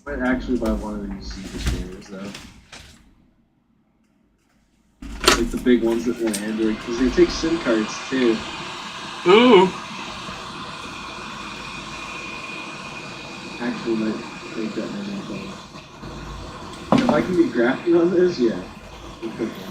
S4: Might actually buy one of these Zebra scanners though. Like the big ones that run Android, because they take SIM cards too.
S1: Ooh.
S4: Actually might make that many things. If I can get graphic on this, yeah. We'll put one.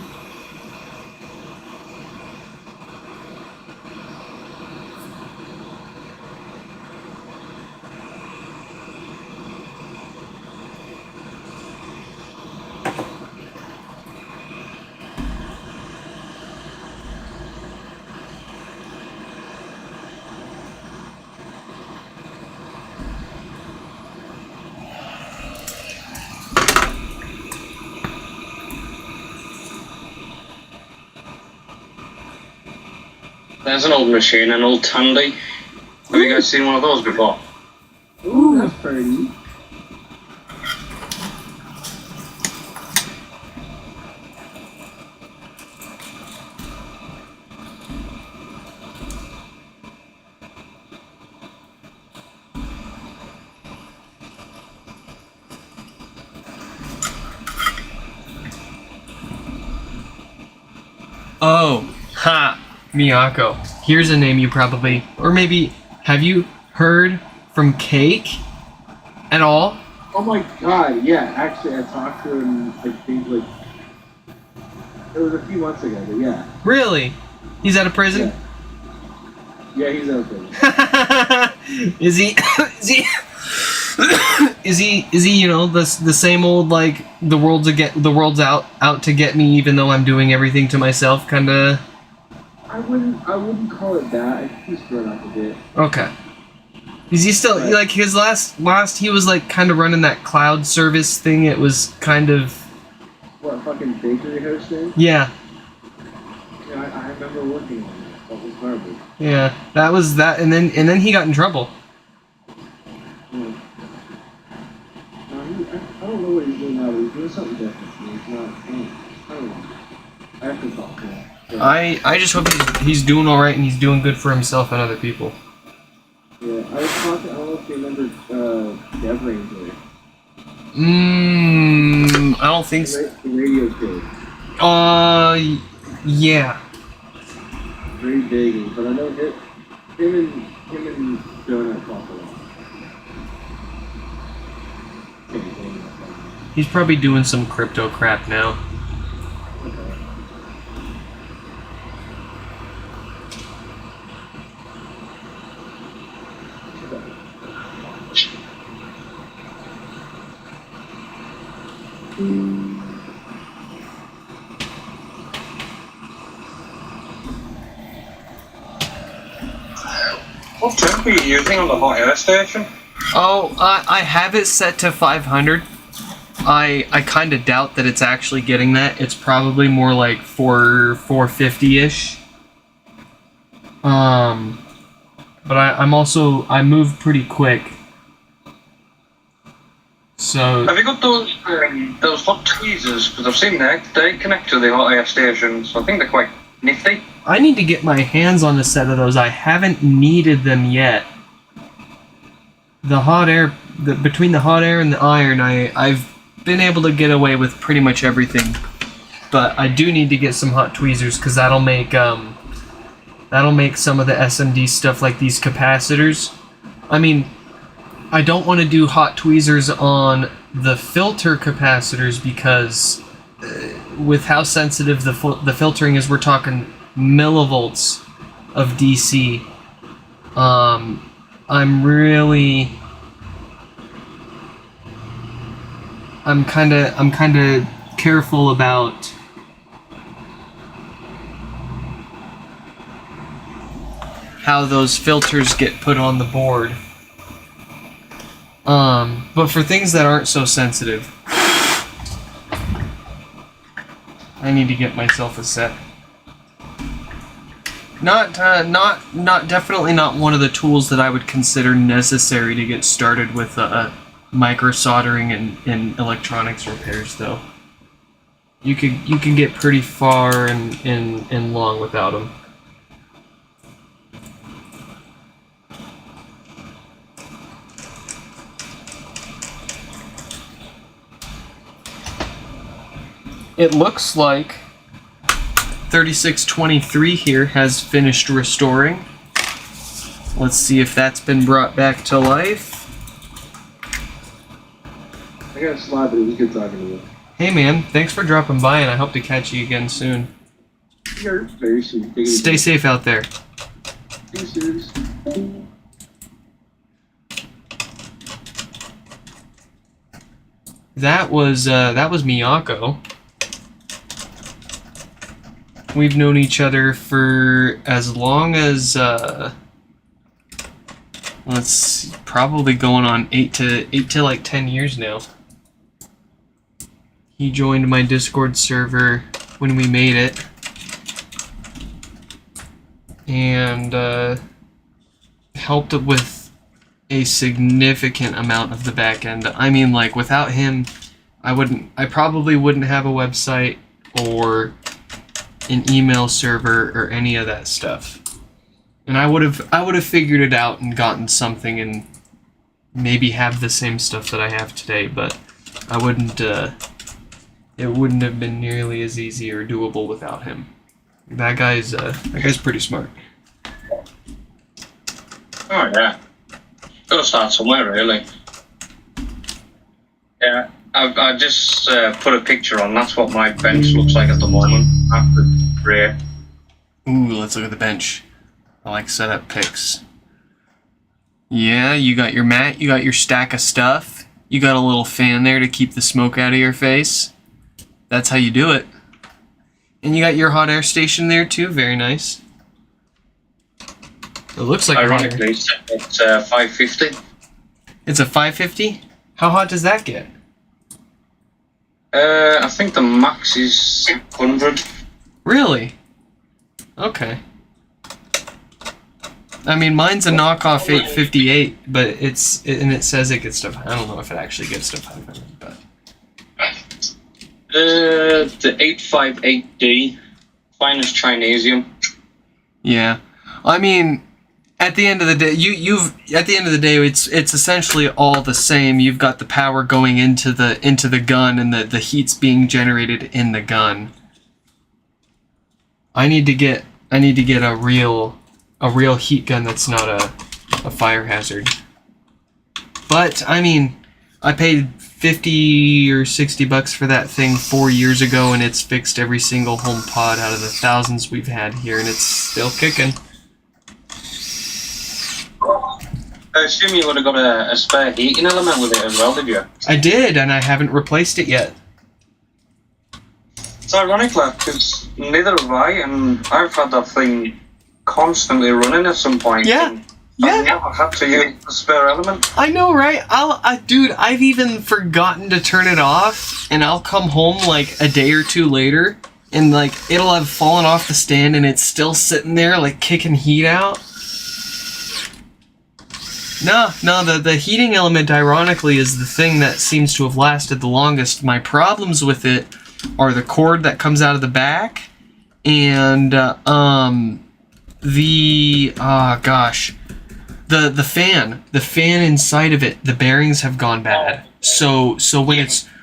S5: There's an old machine, an old Tandy. Have you guys seen one of those before?
S4: Ooh, that's pretty.
S1: Oh, ha, Miyako. Here's a name you probably, or maybe, have you heard from Cake at all?
S4: Oh my god, yeah, actually I talked to him, I think, like, it was a few months ago, but yeah.
S1: Really? He's out of prison?
S4: Yeah, he's out of prison.
S1: Is he, is he, you know, the same old, like, the world's out to get me even though I'm doing everything to myself kinda?
S4: I wouldn't call it that. I think he's grown up a bit.
S1: Okay. Is he still, like, his last, he was, like, kind of running that cloud service thing, it was kind of...
S4: What, fucking bakery hosting?
S1: Yeah.
S4: Yeah, I remember working on that. That was garbage.
S1: Yeah, that was that, and then he got in trouble.
S4: Yeah. I don't know what he's doing now, but he's doing something different. He's not, I don't know. I have to talk to him. Yeah.
S1: I just hope he's doing all right and he's doing good for himself and other people.
S4: Yeah, I was talking, I don't know if you remember, Dev Ranger.
S1: I don't think so.
S4: The radio kid.
S1: Yeah.
S4: Very big, but I know him and Donut talk a lot.
S1: He's probably doing some crypto crap now.
S4: Okay.
S5: What temp are you using on the hot air station?
S1: Oh, I have it set to 500. I kind of doubt that it's actually getting that. It's probably more like 450-ish. But I move pretty quick. So
S5: Have you got those hot tweezers? Because I've seen they connect to the hot air station, so I think they're quite nifty.
S1: I need to get my hands on a set of those. I haven't needed them yet. The hot air, between the hot air and the iron, I've been able to get away with pretty much everything. But I do need to get some hot tweezers because that'll make some of the SMD stuff like these capacitors. I mean, I don't want to do hot tweezers on the filter capacitors because with how sensitive the filtering is, we're talking millivolts of DC. I'm kind of careful about how those filters get put on the board. But for things that aren't so sensitive, I need to get myself a set. Definitely not one of the tools that I would consider necessary to get started with micro soldering and electronics repairs, though. You can get pretty far and long without them. It looks like 3623 here has finished restoring. Let's see if that's been brought back to life.
S4: I got a slide, but it was good talking to you.
S1: Hey man, thanks for dropping by and I hope to catch you again soon.
S4: Sure, very soon.
S1: Stay safe out there.
S4: Deuces.
S1: That was Miyako. We've known each other for as long as let's see, probably going on 8 to like 10 years now. He joined my Discord server when we made it, and helped with a significant amount of the back end. I mean, like, without him, I probably wouldn't have a website or an email server or any of that stuff. And I would have figured it out and gotten something and maybe have the same stuff that I have today, but I wouldn't it wouldn't have been nearly as easy or doable without him. That guy's pretty smart.
S5: Oh yeah. Gotta start somewhere, really. Yeah, I just put a picture on. That's what my bench looks like at the moment after rear.
S1: Ooh, let's look at the bench. I like setup pics. Yeah, you got your mat, you got your stack of stuff, you got a little fan there to keep the smoke out of your face. That's how you do it. And you got your hot air station there too, very nice. It looks like
S5: ironically, it's 550.
S1: It's a 550? How hot does that get?
S5: I think the max is 100.
S1: Really? Okay. I mean, mine's a knockoff 858, but it says it gets to. I don't know if it actually gets to 500, but.
S5: The 858D, finest Chinesium.
S1: Yeah, I mean, at the end of the day, it's essentially all the same. You've got the power going into the gun, and the heat's being generated in the gun. I need to get a real heat gun that's not a fire hazard. But I mean, I paid $50 or $60 for that thing 4 years ago, and it's fixed every single HomePod out of the thousands we've had here, and it's still kicking.
S5: I assume you would have got a spare heating element with it as well, did you?
S1: I did, and I haven't replaced it yet.
S5: It's ironic, like, because neither have I, and I've had that thing constantly running at some point.
S1: Yeah,
S5: I've never had to use the spare element.
S1: I know, right? Dude, I've even forgotten to turn it off, and I'll come home like a day or two later, and like it'll have fallen off the stand, and it's still sitting there, like kicking heat out. No, the heating element, ironically, is the thing that seems to have lasted the longest. My problems with it are the cord that comes out of the back, and the fan inside of it, the bearings have gone bad. So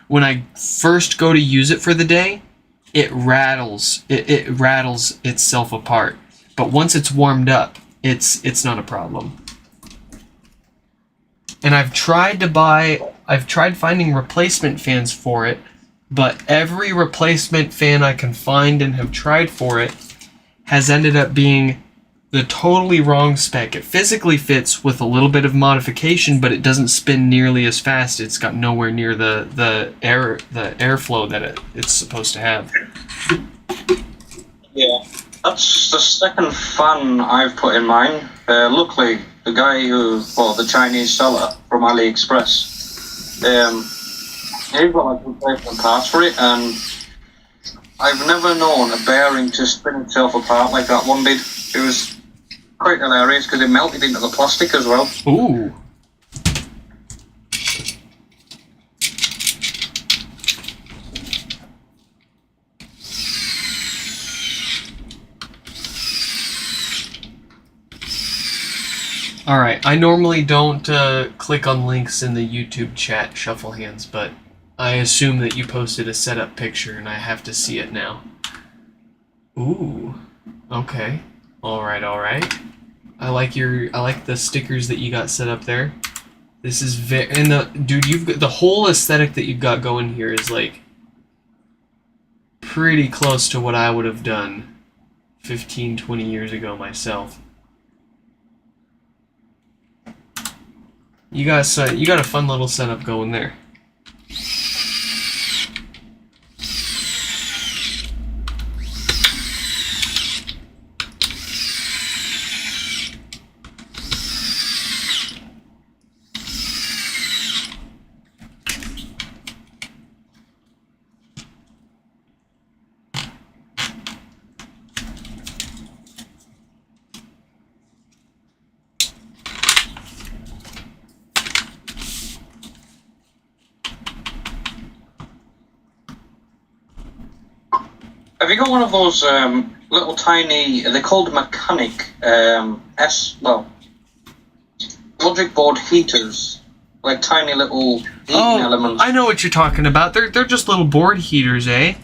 S1: when I first go to use it for the day, it rattles itself apart. But once it's warmed up, it's not a problem. And I've tried finding replacement fans for it, but every replacement fan I can find and have tried for it has ended up being the totally wrong spec. It physically fits with a little bit of modification, but it doesn't spin nearly as fast. It's got nowhere near the airflow that it's supposed to have.
S5: Yeah, that's the second fan I've put in mine. Luckily, the guy the Chinese seller from AliExpress, he's got like replacement parts for it, and I've never known a bearing to spin itself apart like that one did. It was quite hilarious because it melted into the plastic as well.
S1: Ooh. Alright, I normally don't click on links in the YouTube chat, Shuffle Hands, but I assume that you posted a setup picture and I have to see it now. Ooh. Okay. Alright. I like the stickers that you got set up there. This is dude, you've got the whole aesthetic that you've got going here is like pretty close to what I would have done 15, 20 years ago myself. You got a fun little setup going there.
S5: Have you got one of those little tiny? They're called mechanic logic board heaters, like tiny little heating elements.
S1: I know what you're talking about. They're just little board heaters, eh?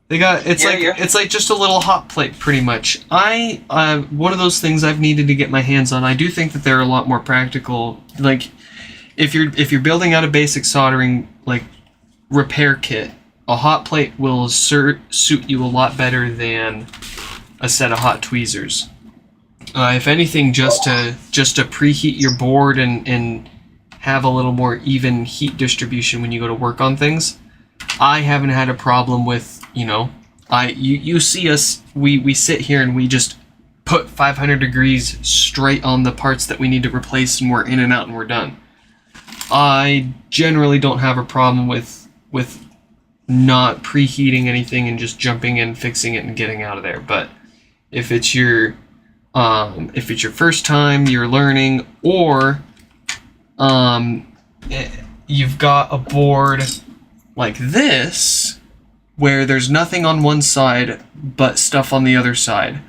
S1: It's like just a little hot plate, pretty much. One of those things I've needed to get my hands on. I do think that they're a lot more practical. Like, if you're building out a basic soldering like repair kit, a hot plate will suit you a lot better than a set of hot tweezers. If anything, just to preheat your board and have a little more even heat distribution when you go to work on things. I haven't had a problem with, you see us, we sit here and we just put 500 degrees straight on the parts that we need to replace, and we're in and out and we're done. I generally don't have a problem with not preheating anything and just jumping in, fixing it, and getting out of there. But if it's your first time you're learning, or you've got a board like this where there's nothing on one side but stuff on the other side,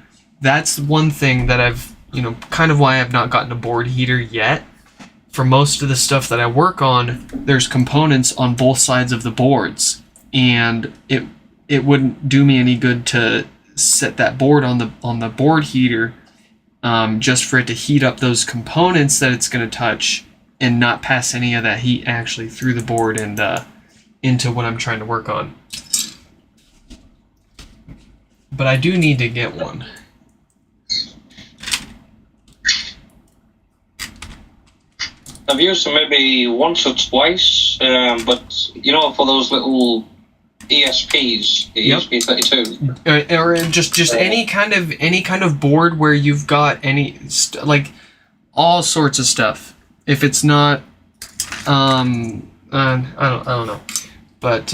S1: that's one thing that I've, kind of why I've not gotten a board heater yet. For most of the stuff that I work on, there's components on both sides of the boards, and it wouldn't do me any good to set that board on the board heater just for it to heat up those components that it's going to touch and not pass any of that heat actually through the board and into what I'm trying to work on. But I do need to get one.
S5: I've used them maybe once or twice, but for those little ESPs, ESP32,
S1: or just any kind of board where you've got any all sorts of stuff. If it's not, I don't know, but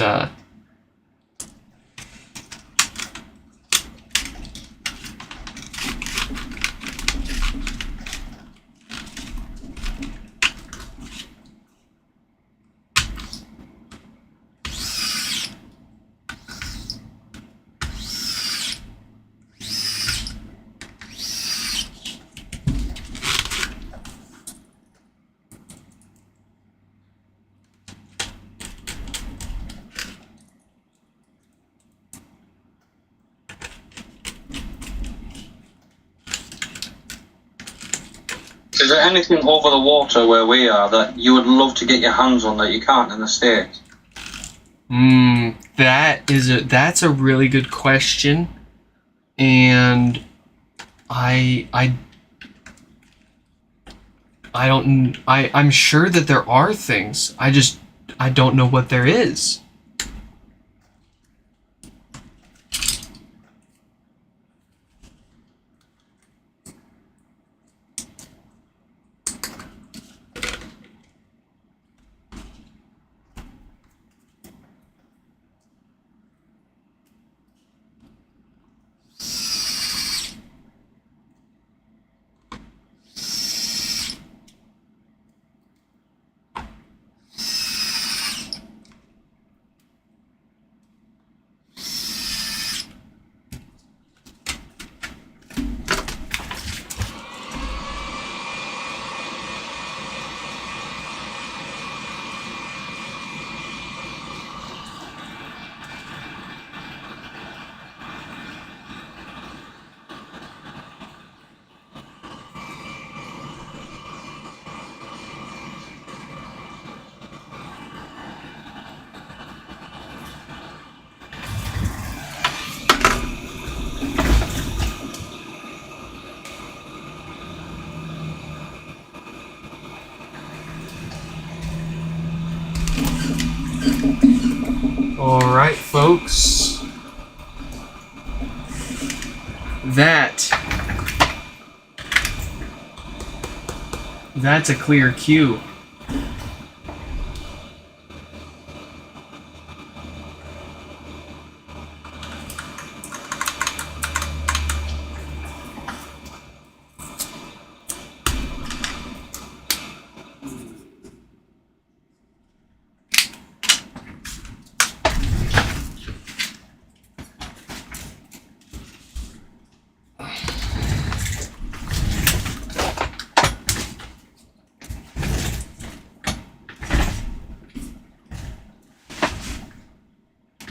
S5: Is there anything over the water where we are that you would love to get your hands on that you can't in the States?
S1: That's a really good question, and I'm sure that there are things. I don't know what there is. Alright, folks. That's a clear cue.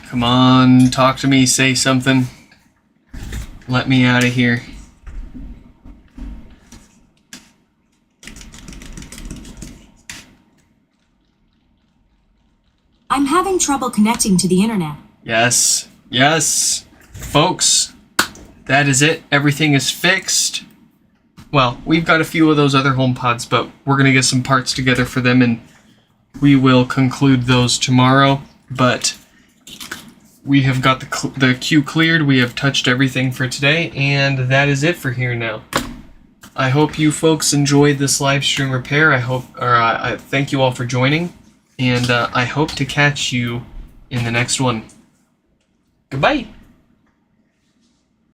S1: Come on, talk to me, say something. Let me out of here.
S2: I'm having trouble connecting to the internet.
S1: Yes, yes. Folks, that is it. Everything is fixed. Well, we've got a few of those other HomePods, but we're going to get some parts together for them, and we will conclude those tomorrow. But we have got the queue cleared. We have touched everything for today, and that is it for here now. I hope you folks enjoyed this live stream repair. I thank you all for joining, and I hope to catch you in the next one. Goodbye.